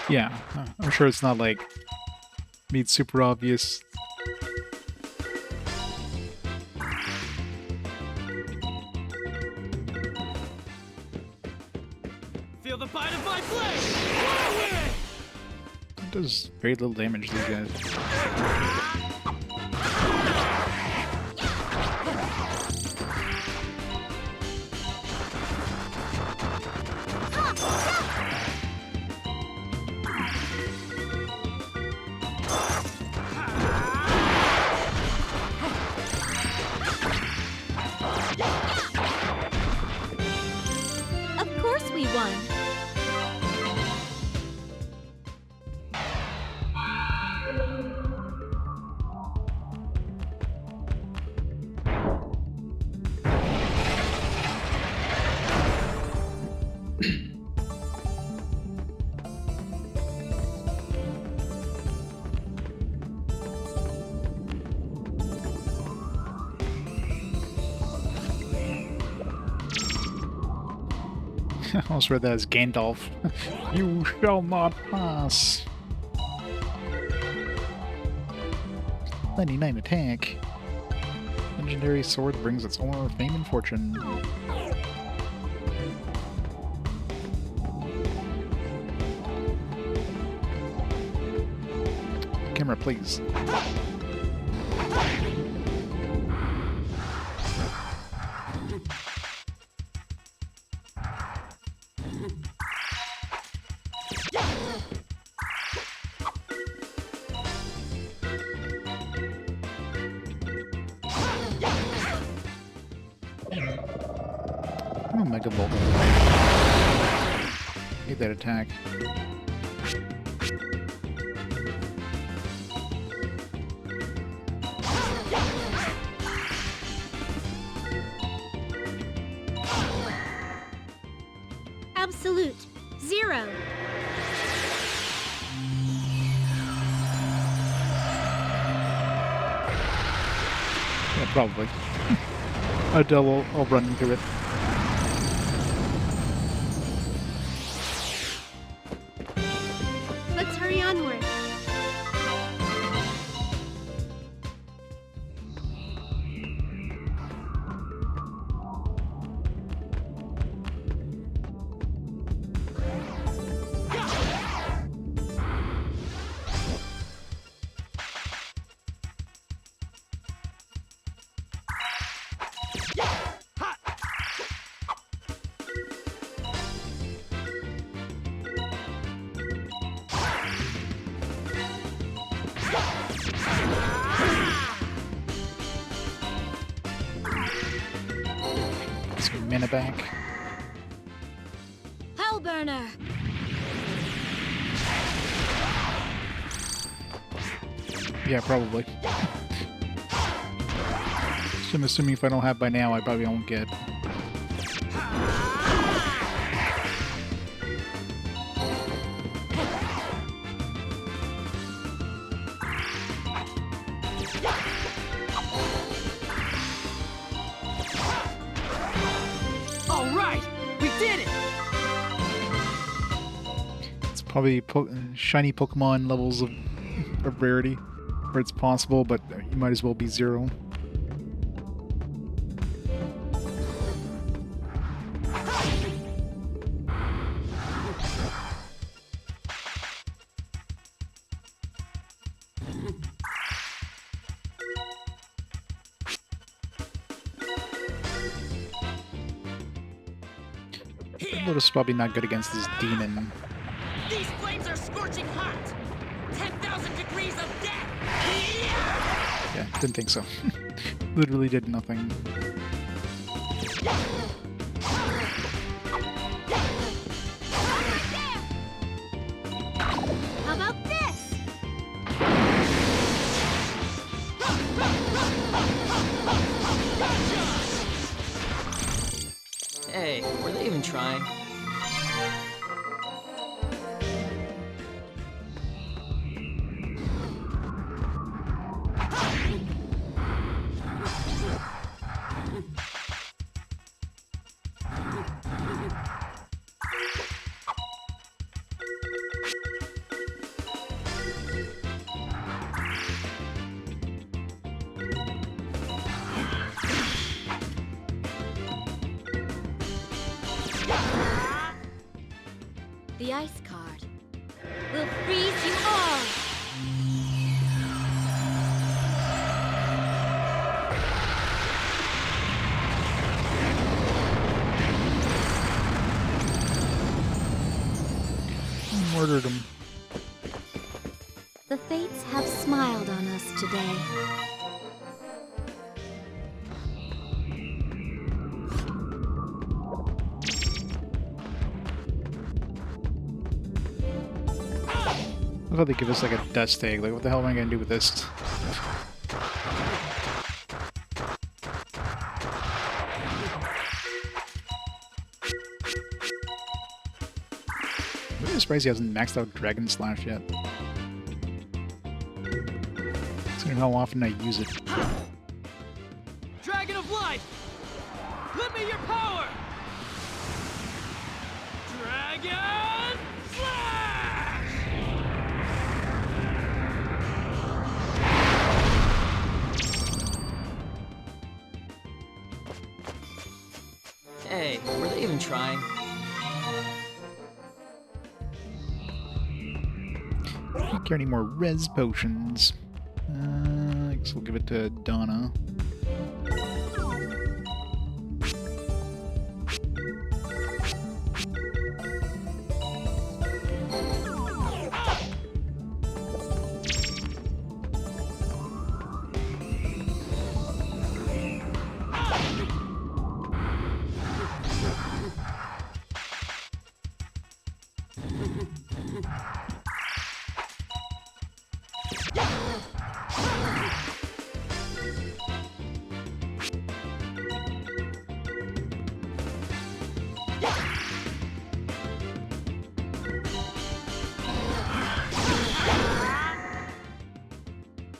Yeah, I'm sure it's not like made super obvious. Feel the bite of my blade! Forward! It does very little damage to these guys. I almost read that as Gandalf. You shall not pass. 99 attack. Legendary sword brings its owner fame and fortune. Camera, please. Oh, Mega Volt. Hate that attack. Absolute. 0. Yeah, probably. I'll run into it. Let's hurry onward. Some mana back. Hellburner! Yeah, probably. So I'm assuming if I don't have by now, I probably won't get. All right, we did it. It's probably shiny Pokemon levels of rarity, where it's possible, but you might as well be 0. Lotus is probably not good against this demon. These flames are scorching hot. 10,000 degrees of death. Yeah, didn't think so. Literally did nothing. How about this? Hey, were they even trying? The ice card will freeze you all! Murdered him. The fates have smiled on us today. I thought they give us like a dust egg. Like, what the hell am I gonna do with this? I'm surprised he hasn't maxed out Dragon Slash yet. Considering how often I use it. Dragon of Light! Lend me your power! Dragon Slash! Hey, were they even trying? Can't carry any more res potions. I guess we'll give it to Donna.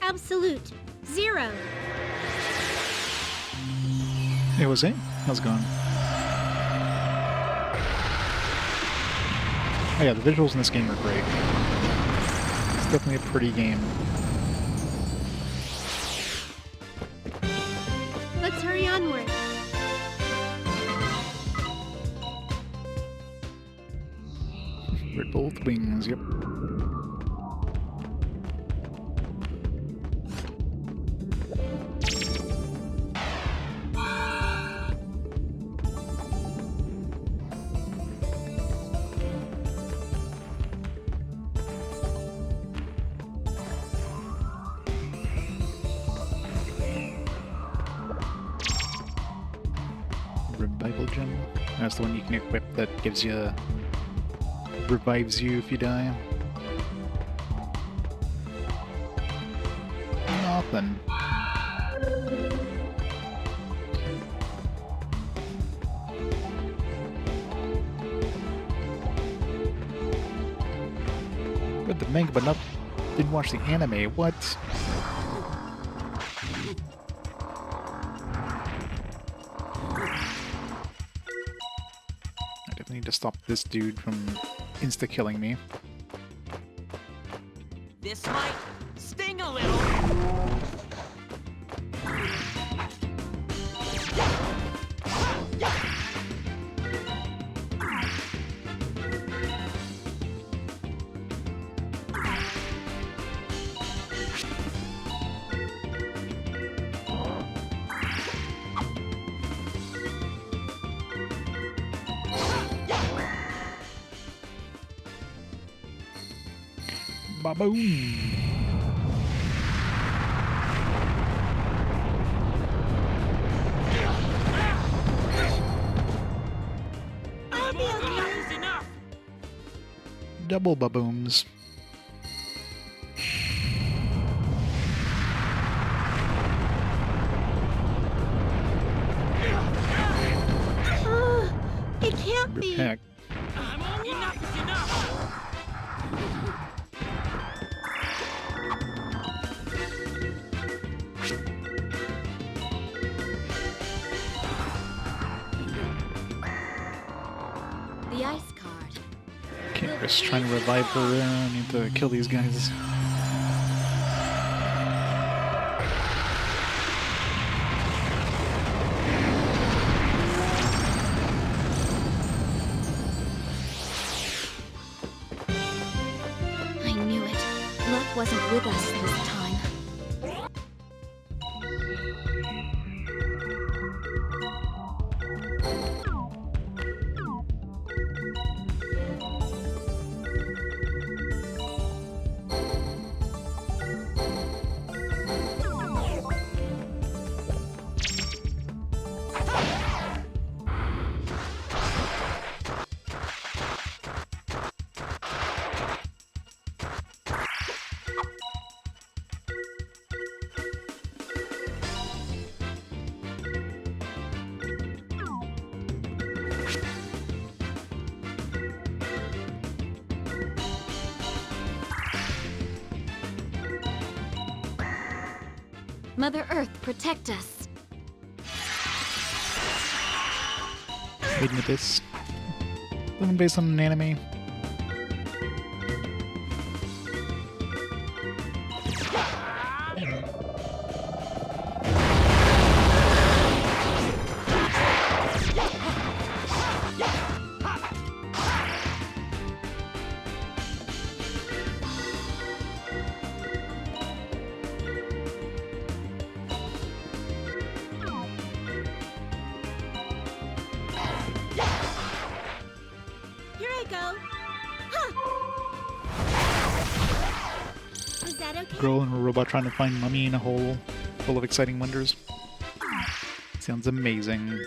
Absolute. 0. Hey, Jose. How's it going? Oh yeah, the visuals in this game are great. It's definitely a pretty game. Let's hurry onward. With both wings, yep. Revival gem. That's the one you can equip that gives you... revives you if you die. Nothing. Read the manga, but not didn't watch the anime. What? I definitely need to stop this dude from insta-killing me. This might sting a little. Ba-boom! Double ba-booms. It can't be. Heck. Enough is enough. The ice card. Can't risk trying to revive her. I need to kill these guys. I knew it. Luck wasn't with us this time. Mother Earth, protect us. Made in Abyss. Living based on an anime. Here I go. Huh. Is that okay? Girl and a robot trying to find mummy in a hole full of exciting wonders. Sounds amazing.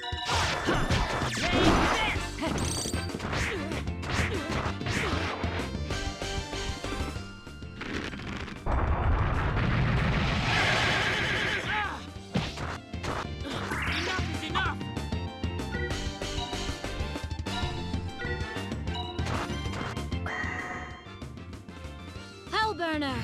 Hellburner!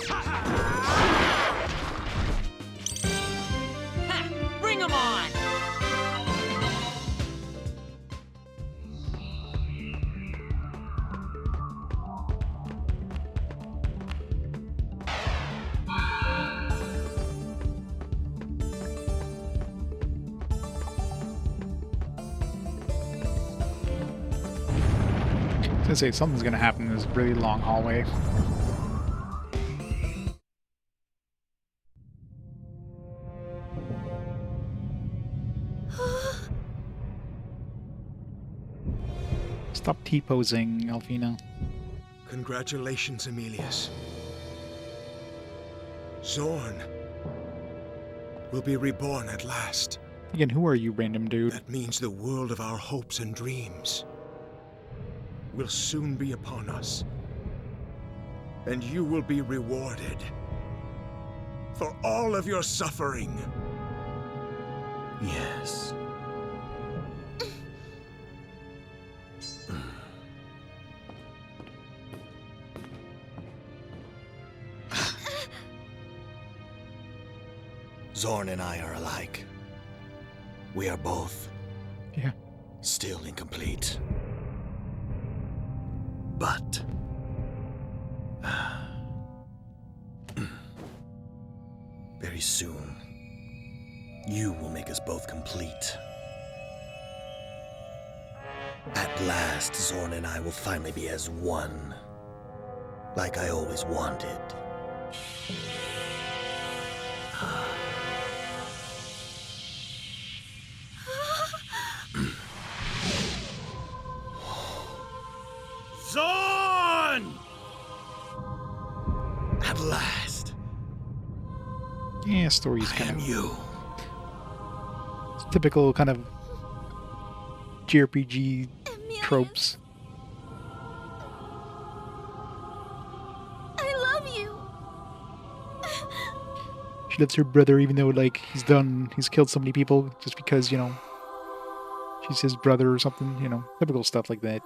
Ha! Bring 'em on! I was gonna say something's gonna happen in this really long hallway. Stop T-posing, Alfina. Congratulations, Emilius. Zorn will be reborn at last. Again, who are you, random dude? That means the world of our hopes and dreams will soon be upon us. And you will be rewarded for all of your suffering. Yes. Zorn and I are alike. We are both Yeah. still incomplete. But very soon, you will make us both complete. At last, Zorn and I will finally be as one, like I always wanted. Zorn! At last, Yeah, story's I kind am of you. typical kind of JRPG tropes. I love you. She loves her brother even though, like, he's killed so many people just because, you know, she's his brother or something, you know, typical stuff like that.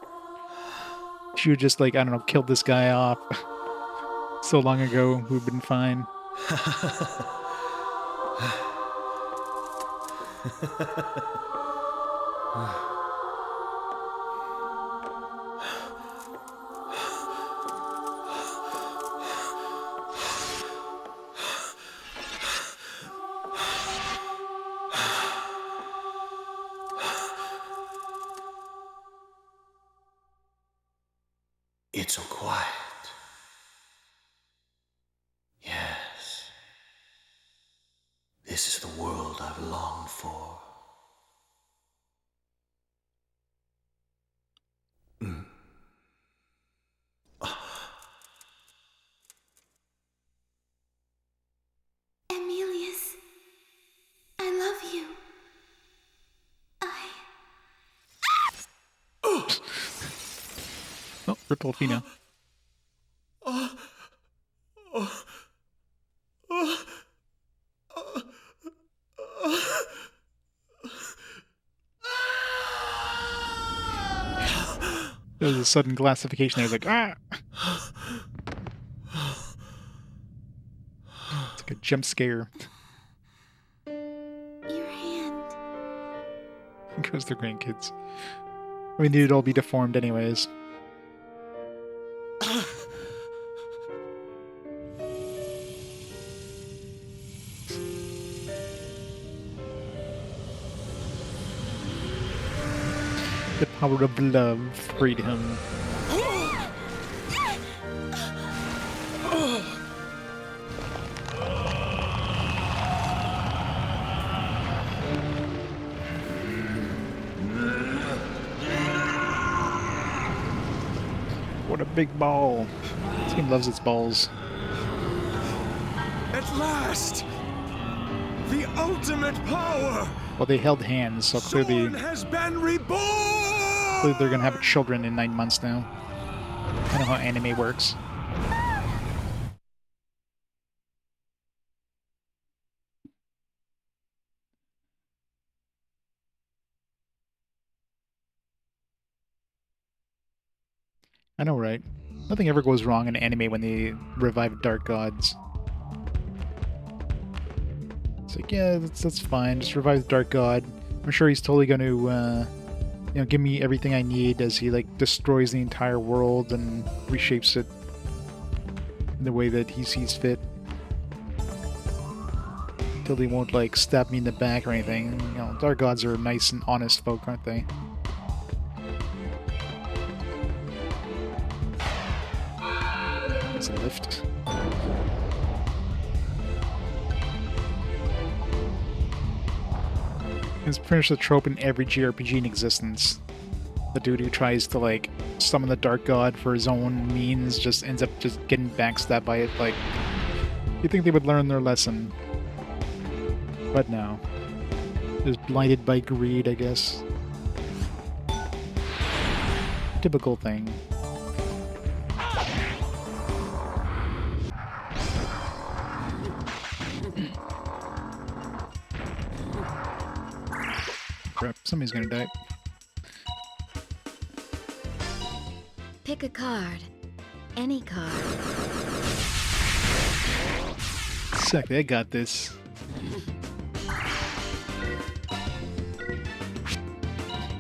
She would just, like, I don't know, killed this guy off so long ago, who'd been fine. It's so quiet. Yes. This is the world I've longed for. Emilius, I love you. Oh, rip Alfina. There's a sudden glassification there, like, ah! It's like a jump scare. Your hand. Because they're grandkids. I mean, they'd all be deformed anyways. The power of love freed him. What a big ball. This game loves its balls. At last! The ultimate power! Well, they held hands, so clearly, Zorn has been reborn! clearly they're gonna have children in 9 months now. I know how anime works. I know, right? Nothing ever goes wrong in anime when they revive dark gods. It's like, yeah, that's fine. Just revive the dark god. I'm sure he's totally going to, you know, give me everything I need as he like destroys the entire world and reshapes it in the way that he sees fit. Till he won't like stab me in the back or anything. You know, dark gods are nice and honest folk, aren't they? It's a lift. It's pretty much the trope in every JRPG in existence. The dude who tries to like summon the dark god for his own means just ends up just getting backstabbed by it. Like, you'd think they would learn their lesson, but no. Just blinded by greed, I guess. Typical thing. Crap, somebody's gonna die. Pick a card. Any card. Exactly, I got this.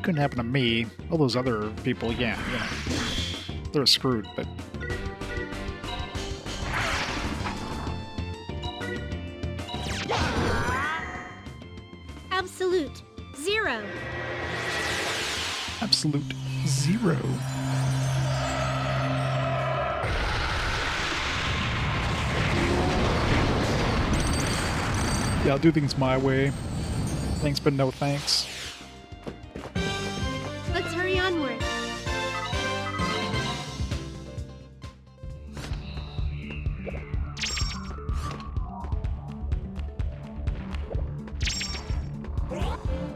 Couldn't happen to me. All those other people, yeah, you know, they're screwed, but... Absolute. 0. Absolute 0. Yeah, I'll do things my way. Thanks, but no thanks. Let's hurry onward.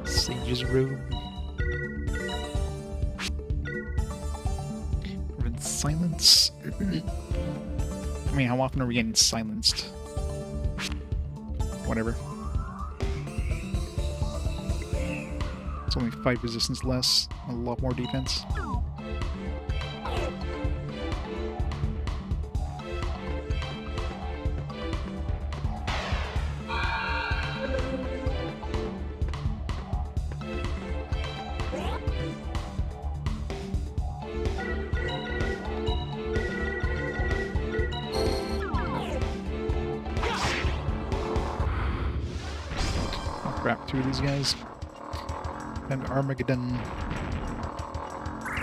Sage's robe. We're in silence. I mean, how often are we getting silenced? Whatever. It's only 5 resistance less, a lot more defense. Crap, 2 of these guys. And Armageddon.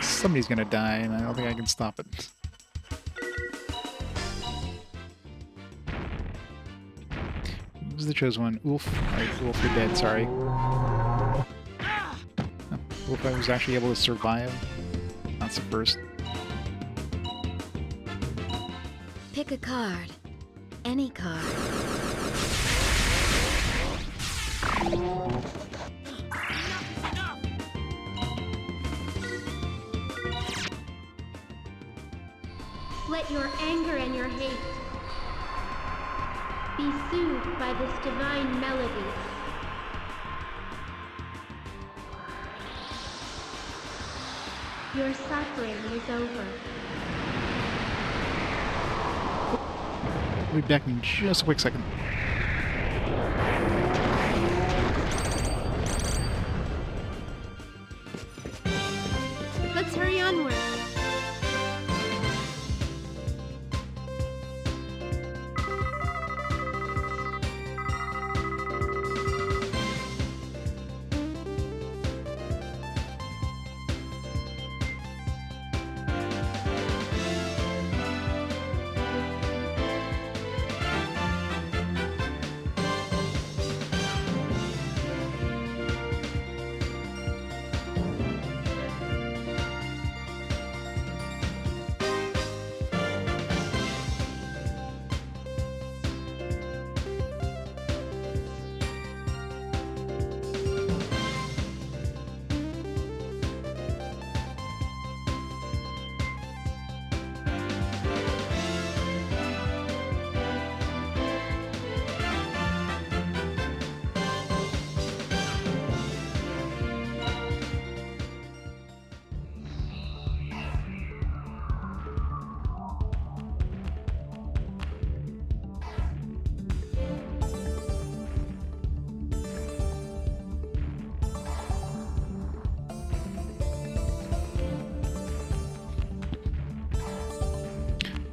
Somebody's gonna die, and I don't think I can stop it. Who's the chosen one? Ulf. Alright, Ulf, you're dead, sorry. Oh, Ulf, I was actually able to survive. That's the first. Pick a card. Any card. Let your anger and your hate be soothed by this divine melody. Your suffering is over. I'll be back in just a quick second. Let's hurry onward.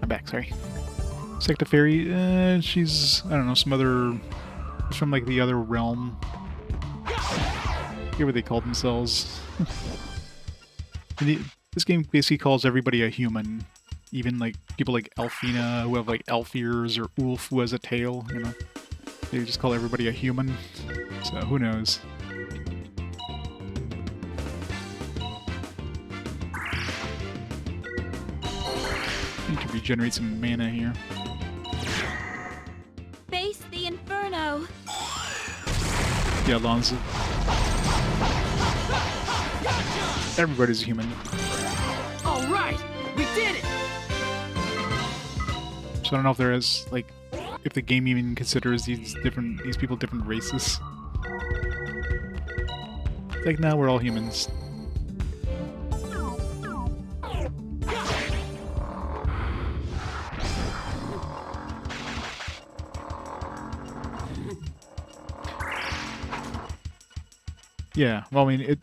I'm back, sorry. Secta Fairy, she's, I don't know, some other, from like the other realm. I forget what they call themselves. This game basically calls everybody a human. Even like people like Elfina who have like elf ears, or Ulf who has a tail, you know. They just call everybody a human. So who knows? Need to regenerate some mana here. Face the inferno. Yeah, Alonso. Everybody's a human. All right, we did it. So I don't know if there is like, if the game even considers these people different races. Like now we're all humans. Yeah, well, I mean,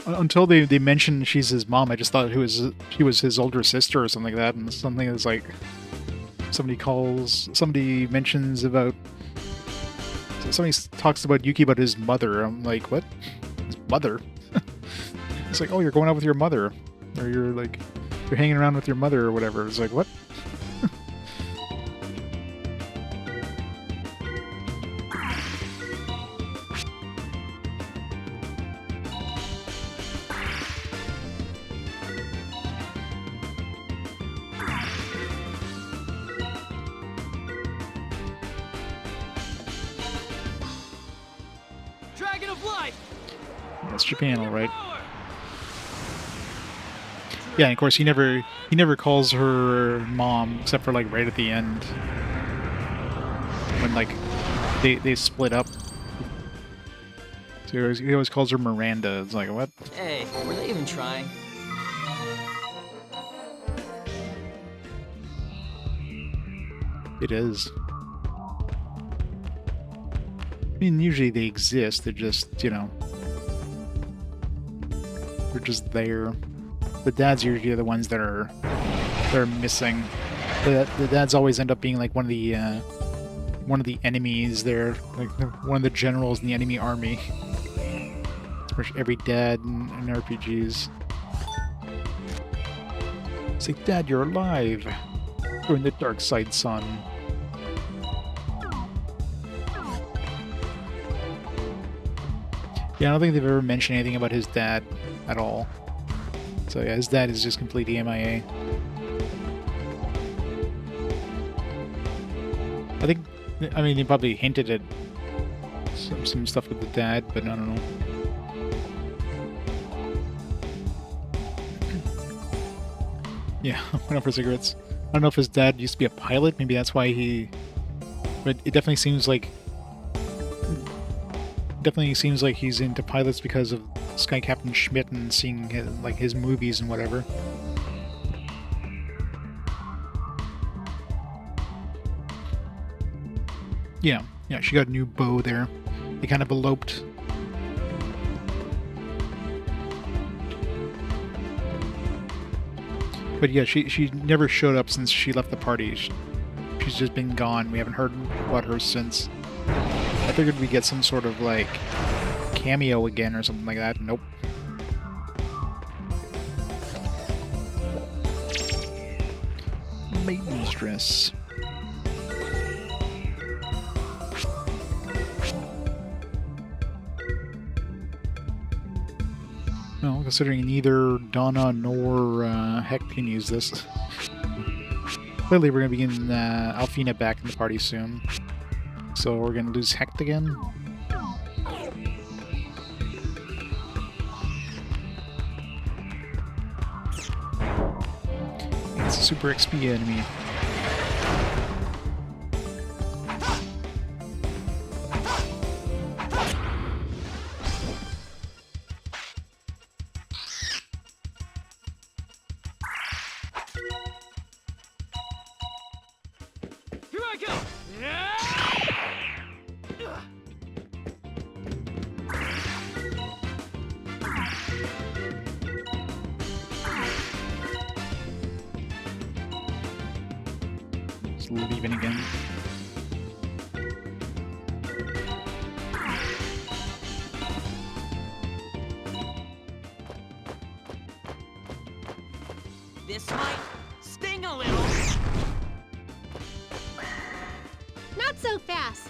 until they mentioned she's his mom, I just thought she was his older sister or something like that, and something that's like somebody mentions about, somebody talks about Yuki about his mother. I'm like, what? His mother? It's like, oh, you're going out with your mother, or you're hanging around with your mother or whatever. It's like, what? Dragon of Life. That's Japan, all right. Yeah, and of course he never calls her mom except for like right at the end when like they split up. So he always calls her Miranda. It's like, what? Hey, were they even trying? It is. I mean, usually they exist. They're just, you know, they're just there. The dads usually are the ones that are missing. The dads always end up being like one of the enemies. They're like one of the generals in the enemy army. Every dad in RPGs. It's like, Dad, you're alive. You're in the dark side, son. Yeah, I don't think they've ever mentioned anything about his dad at all. So yeah, his dad is just completely MIA. I mean, they probably hinted at some stuff with the dad, but I don't know. Yeah, went out for cigarettes. I don't know if his dad used to be a pilot. Maybe that's why he... But it definitely seems like Definitely seems like he's into pilots because of Sky Captain Schmidt and seeing his, like his movies and whatever. Yeah, she got a new bow there. They kind of eloped. But yeah, she never showed up since she left the party. She's just been gone. We haven't heard about her since. I figured we'd get some sort of, like, cameo again or something like that. Nope. Maintenance dress. Well, considering neither Donna nor Heck can use this. Clearly we're going to be getting Alfina back in the party soon. So we're going to lose Hecht again. It's a super XP enemy. Leaving again. This might sting a little. Not so fast.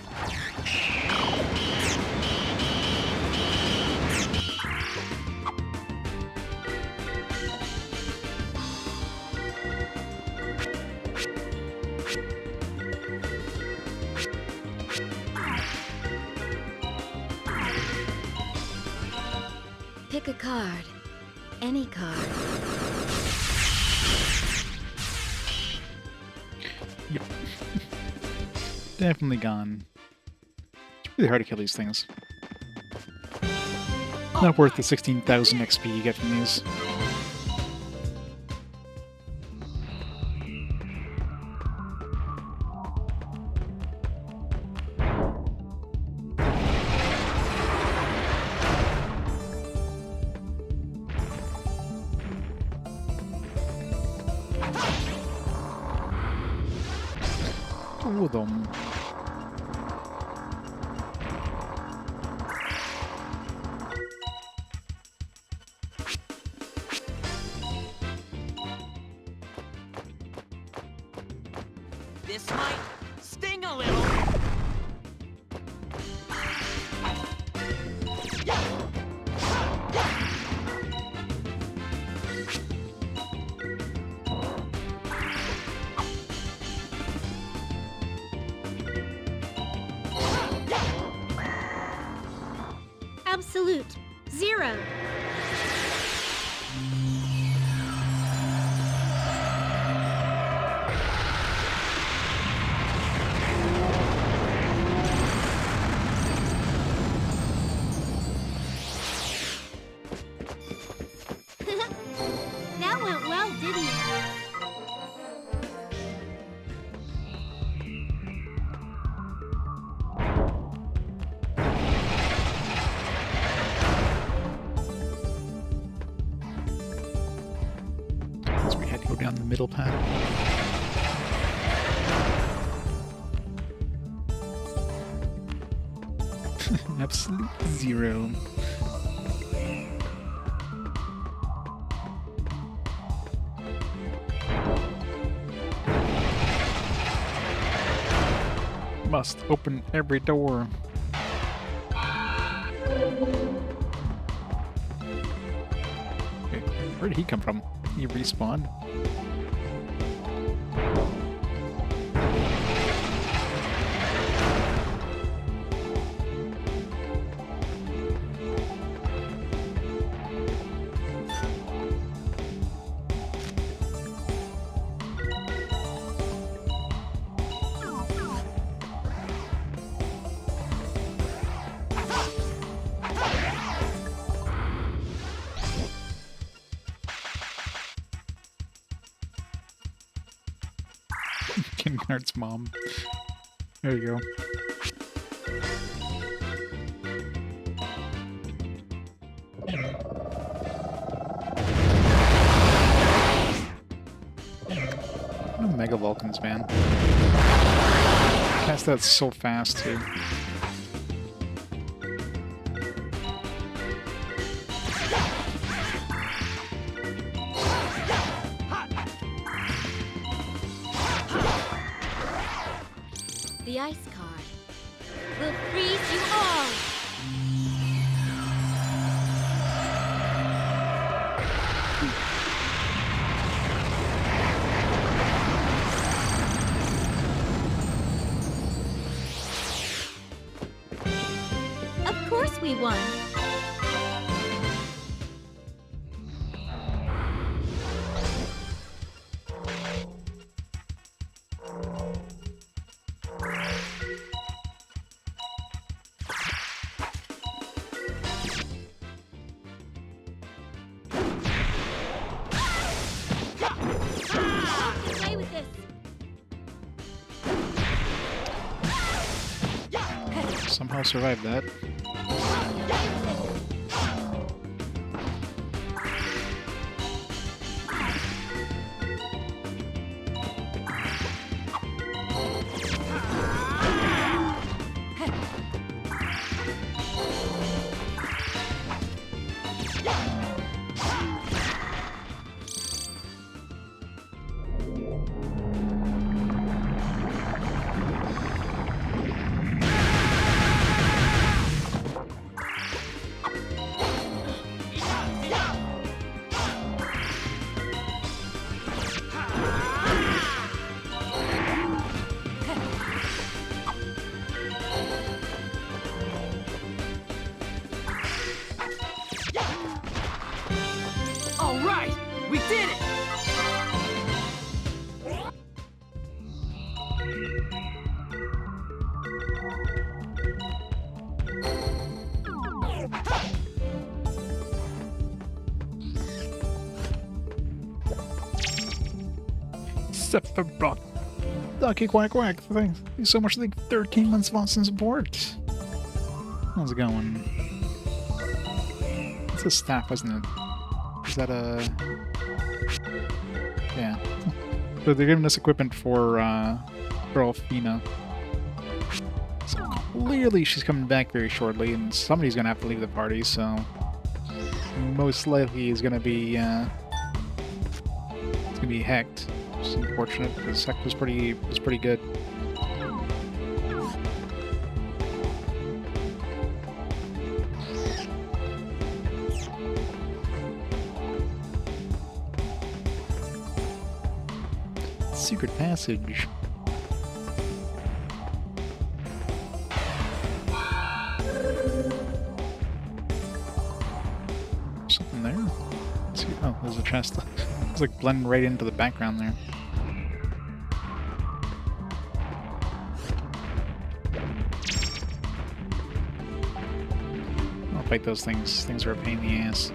Pick a card. Any card. Yep. Definitely gone. It's really hard to kill these things. Not worth the 16,000 XP you get from these. Two of them. This might sting a little. Absolute. 0. That went well, didn't it? So we had to go down the middle path. Absolute 0. Must open every door. Okay, where did he come from? He respawned. Art's mom. There you go. No Mega Vulcans, man. Cast that so fast, too. The ice card will freeze you all! Of course we won! Play with this! Somehow survived that. All right, we did it! Sephiroth. Ducky quack quack. Thank you so much for the 13 months of awesome support. How's it going? It's a staff, wasn't it? Is that a... Yeah. So they're giving us equipment for Alfina. So clearly she's coming back very shortly, and somebody's gonna have to leave the party, so... Most likely is gonna be, it's gonna be Hecht. Which is unfortunate, because Hecht was pretty good. Secret passage. Something there? Let's see. Oh, there's a chest. It's like blending right into the background there. I'll fight those things. Things are a pain in the ass.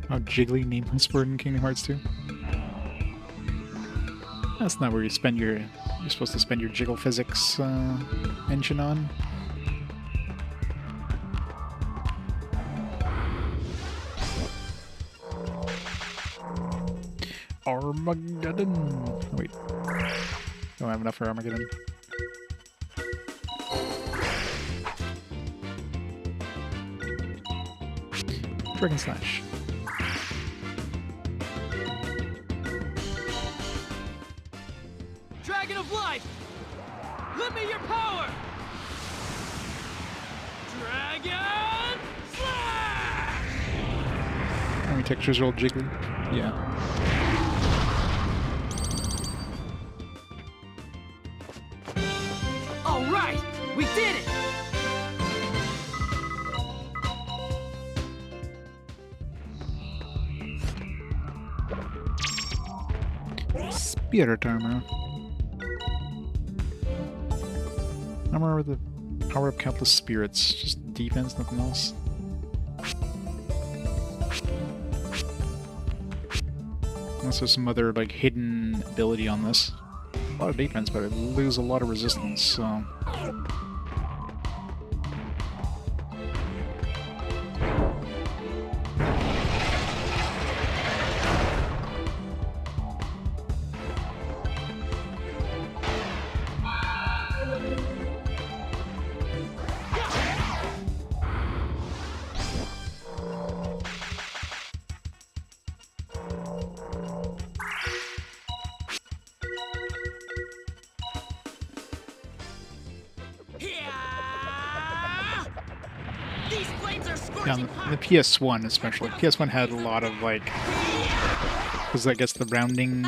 Oh, Jiggly nameless word in Kingdom Hearts 2. That's not where you spend your... You're supposed to spend your jiggle physics engine on. Armageddon! Oh, wait. Don't have enough for Armageddon. Dragon Slash. Dragon of Life! Lend me your power! Dragon Slash! How many textures roll Jiggly? Yeah. right! We did it! Spirit armor. Armor with the power of countless spirits. Just defense, nothing else. Unless there's some other like hidden ability on this. A lot of defense, but I lose a lot of resistance, so... Yeah, on the PS1 especially. PS1 had a lot of like, because I guess the rounding,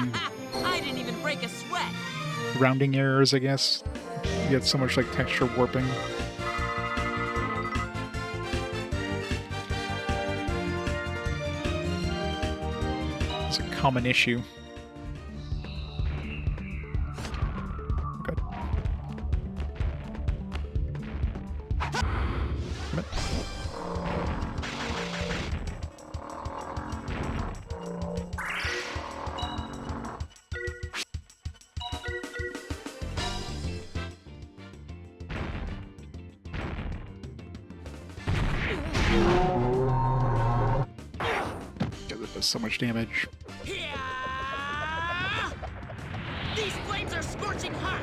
I didn't even break a sweat. rounding errors. I guess you had so much like texture warping. It's a common issue. Good. Come on. So much damage. These flames are scorching hot.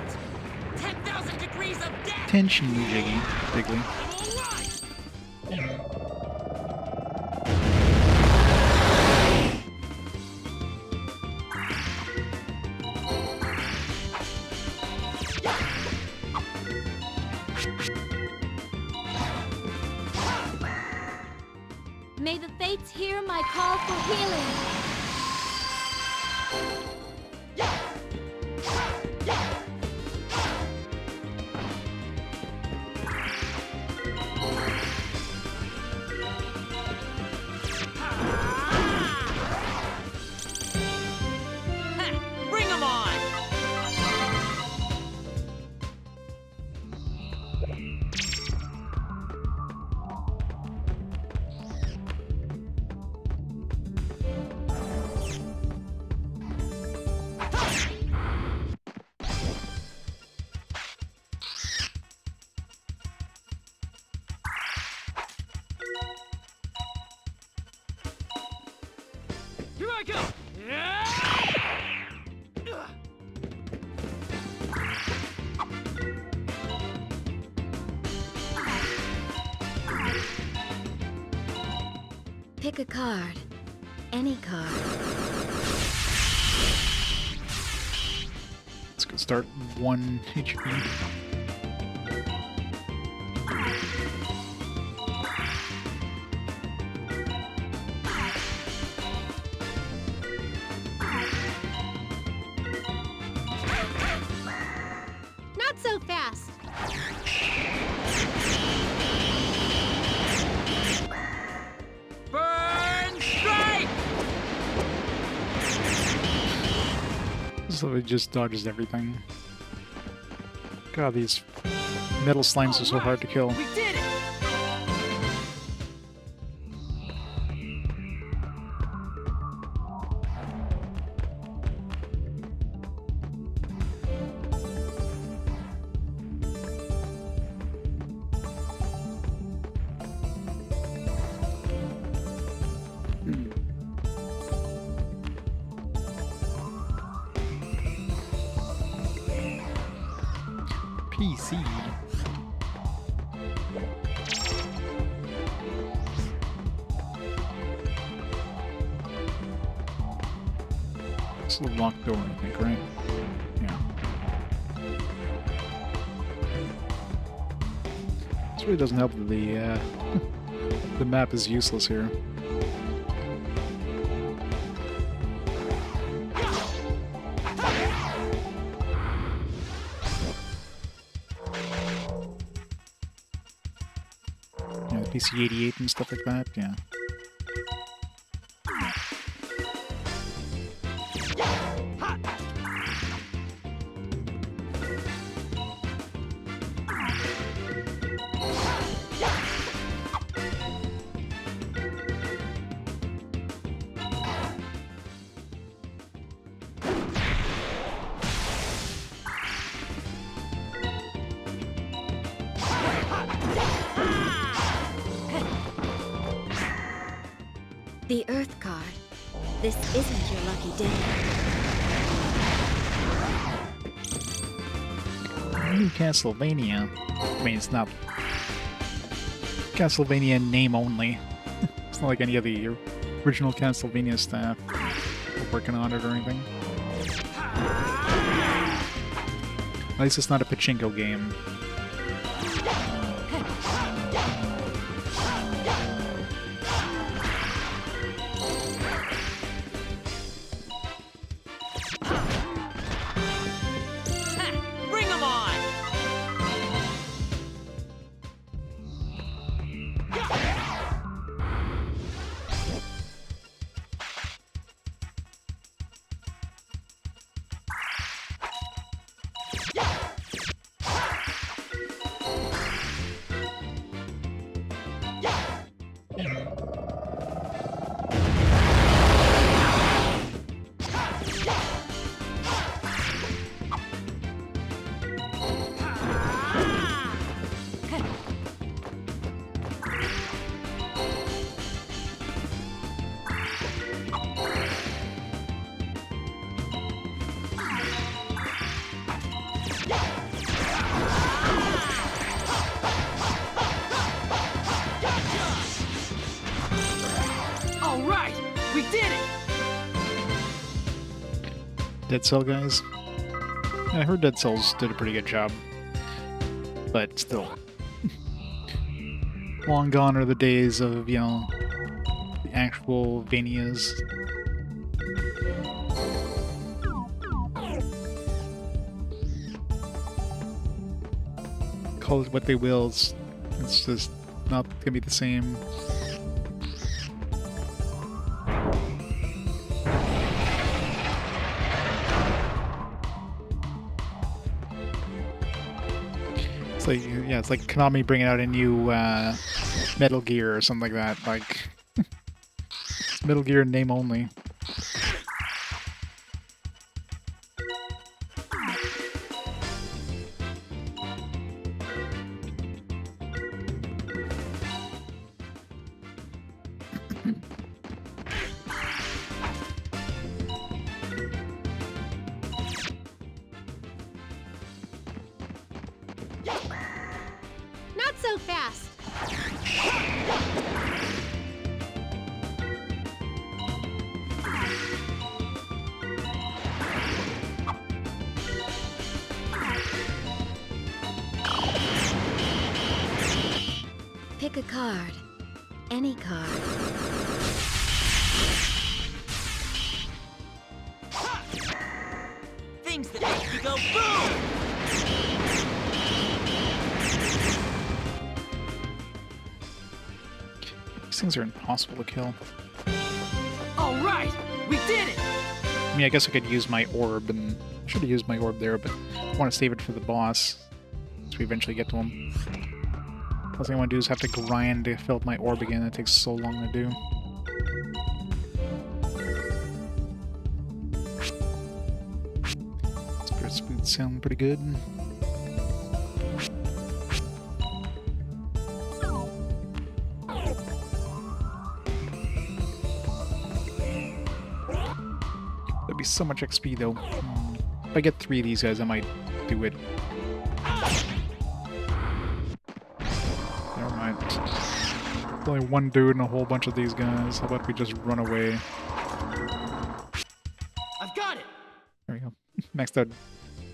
10,000 degrees of death. Tension jiggy, bigly. May the fates hear my call for healing. Bring 'em on. Here I go! Pick a card. Any card. Let's go start 1 HP. Not so fast. Burn strike. So it just dodges everything. God, these metal slimes are so hard to kill. We did it! PC. It's a locked door, I think, right? Yeah. This really doesn't help that the the map is useless here. PC-88 and stuff like that, yeah. The Earth card. This isn't your lucky day. New Castlevania. I mean, it's not Castlevania name only. It's not like any of the original Castlevania staff are working on it or anything. At least it's not a pachinko game. Bring 'em on! All right, we did it! Dead Cell guys? Yeah, I heard Dead Cells did a pretty good job. But still. Long gone are the days of, you know, the actual Vanias. Call it what they will, it's just not gonna be the same. It's like, yeah, it's like Konami bringing out a new Metal Gear or something like that. Like, it's Metal Gear in name only. Not so fast. Pick a card. Any card. Things that make you go boom! These things are impossible to kill. All right, we did it! I mean, I guess I could use my orb, and I should have used my orb there, but I want to save it for the boss, so we eventually get to him. Last thing I want to do is have to grind to fill up my orb again. That takes so long to do. Spirit's boots sound pretty good. That'd be so much XP though. If I get 3 of these guys, I might do it. Never mind. There's only one dude and a whole bunch of these guys. How about we just run away? I've got it! There we go. Next out,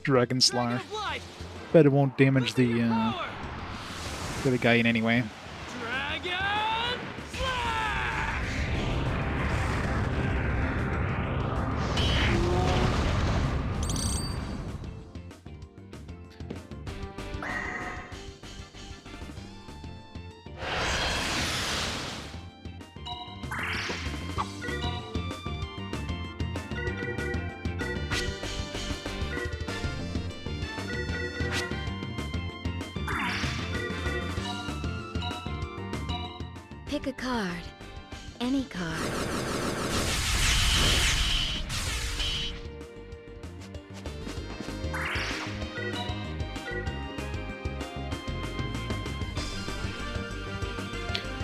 Dragon Slayer. Dragon of Life! Bet it won't damage the other guy in any way. Dragon Slash! Pick a card. Any card.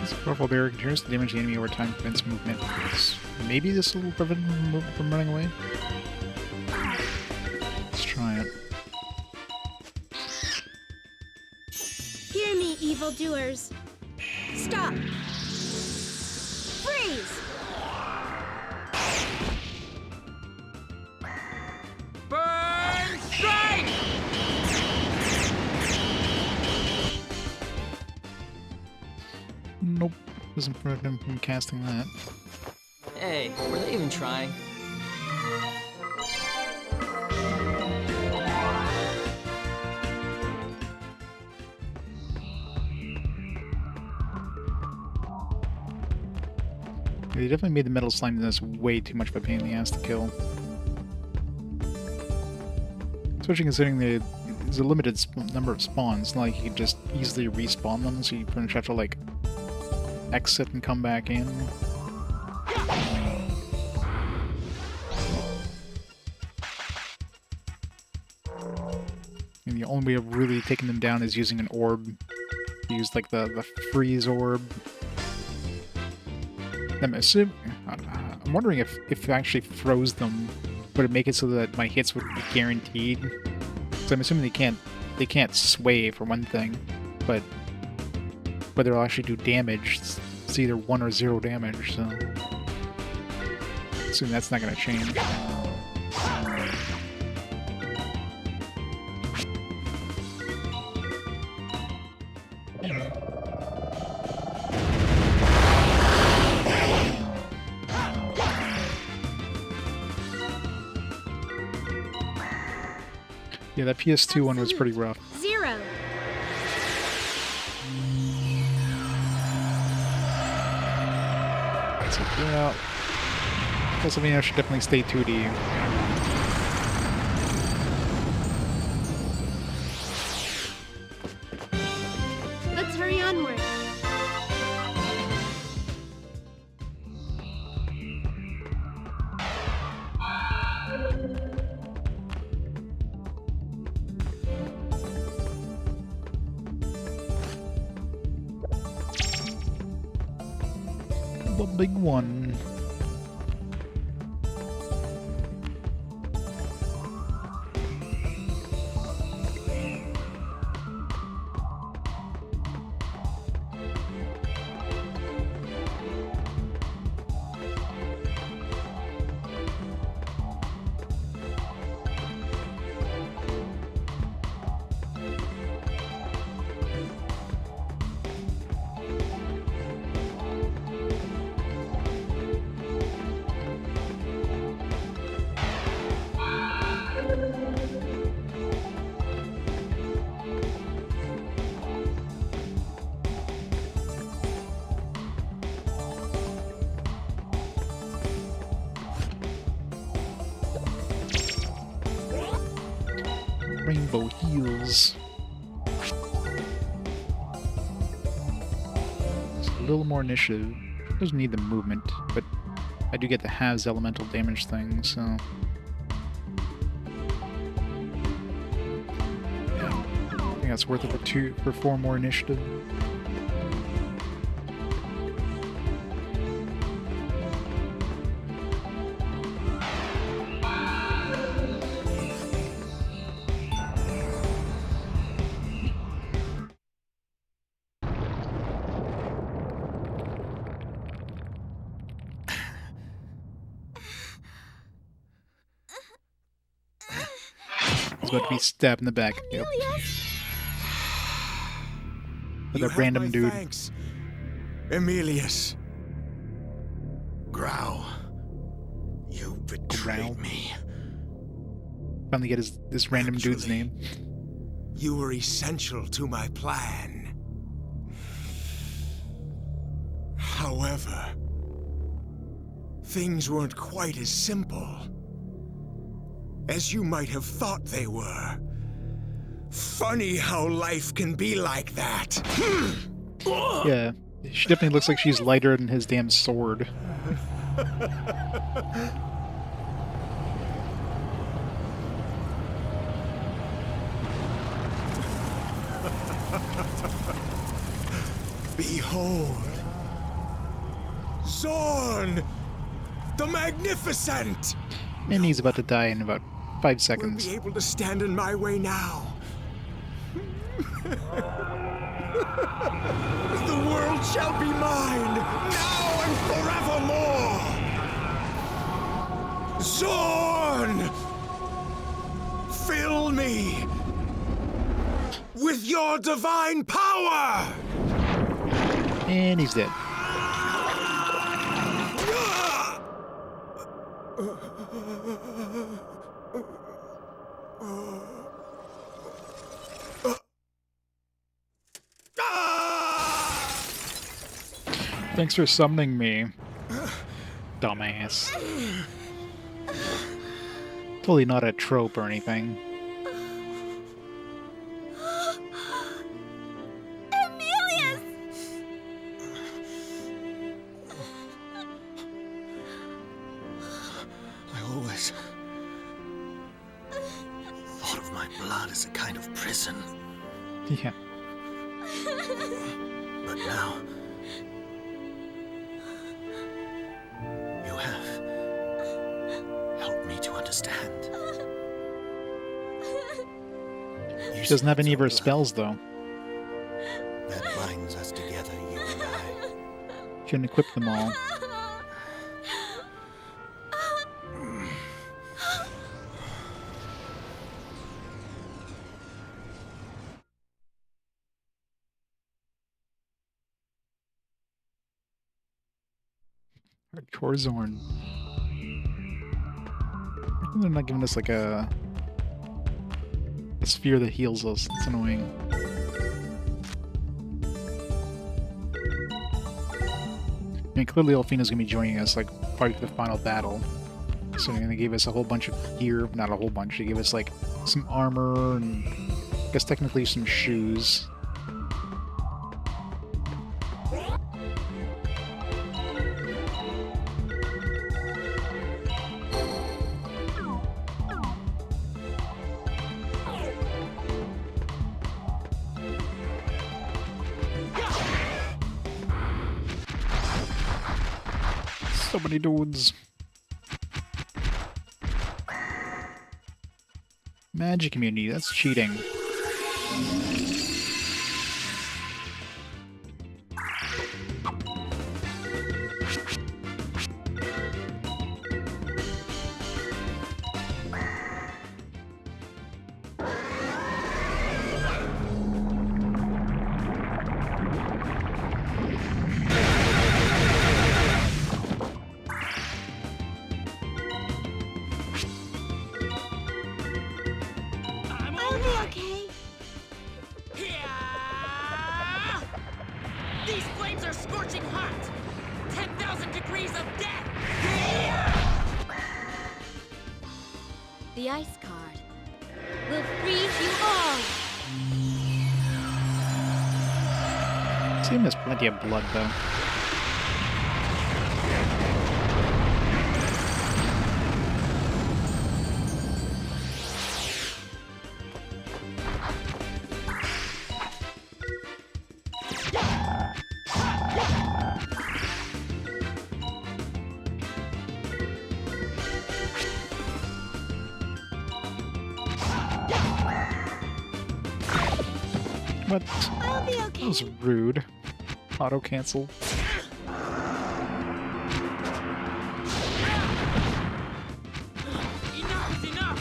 This powerful barrier continues to damage the enemy over time, prevents movement. Maybe this will prevent them from running away? Let's try it. Hear me, evildoers. Stop. Freeze! Burn strike! Nope. Doesn't prevent him from casting that. Hey, were they even trying? They definitely made the metal slime in this way too much of a pain in the ass to kill. Especially considering there's a limited number of spawns, not like you could just easily respawn them, so you pretty much have to like exit and come back in. And the only way of really taking them down is using an orb. Use like the freeze orb. I'm wondering if it actually froze them, would it make it so that my hits would be guaranteed? So I'm assuming they can't sway for one thing, but they'll actually do damage. It's either 1 or 0 damage, so I assume that's not going to change. Yeah, that PS2 one was pretty rough. 0. So, yeah, Castlevania should definitely stay 2D. Let's hurry onward. The big one. Rainbow heals. It's a little more initiative. Doesn't need the movement, but I do get the halves elemental damage thing, so yeah, I think that's worth it for 4 more initiative. He's about to be stabbed in the back. Yep. With a random dude. Thanks, Emilius. Grau, you betrayed me. Finally get this random dude's name. You were essential to my plan. However, things weren't quite as simple as you might have thought they were. Funny how life can be like that. Yeah, She definitely looks like she's lighter than his damn sword. Behold! Zorn! The Magnificent! And he's about to die in about 5 seconds. Will be able to stand in my way now. The world shall be mine, now and forevermore! Zorn! Fill me with your divine power! And he's dead. Thanks for summoning me, dumbass. Totally not a trope or anything. I always thought of my blood as a kind of prison. Yeah. But now, you have helped me to understand. She doesn't have any of her spells, though. That binds us together, you and I. She can equip them all. Hardcore Zorn. They're not giving us like a sphere that heals us. It's annoying. I mean, clearly Elfina's gonna be joining us, like, probably for the final battle. So they gave us a whole bunch of gear. Not a whole bunch. They gave us, like, some armor and, I guess, technically some shoes. So many dudes. Magic immunity, that's cheating. These flames are scorching hot! 10,000 degrees of death! The ice card will freeze you all! Seems there's plenty of blood, though. What? I'll be okay. That was rude. Auto cancel. Enough is enough!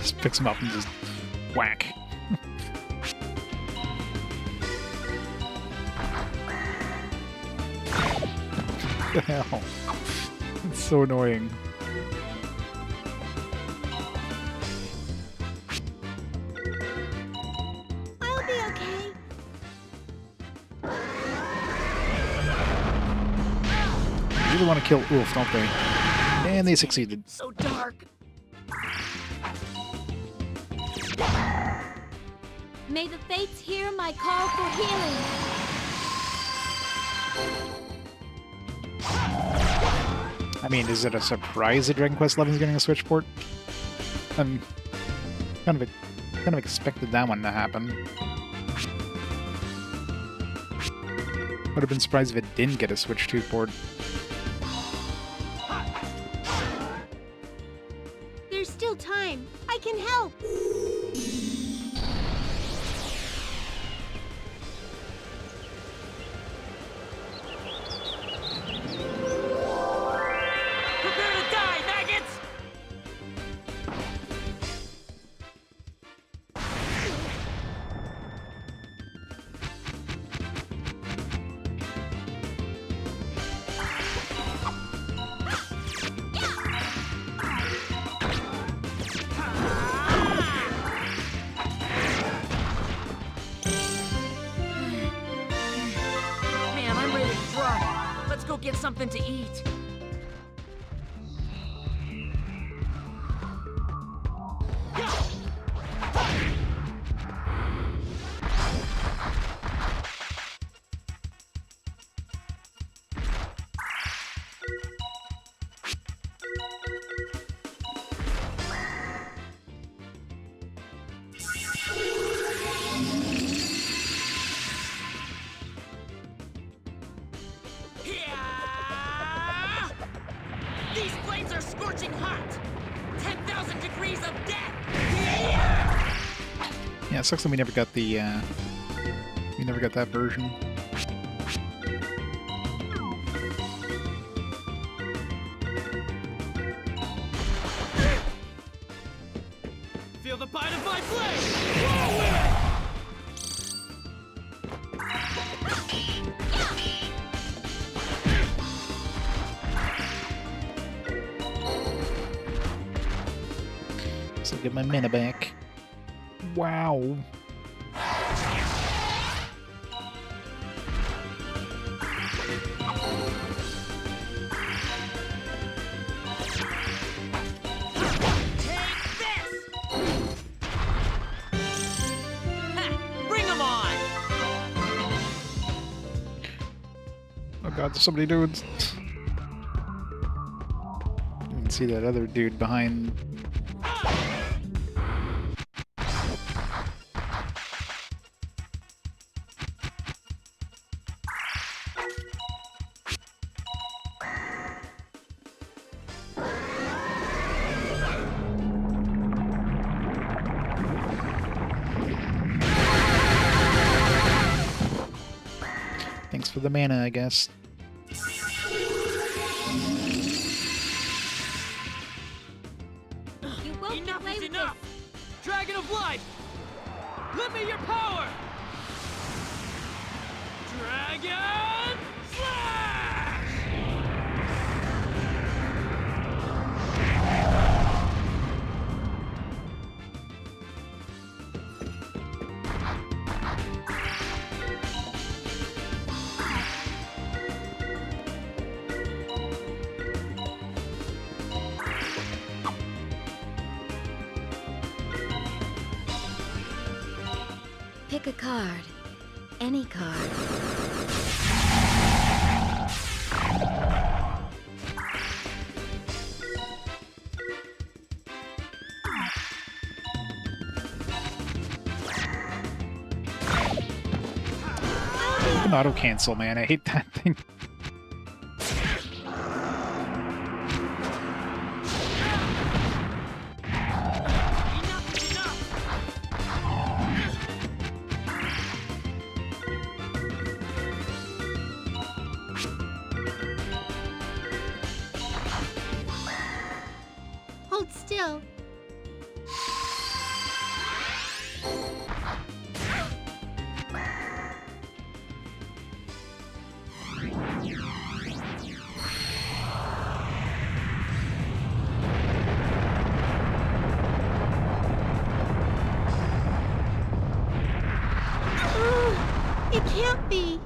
Just picks him up and just whack. What the hell? It's so annoying. I'll be okay. They really want to kill Ulf, don't they? And they succeeded. So dark! May the fates hear my call for healing. I mean, is it a surprise that Dragon Quest XI is getting a Switch port? I'm kind of expected that one to happen. Would have been surprised if it didn't get a Switch 2 port. There's still time. I can help. Prepare to die, maggots! Man, I'm ready to drop. Let's go get something to eat. Yeah! These flames are scorching hot! 10,000 degrees of death! Yeah, it sucks that we never got the, we never got that version. Feel the bite of my blade! Roll with it! So get my mana back. Wow. Bring 'em on! Oh god, there's so many dudes. You can see that other dude behind. Thanks for the mana, I guess. You won't get Enough away is with enough! Dragon of Life! Let me your power! Dragon Slash! Pick a card. Any card. An auto cancel, man. I hate that thing. Enough is enough! Hold still. It can't be.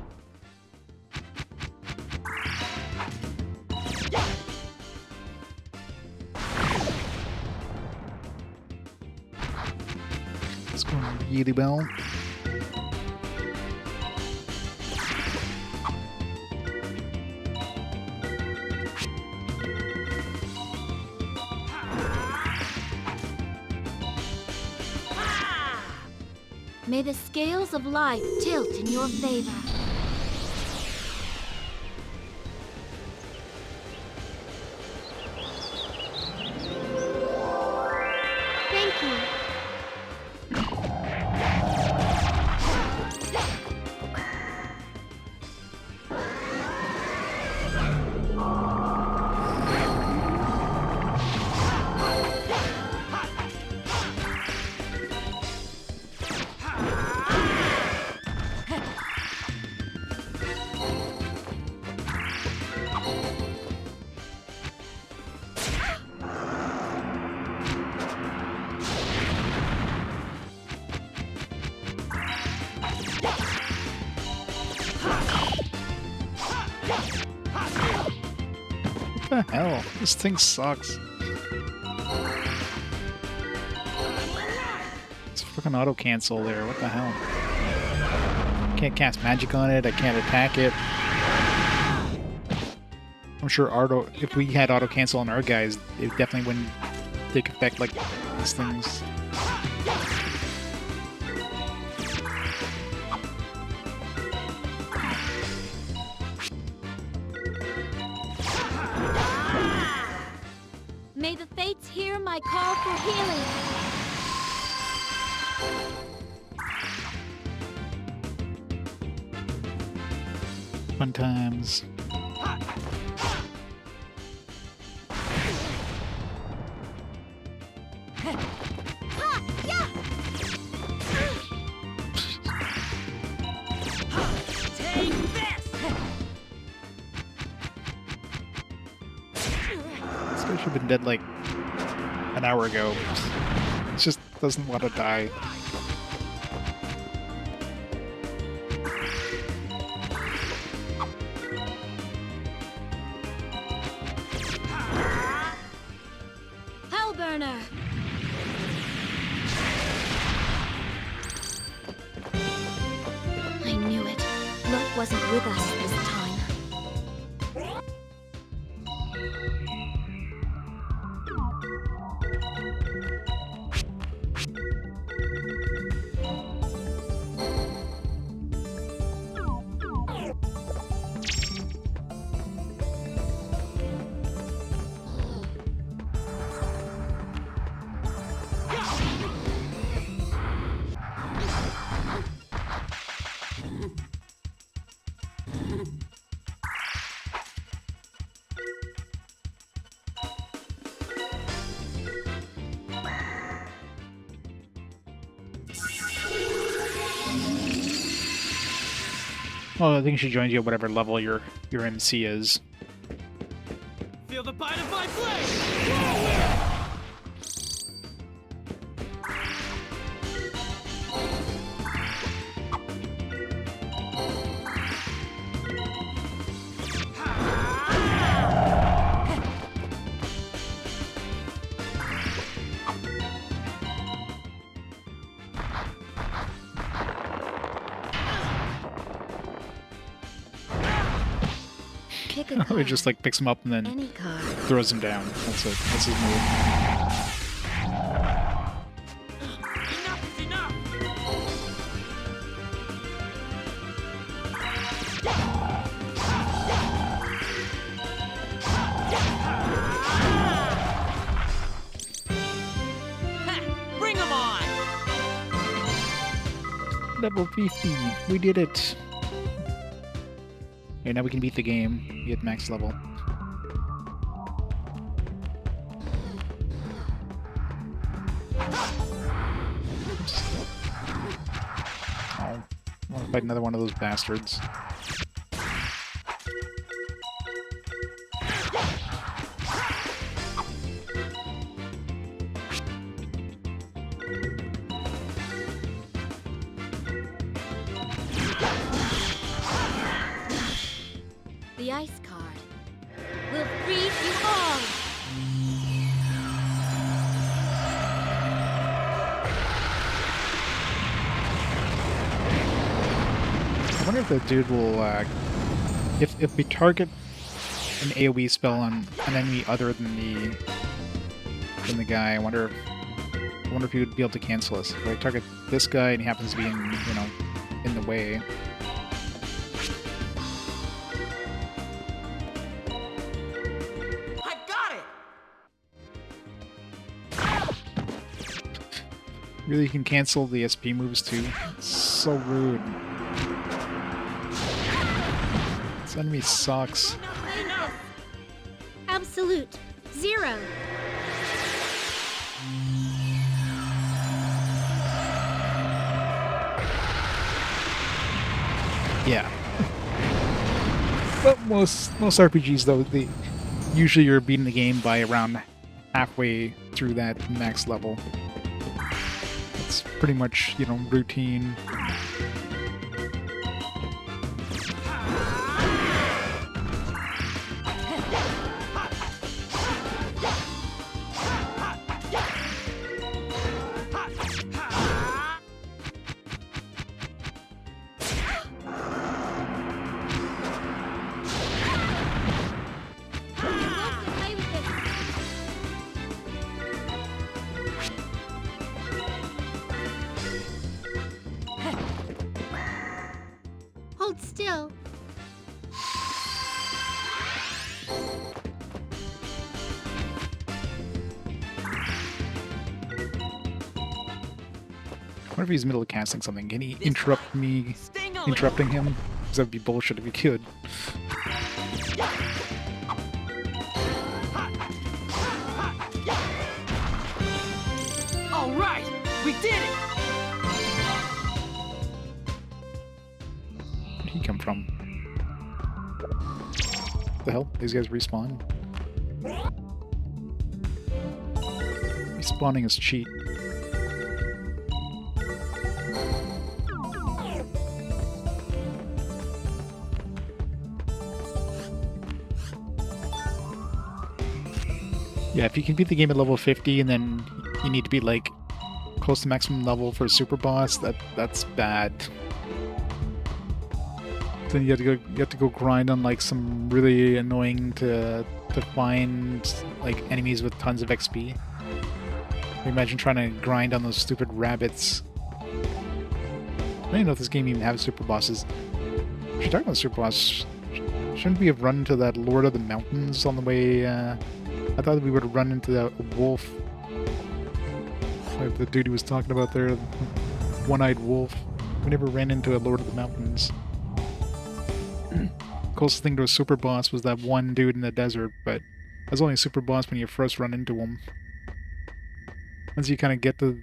Really well. May the scales of life tilt in your favor. Thank you. What the hell? This thing sucks. It's fucking auto cancel there. What the hell? Can't cast magic on it. I can't attack it. I'm sure if we had auto cancel on our guys, it definitely wouldn't take effect like these things. May the fates hear my call for healing. Fun times. This guy should have been dead like an hour ago. It just doesn't want to die. Hellburner! I knew it. Luck wasn't with us this time. Well, I think she joins you at whatever level your MC is. Feel the bite of my blade! Pick a card. He just like picks him up and then Any card. throws him down. That's it. That's his move. Enough is enough! Ha! Bring 'em on! Level 50. We did it. Okay, now we can beat the game. Be at max level. Oops. Oh, I want to fight another one of those bastards. The ice card will freeze you all. wonder if the dude will, if we target an AoE spell on an enemy other than the guy, I wonder if he would be able to cancel us. If I target this guy and he happens to be in, you know, in the way. I've got it! Really, you can cancel the SP moves too. It's so rude. This enemy sucks. Enough. Absolute. 0. Yeah. But most RPGs though, usually you're beating the game by around halfway through that max level. It's pretty much, you know, routine. Hold still. What if he's middle of casting something? Can he interrupt me interrupting him? Because that would be bullshit if he could. All right, we did it. Where'd he come from? The hell? These guys respawn? Respawning is cheat. Yeah, if you can beat the game at level 50 and then you need to be like close to maximum level for a super boss, that's bad. Then you have to go grind on like some really annoying to find like enemies with tons of XP. Imagine trying to grind on those stupid rabbits. I don't even know if this game even has super bosses. If you're talking about super boss, shouldn't we have run into that Lord of the Mountains on the way? I thought we would have run into that wolf. Like the dude who was talking about there, one-eyed wolf. We never ran into a Lord of the Mountains. Closest thing to a super boss was that one dude in the desert, but that's only a super boss when you first run into him. Once you kind of get to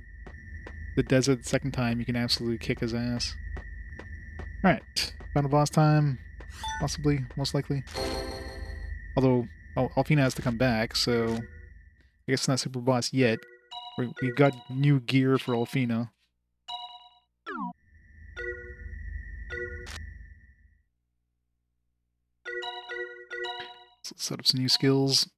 the desert the second time, you can absolutely kick his ass. Alright, final boss time. Possibly, most likely. Although, Alfina has to come back, so I guess it's not super boss yet. We've got new gear for Alfina. So let's set up some new skills.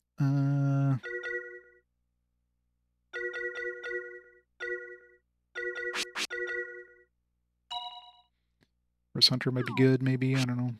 First Hunter might be good, maybe, I don't know.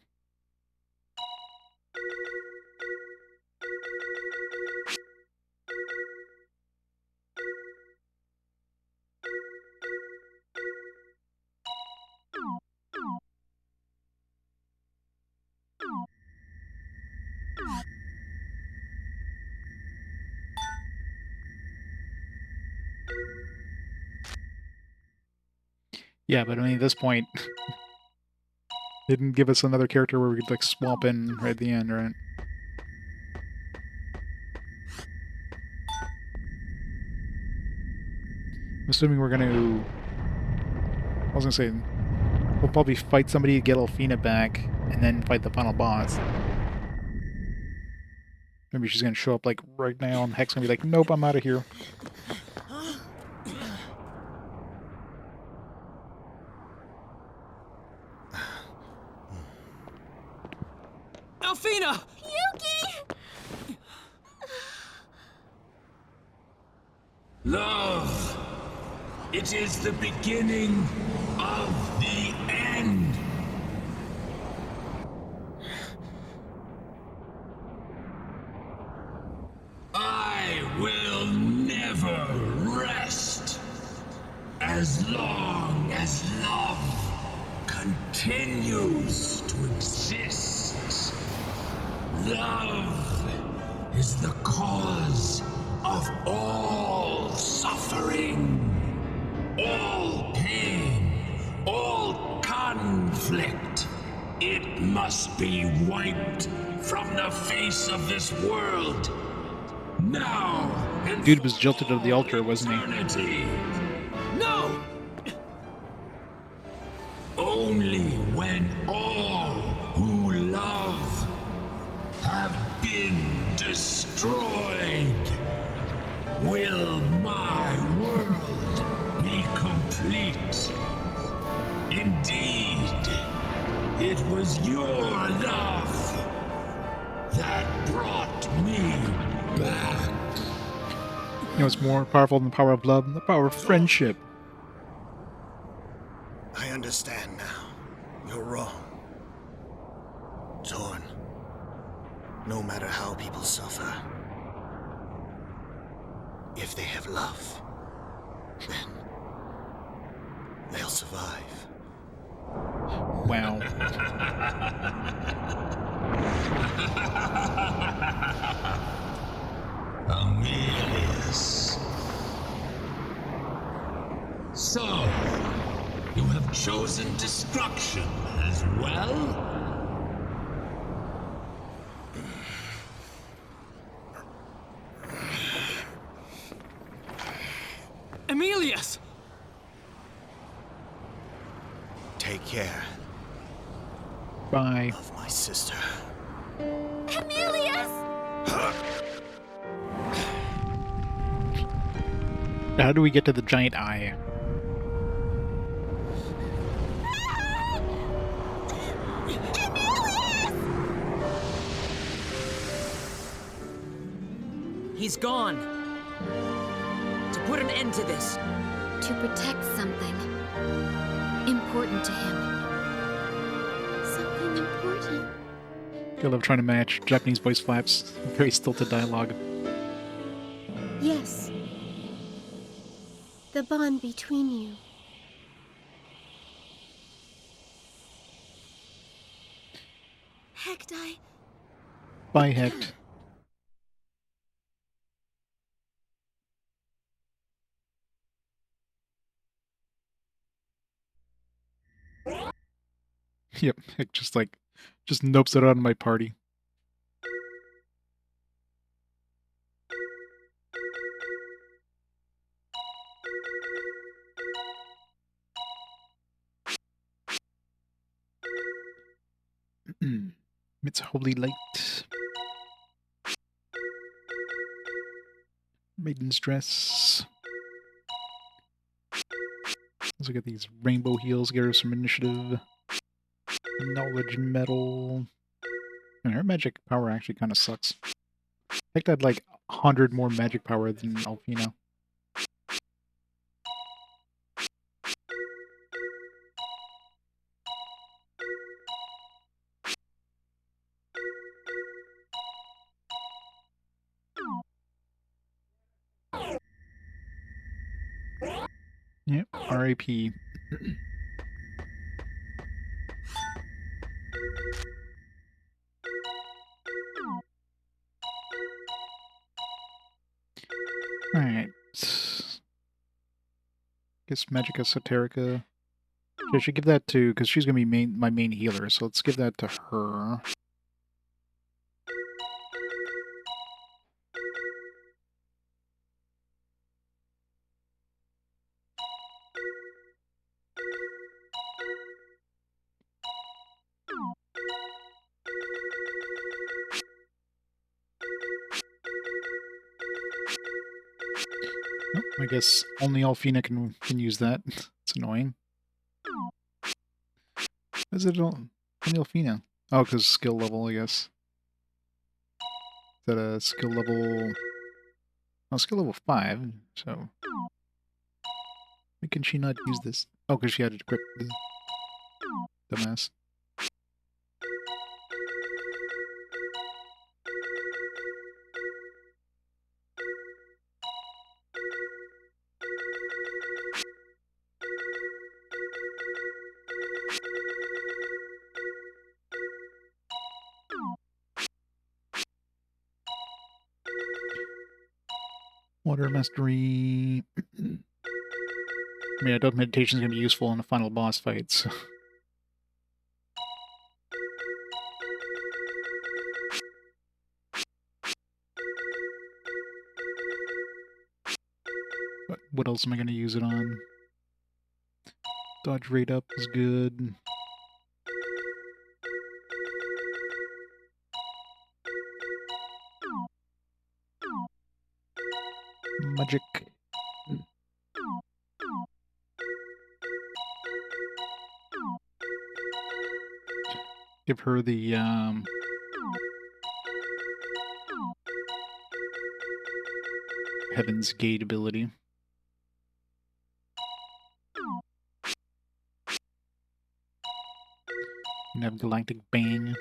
Yeah, but I mean, at this point, they didn't give us another character where we could, like, swap in right at the end, right? I'm assuming we're gonna... I was gonna say, we'll probably fight somebody to get Alfina back, and then fight the final boss. Maybe she's gonna show up, like, right now, and Heck's gonna be like, nope, I'm out of here. Alfina! Yuki! Love! It is the beginning of the end! will never rest. As long as love continues to exist. Love is the cause of all suffering, all pain, all conflict. It must be wiped from the face of this world. Now and Dude was jilted to the altar, wasn't he? eternity. No! Only when all who love have been destroyed will my world be complete. Indeed, it was your love that brought me back. You know what's more powerful than the power of love? The power of friendship. I understand now. You're wrong. Torn. No matter how people suffer, if they have love, then they'll survive. Wow. Amelius. So, you have chosen destruction as well? Emilius! Take care Bye. of my sister. Emilius! How do we get to the giant eye? He's gone. To put an end to this. To protect something important to him. Something important. I love trying to match Japanese voice flaps. Very stilted dialogue. Yes. The bond between you. Hectai. Bye, Hecht. Yep, Hecht just nopes it out of my party. It's holy light. Maiden's dress. Let's look at these rainbow heels, get her some initiative. Knowledge medal. And her magic power actually kind of sucks. I think I'd like 100 more magic power than Alfina. Yep, RAP. Alright. Guess Magica Soterica. I should give that to, because she's going to be my main healer, so let's give that to her. Oh, I guess only Alfina can use that. It's annoying. Is it only Alfina? Oh, because skill level, I guess. Is that a skill level? Oh, skill level 5, so... Why can she not use this? Oh, because she had it equipped. Dumbass. Water mastery. I mean, I doubt meditation is going to be useful in the final boss fight, so. But what else am I going to use it on? Dodge rate up is good. Magic. Give her the Heaven's Gate ability. And have Galactic Bang.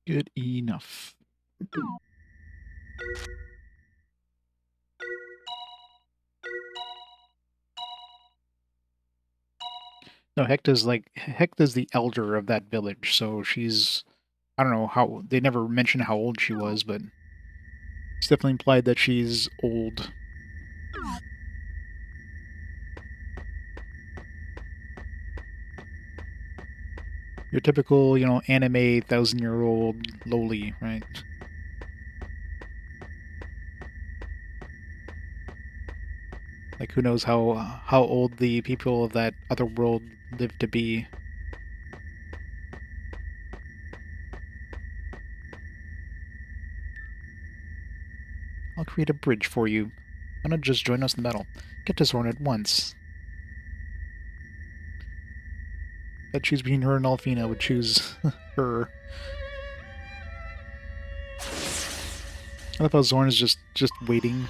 Good enough. No, Hecta's the elder of that village, so she's, I don't know how, they never mention how old she was, but it's definitely implied that she's old. Your typical, you know, anime 1,000-year-old loli, right? Like, who knows how old the people of that other world live to be. I'll create a bridge for you. Why not just join us in battle? Get to Zorn at once. I'd choose between her and Alfina. I would choose her. I love how Zorn is just waiting.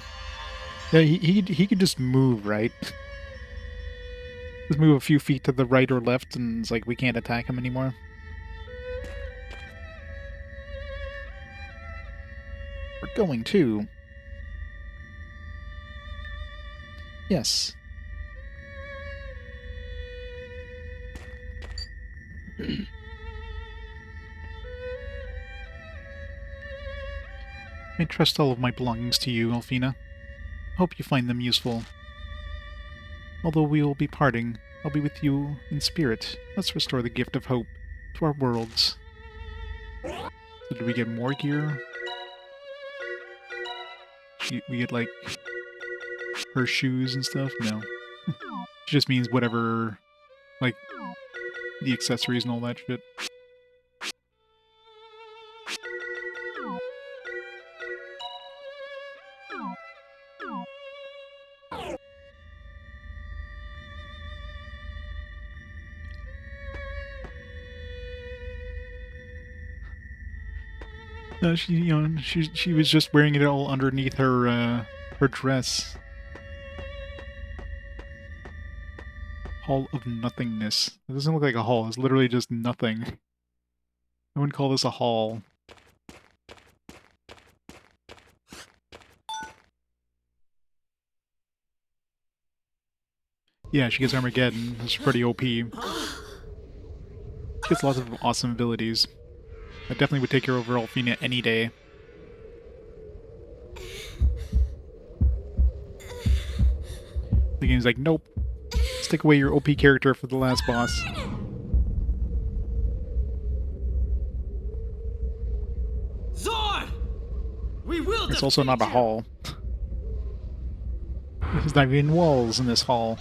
Yeah, he could just move, right? Just move a few feet to the right or left, and it's like we can't attack him anymore. We're going to. Yes. I trust all of my belongings to you, Alfina. Hope you find them useful. Although we will be parting, I'll be with you in spirit. Let's restore the gift of hope to our worlds. So did we get more gear? We get, like, her shoes and stuff? No. It just means whatever, like, the accessories and all that shit. No, she was just wearing it all underneath her her dress. Hall of Nothingness. It doesn't look like a hall. It's literally just nothing. I wouldn't call this a hall. Yeah, she gets Armageddon. It's pretty OP. She gets lots of awesome abilities. I definitely would take her over Alfina any day. The game's like, nope. Stick away your OP character for the last boss. Zord! We will. It's also not a hall. There's not even walls in this hall.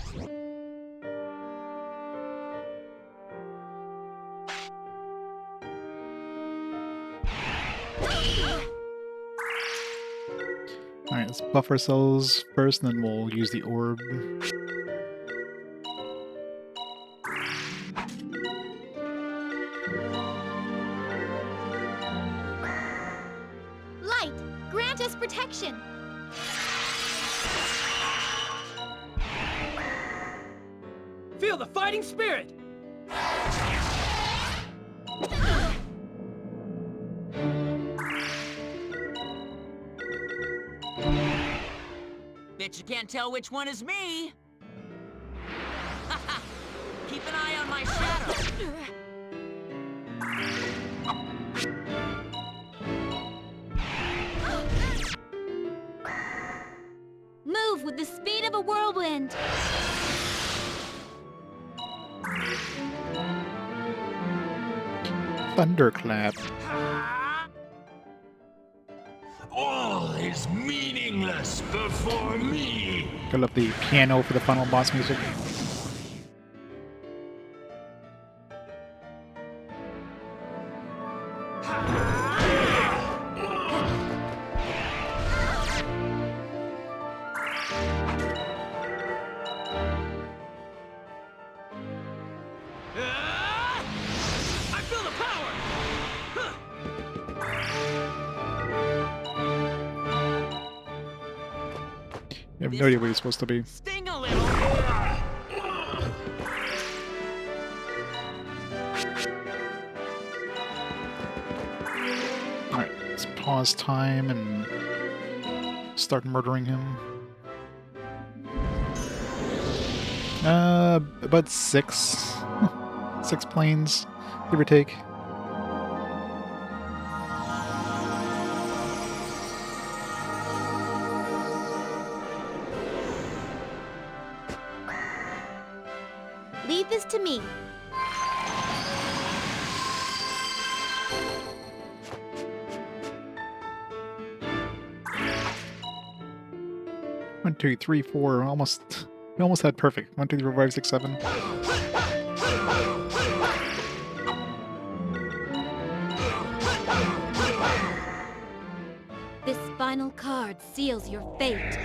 Alright, let's buff ourselves first, and then we'll use the orb. Light, grant us protection. Feel the fighting spirit! Bet you can't tell which one is me. Keep an eye on my shadow. Move with the speed of a whirlwind. Thunderclap. All is meaningless before me. Got up the piano for the final boss music. I feel the power! You have no idea what he's supposed to be. Sting a little. Alright, let's pause time and start murdering him. About 6. 6 planes, give or take. Leave this to me. One, two, three, four. Almost. We almost had perfect. 1, 2, 3, 4, 5, 6, 7. This final card seals your fate.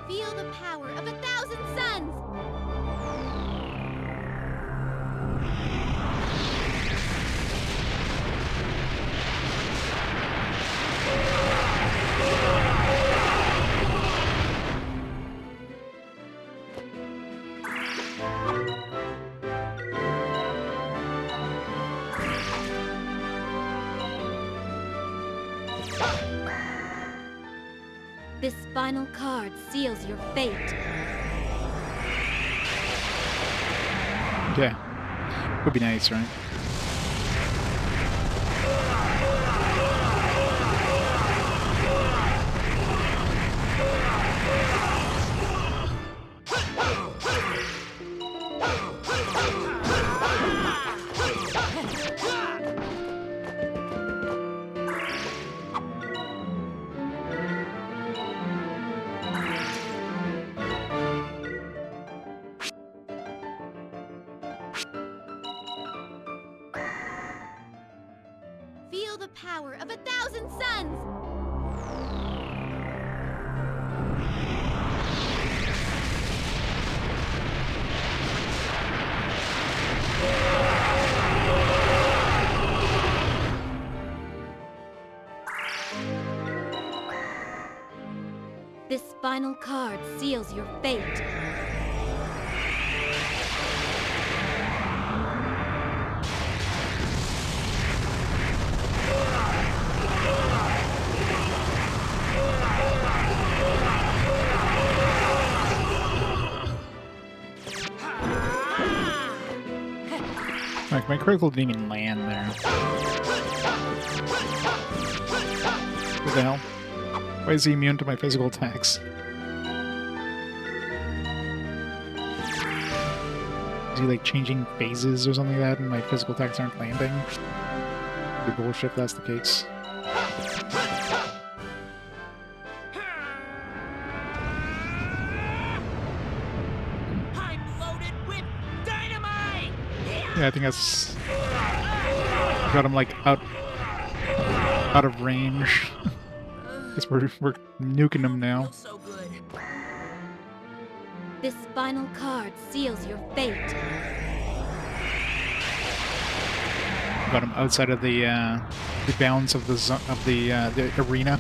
Feel the power of 1,000 suns! This final card seals your fate. Yeah. Would be nice, right? Feel the power of 1,000 suns! This final card seals your fate. Like, my critical didn't even land there. What the hell? Why is he immune to my physical attacks? Is he like changing phases or something like that and my physical attacks aren't landing? Be bullshit if that's the case. I'm loaded with dynamite! Yeah, I think that's... got him like out of range. Guess we're nuking him now. So good. This final card seals your fate. Got him outside of the bounds of the arena.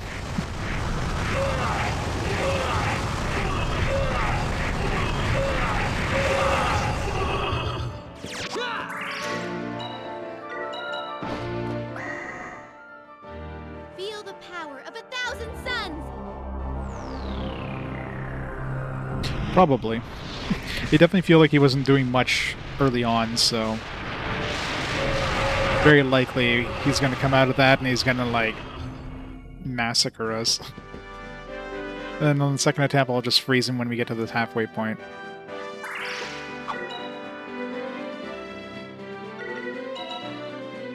Feel the power of 1,000 suns! Probably. He definitely feel like he wasn't doing much early on, so very likely he's gonna come out of that and he's gonna like massacre us. And on the second attack, I'll just freeze him when we get to the halfway point.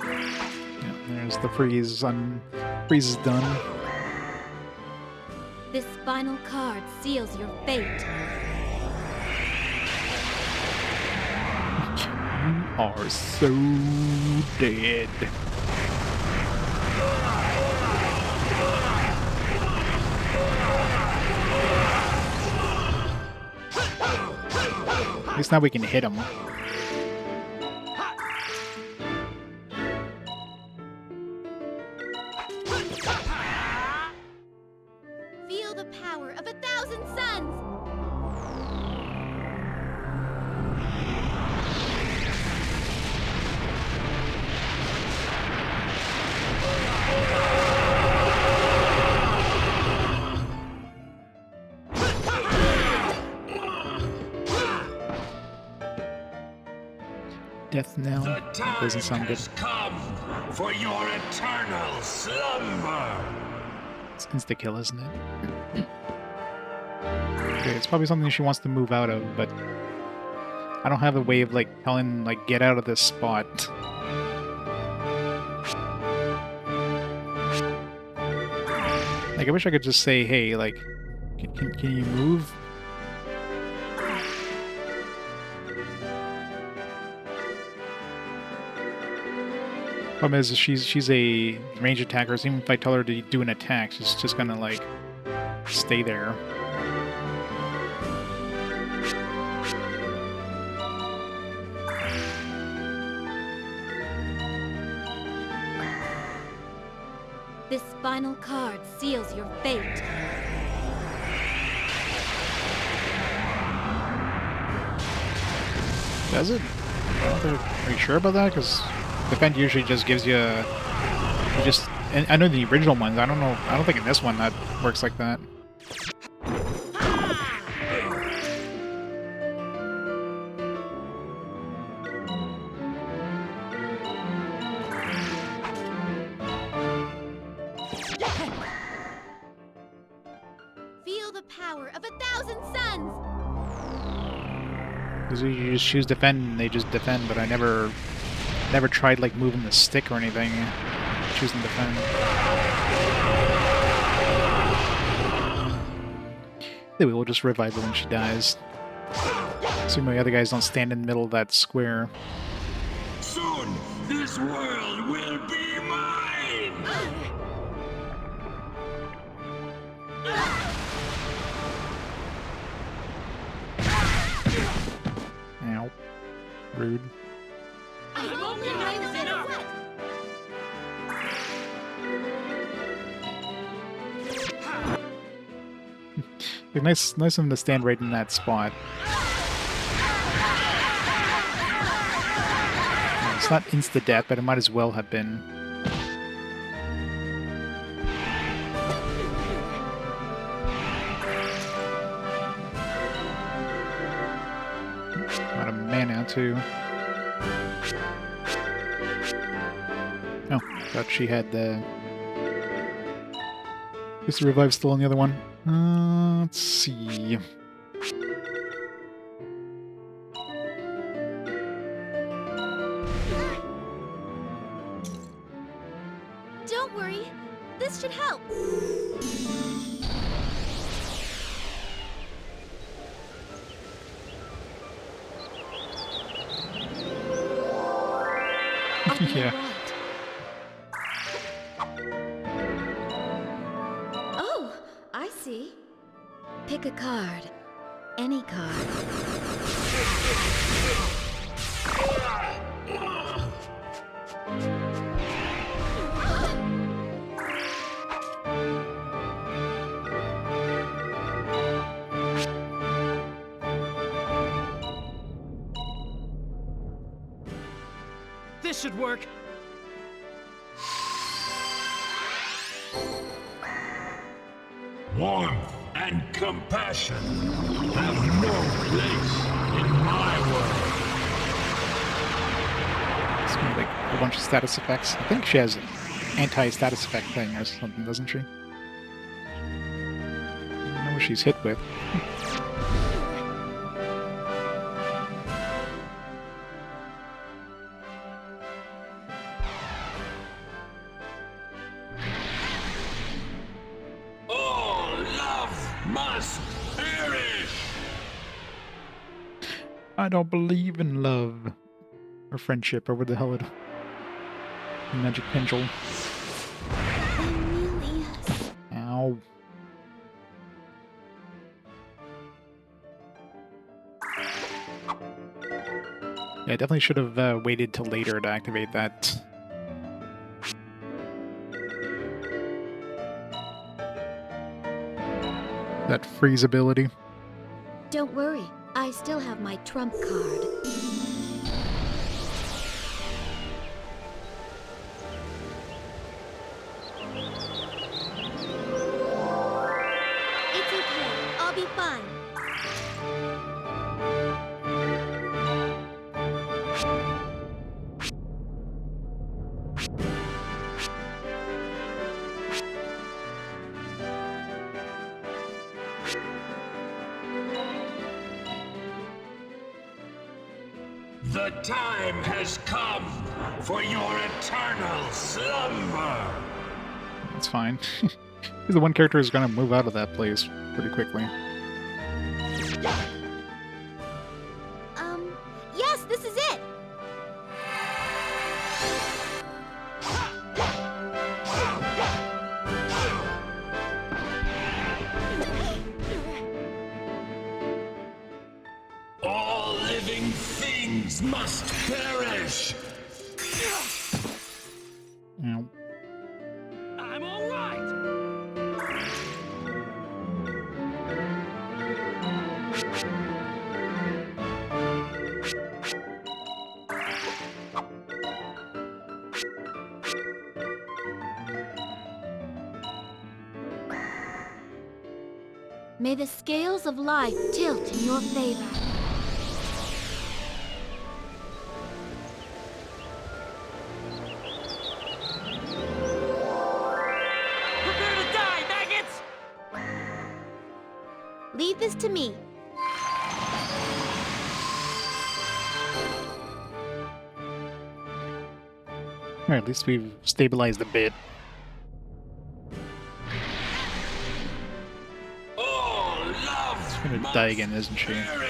Yeah, there's the freeze. Freeze is done. This final card seals your fate. You are so dead. At least now we can hit him. Feel the power of 1,000 suns! Death knell. The That time doesn't sound good. has come for your eternal slumber. It's insta-kill, isn't it? Okay, it's probably something she wants to move out of, but I don't have a way of like telling like get out of this spot. Like I wish I could just say, hey, like, can you move? Problem is, she's a range attacker, so even if I tell her to do an attack, she's just gonna, like, stay there. This final card seals your fate. Does it? Are you sure about that? Because defend usually just gives you and I know the original ones, I don't know, I don't think in this one that works like that. Feel the power of 1,000 suns! Because you just choose defend and they just defend, but I never tried like moving the stick or anything, choosing defend. Anyway, we'll just revive her when she dies. So my other guys don't stand in the middle of that square. Soon, this world will be mine! Ow. Rude. Nice of him to stand right in that spot. It's not insta-death, but it might as well have been. Out of mana, too. Oh, thought she had the... Is the revive still on the other one? Let's see. Don't worry. This should help. Yeah. Oh, I see. Pick a card. Any card. This should work. Warmth and compassion have no place in my world. It's gonna be like a bunch of status effects. I think she has an anti-status effect thing or something, doesn't she? I don't know what she's hit with. All love must perish. I don't believe in love. Or friendship, or what the hell it... Magic pendulum. Emilius. Ow. Yeah, I definitely should have waited till later to activate that. That freeze ability. Don't worry. I still have my trump card. It's okay. I'll be fine. The time has come for your eternal slumber. That's fine. He's the one character who's gonna move out of that place pretty quickly. Yes, this is it. All living things must perish. Ow. I'm all right. May the scales of life tilt in your favor. Prepare to die, maggots! Leave this to me. Or at least we've stabilized a bit. All love She's gonna must die again, isn't she? perish.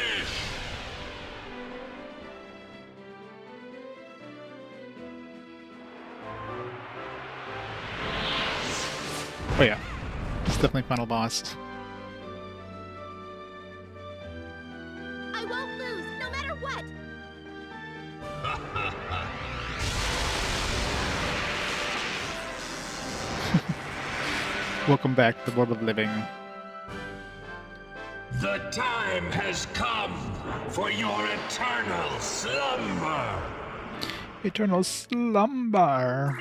Oh yeah. It's definitely final boss. I won't lose, no matter what. Welcome back to the world of living. The time has come for your eternal slumber. Eternal slumber.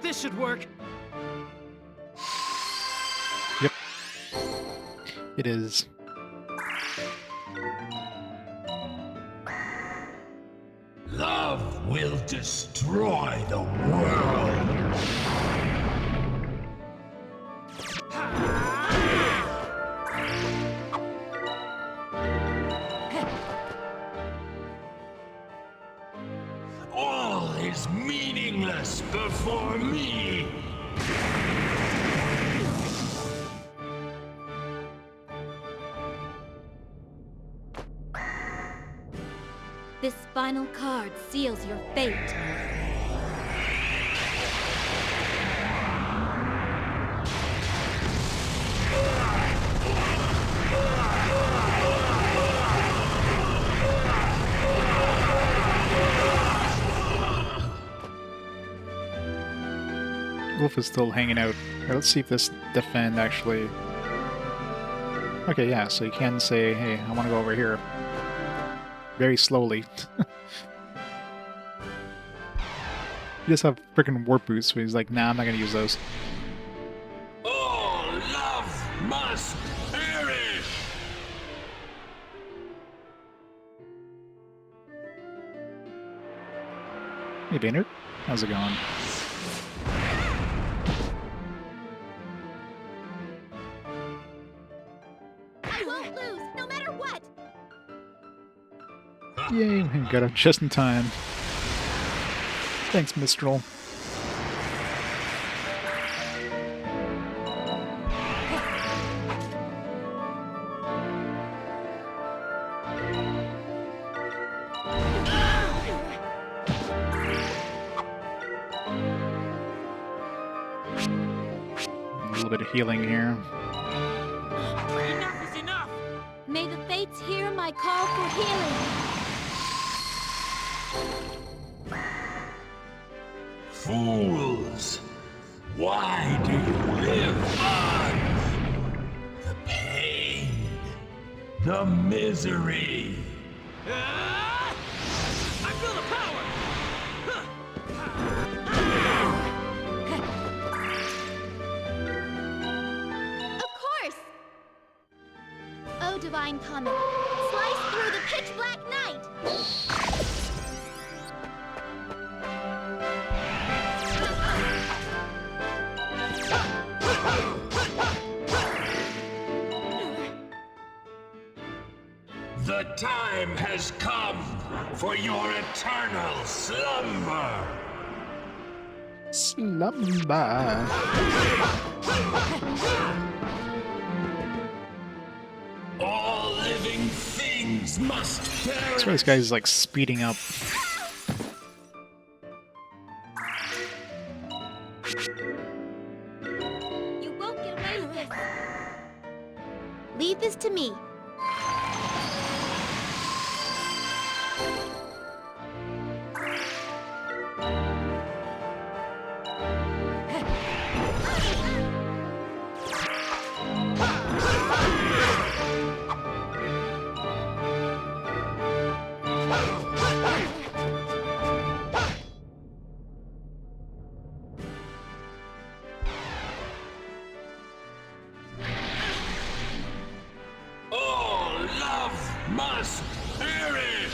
This should work. Yep. It is. Love will destroy the world. All is meaningless before me. This final card seals your fate. Wolf is still hanging out. Here, let's see if this defend actually... Okay, yeah, so you can say, hey, I want to go over here. Very slowly. He just have freaking warp boots, so he's like, nah, I'm not gonna use those. All love must perish. Hey, Baynard. How's it going? I won't lose, no matter what! Yay, we got him just in time. Thanks, Mistral. A little bit of healing here. Enough is enough! May the fates hear my call for healing. Fools! Why do you live on? The pain, the misery. I feel the power! Of course! Oh, divine comet, slice through the pitch black night! The time has come for your eternal slumber. Slumber. All living things must perish. That's why this guy's like speeding up. You won't get away with this! Leave this to me. All love must perish.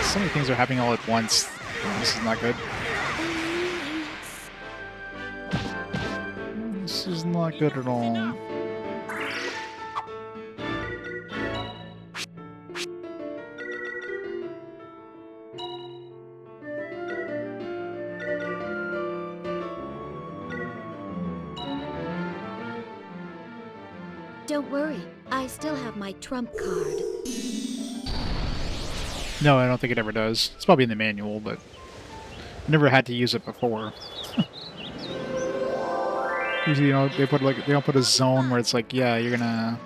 So many things are happening all at once. This is not good. This is not good at all. Don't worry, I still have my trump card. No, I don't think it ever does. It's probably in the manual, but I never had to use it before. Usually, you know, they don't put a zone where it's like, yeah, you're gonna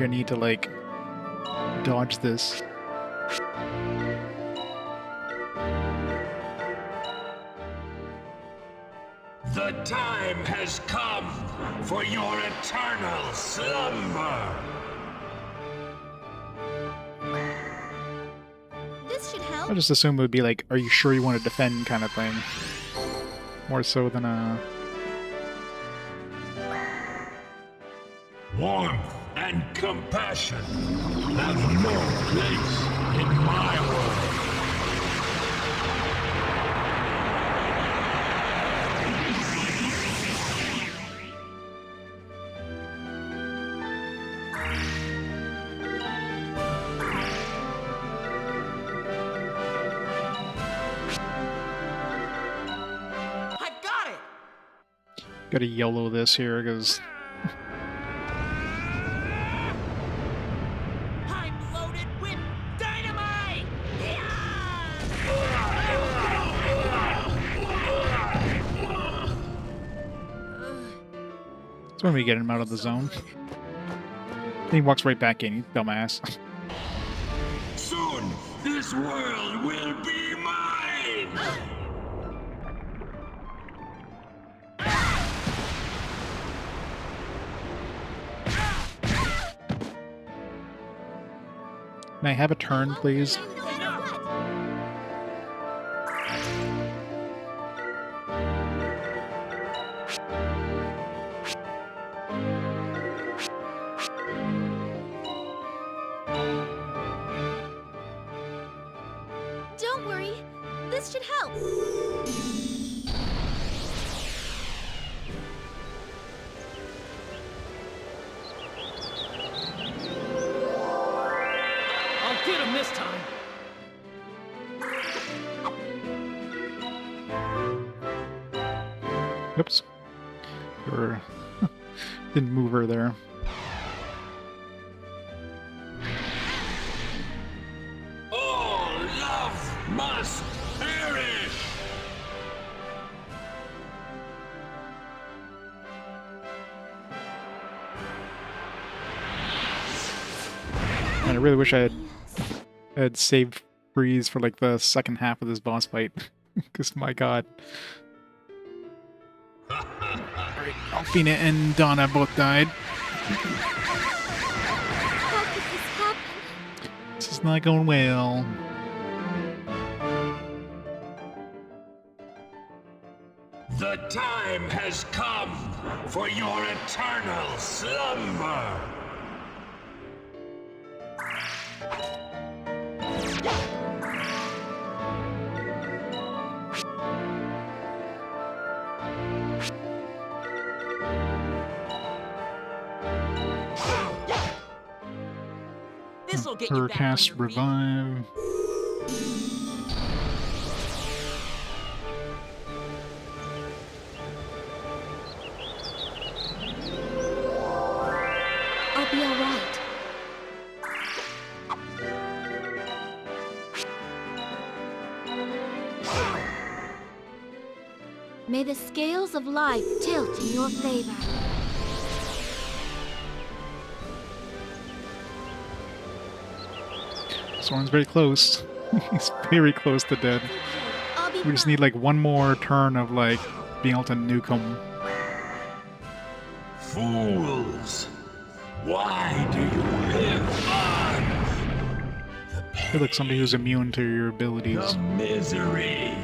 need to like dodge this. The time has come for your eternal slumber. This should help. I just assume it would be like, are you sure you want to defend kind of thing. More so than a... Warmth and compassion have no place in my world. I've got it! Gotta YOLO this here, because... I'm loaded with dynamite! That's when we get him out of the zone. Then he walks right back in, you dumbass. Soon, this world will be mine! May I have a turn, please? Don't worry. This should help. I'll get him this time. Oops. Or didn't move her there. All love must perish! And I really wish I had saved freeze for like the second half of this boss fight. Because my god. Alright, Alfina and Donna both died. How could this happen? This is not going well. The time has come for your eternal slumber! This'll get you Her back cast on your feet. revive. I'll be alright. May the scales of life tilt in your favor. Soren's very close. He's very close to dead. I'll be We just fine. need like one more turn of like being able to nuke him. Fools! Why do you live on? I feel like somebody who's immune to your abilities. The misery!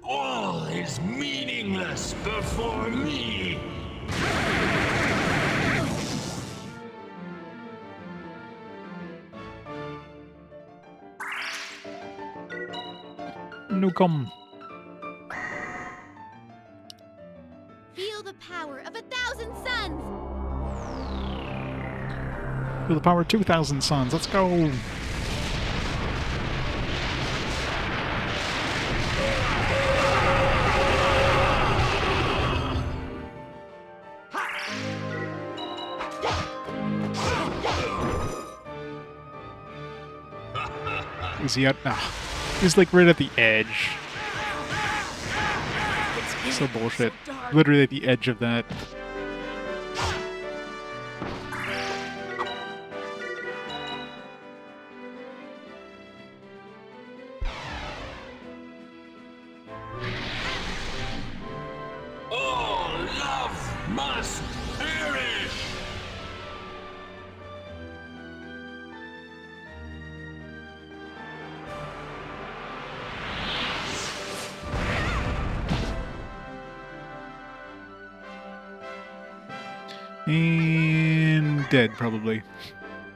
All is meaningless before me! Nuke him. Feel the power of 1,000 suns. To the power of 2,000 suns. Let's go. Is he at? Ah, he's like right at the edge. So bullshit. Literally at the edge of that. must perish! And dead, probably.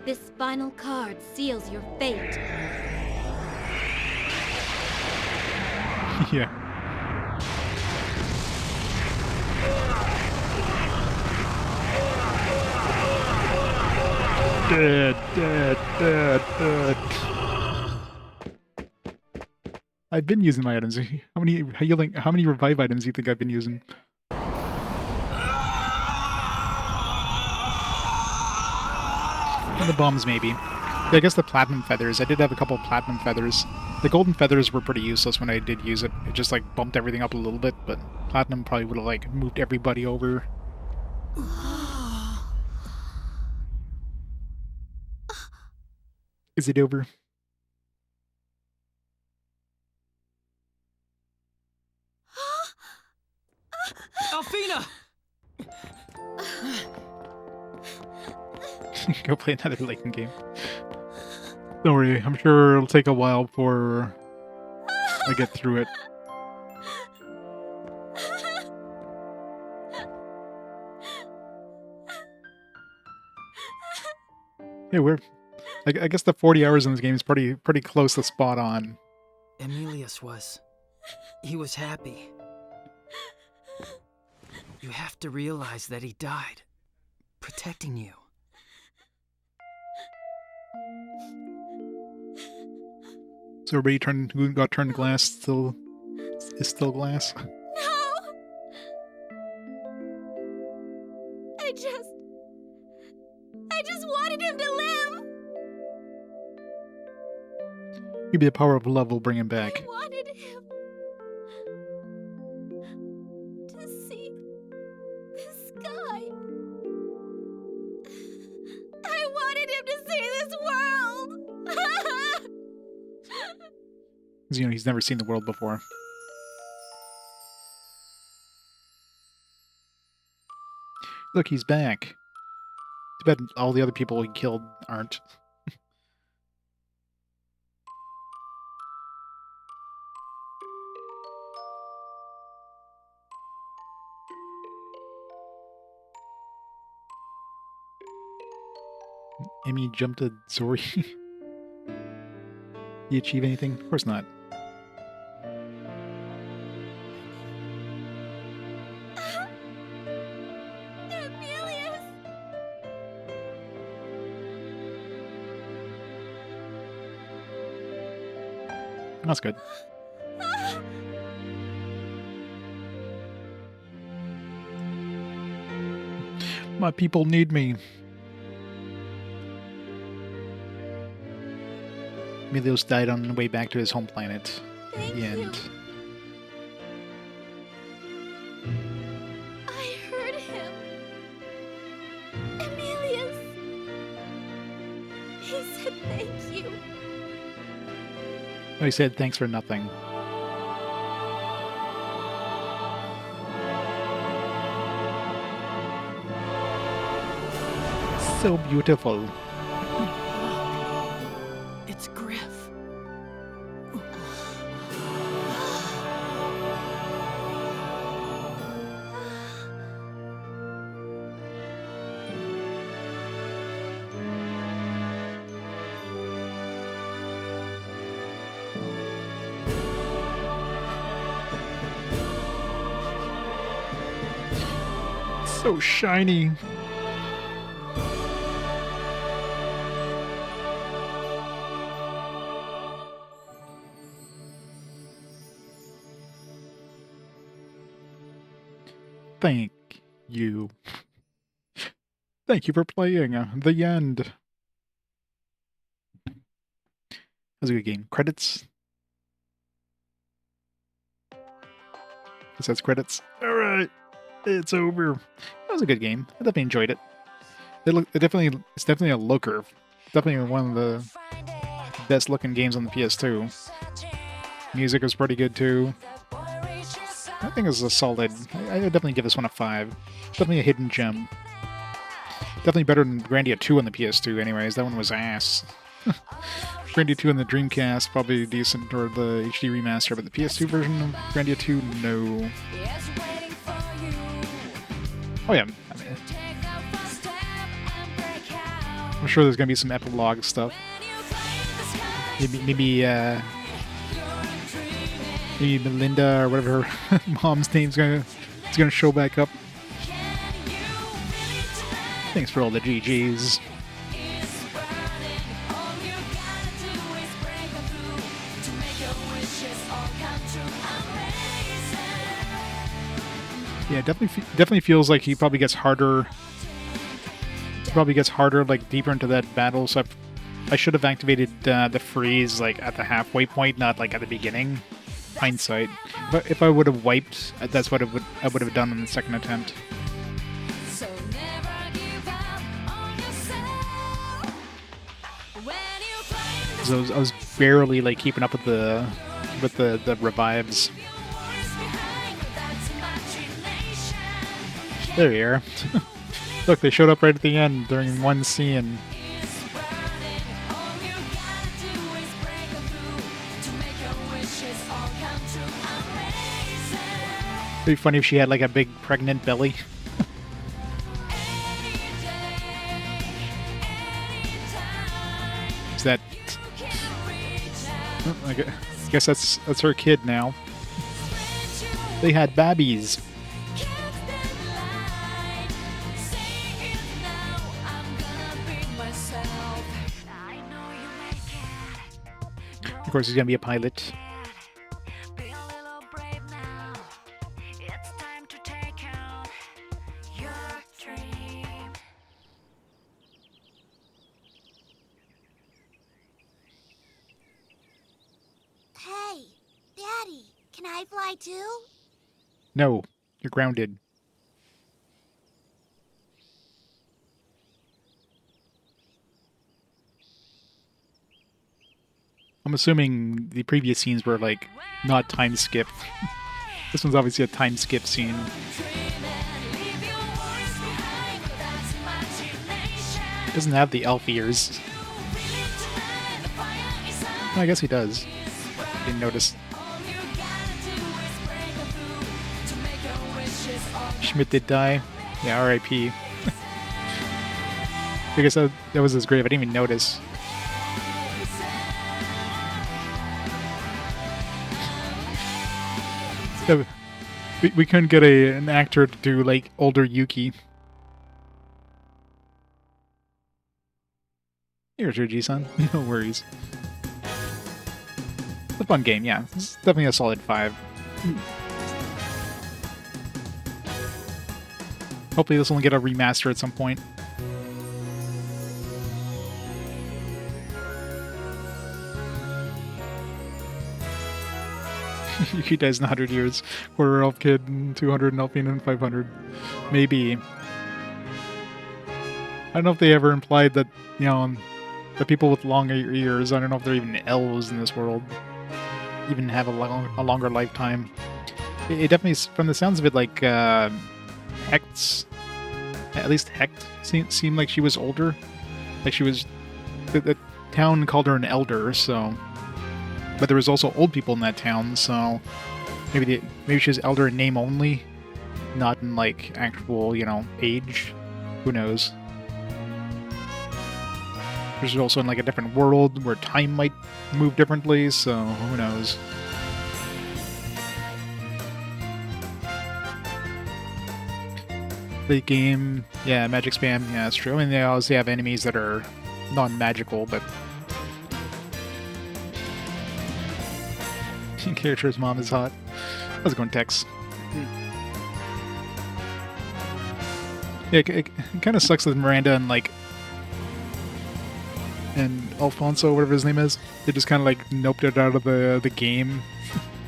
This final card seals your fate. Yeah. Dead, dead, dead, dead. I've been using my items. How many healing? How many revive items do you think I've been using? And the bombs, maybe. Yeah, I guess the platinum feathers. I did have a couple of platinum feathers. The golden feathers were pretty useless when I did use it. It just like bumped everything up a little bit, but platinum probably would have like moved everybody over. Is it over? Alfina! Go play another Layton game. Don't worry, I'm sure it'll take a while before I get through it. Yeah, I guess the 40 hours in this game is pretty close to spot on. Emilius was. He was happy. You have to realize that he died, protecting you. So everybody who got turned glass is still glass. No! I just wanted him to live! Maybe the power of love will bring him back. I wanted him to see the sky. I wanted him to see this world! Because, you know, he's never seen the world before. Look, he's back. Too bad all the other people he killed aren't. Emmy jumped to Zori. Did he achieve anything? Of course not. Emilius! That's good. My people need me. Emilios died on the way back to his home planet. Thank The end. you. I heard him. Emilius. He said thank you. Oh, he said thanks for nothing. So beautiful. It's Griff. So shiny. Thank you. Thank you for playing. The end. That was a good game. Credits? It says credits. Alright. It's over. That was a good game. I definitely enjoyed it. It's definitely a looker. Definitely one of the best looking games on the PS2. Music was pretty good too. I think it's a solid. I would definitely give this one a 5. Definitely a hidden gem. Definitely better than Grandia 2 on the PS2 anyways. That one was ass. Grandia 2 on the Dreamcast, probably decent, or the HD remaster, but the PS2 version of Grandia 2, no. Oh yeah, I mean, I'm sure there's gonna be some epilogue stuff. Maybe Melinda or whatever her mom's name's gonna show back up. Thanks for all the GGs. Yeah, definitely feels like he probably gets harder. Like deeper into that battle. So I should have activated the freeze like at the halfway point, not like at the beginning. Hindsight, but if I would have wiped, that's what I would have done in the second attempt. So I was barely like keeping up with the revives. There you are. Look, they showed up right at the end during one scene. It'd be funny if she had like a big pregnant belly. Is that? Oh, I guess that's her kid now. They had babbies. Of course, he's gonna be a pilot. Hey, Daddy, can I fly too? No, you're grounded. I'm assuming the previous scenes were like not time skip. This one's obviously a time skip scene. It doesn't have the elf ears. Oh, I guess he does. Didn't notice. Schmidt did die. Yeah, R.I.P. I guess that was his grave. I didn't even notice. Yeah, we couldn't get an actor to do like older Yuki. Here's your G-Son. No worries. It's a fun game, yeah. It's definitely a solid 5. Hopefully this will get a remaster at some point. Yuki dies in 100 years. Quarter elf kid, 200 in Elfine, and 500. Maybe. I don't know if they ever implied that, you know, the people with longer ears, I don't know if they're even elves in this world, even have a longer lifetime. It definitely, from the sounds of it, like, Hecht's, at least Hecht seemed like she was older. Like she was, the town called her an elder, so... But there was also old people in that town, so maybe she was elder in name only, not in like actual, you know, age. Who knows? There's also in like a different world where time might move differently, so who knows? The game, yeah, magic spam, yeah, that's true. I mean, they obviously have enemies that are non-magical, but character's mom is hot. How's it going, Tex? Yeah, it kind of sucks with Miranda and like and Alfonso, whatever his name is. They just kind of like noped it out of the game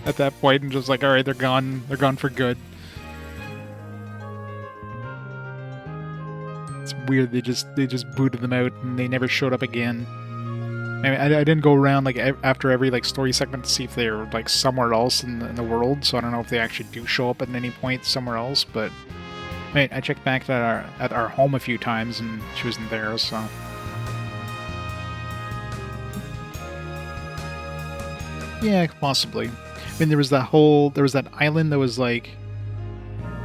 at that point and just like, all right, they're gone. They're gone for good. It's weird. They just booted them out and they never showed up again. I mean, I didn't go around like after every like story segment to see if they're like somewhere else in the world, so I don't know if they actually do show up at any point somewhere else. But I checked back at our home a few times and she wasn't there, so. Yeah, possibly. I mean, there was that island that was like,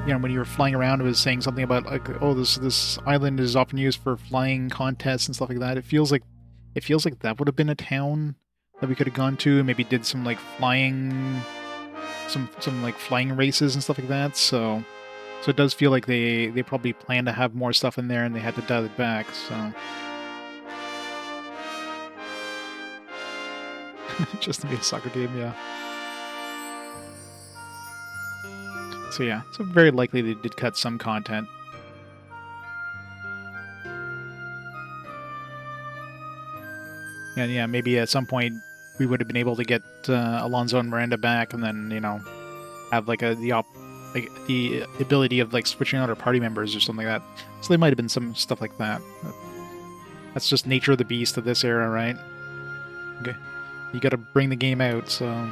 you know, when you were flying around, it was saying something about like, oh, this island is often used for flying contests and stuff like that. It feels like that would have been a town that we could have gone to, and maybe did some like flying, some like flying races and stuff like that. So it does feel like they probably planned to have more stuff in there, and they had to dial it back. So just to be a soccer game, yeah. So yeah, so very likely they did cut some content. And yeah, maybe at some point we would have been able to get Alonso and Miranda back, and then, you know, have like the ability of like switching out our party members or something like that. So there might have been some stuff like that. But that's just nature of the beast of this era, right? Okay, you got to bring the game out, so.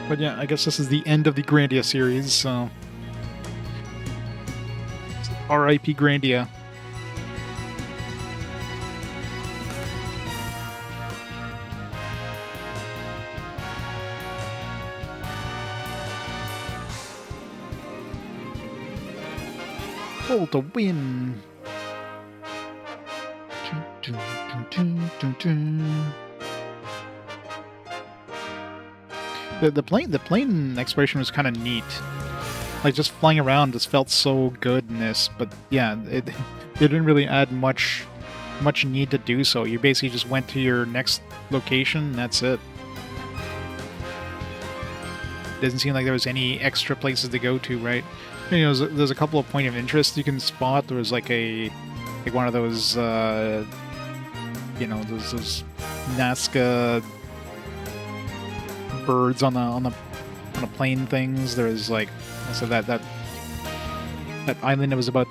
But yeah, I guess this is the end of the Grandia series, so. R.I.P. Grandia. Pull to win. The plane exploration was kind of neat. Like, just flying around just felt so good in this, but yeah, it didn't really add much need to do so. You basically just went to your next location, and that's it. Doesn't seem like there was any extra places to go to, right? You know, there's a couple of point of interest you can spot. There was like one of those, you know, those Nazca birds on the plane things. There was like, so that island that was about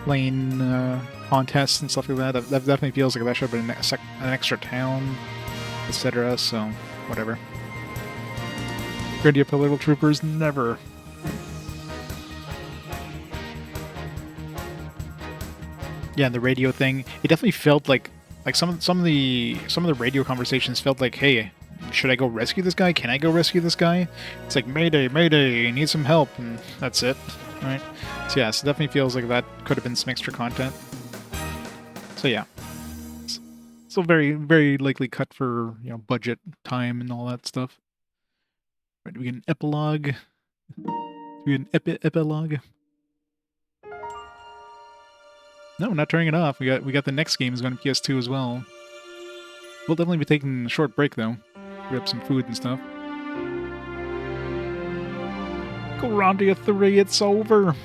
plane contests and stuff like that. That definitely feels like that should have been an extra town, etc. So whatever. Grandia political troopers, never. Yeah, the radio thing. It definitely felt like some of the radio conversations felt like, hey, should I go rescue this guy? Can I go rescue this guy? It's like, Mayday, Mayday, need some help, and that's it, right? So yeah, so it definitely feels like that could have been some extra content. So yeah, still very, very likely cut for, you know, budget, time, and all that stuff. Right, we get an epilogue. We get an epilogue. No, we're not turning it off. We got the next game is going to PS2 as well. We'll definitely be taking a short break though. Grab some food and stuff. Grandia 3, it's over.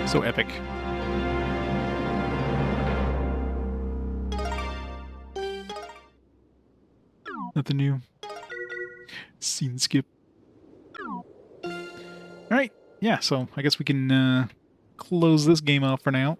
So epic. Nothing new. Scene skip. Alright, yeah, so I guess we can close this game off for now.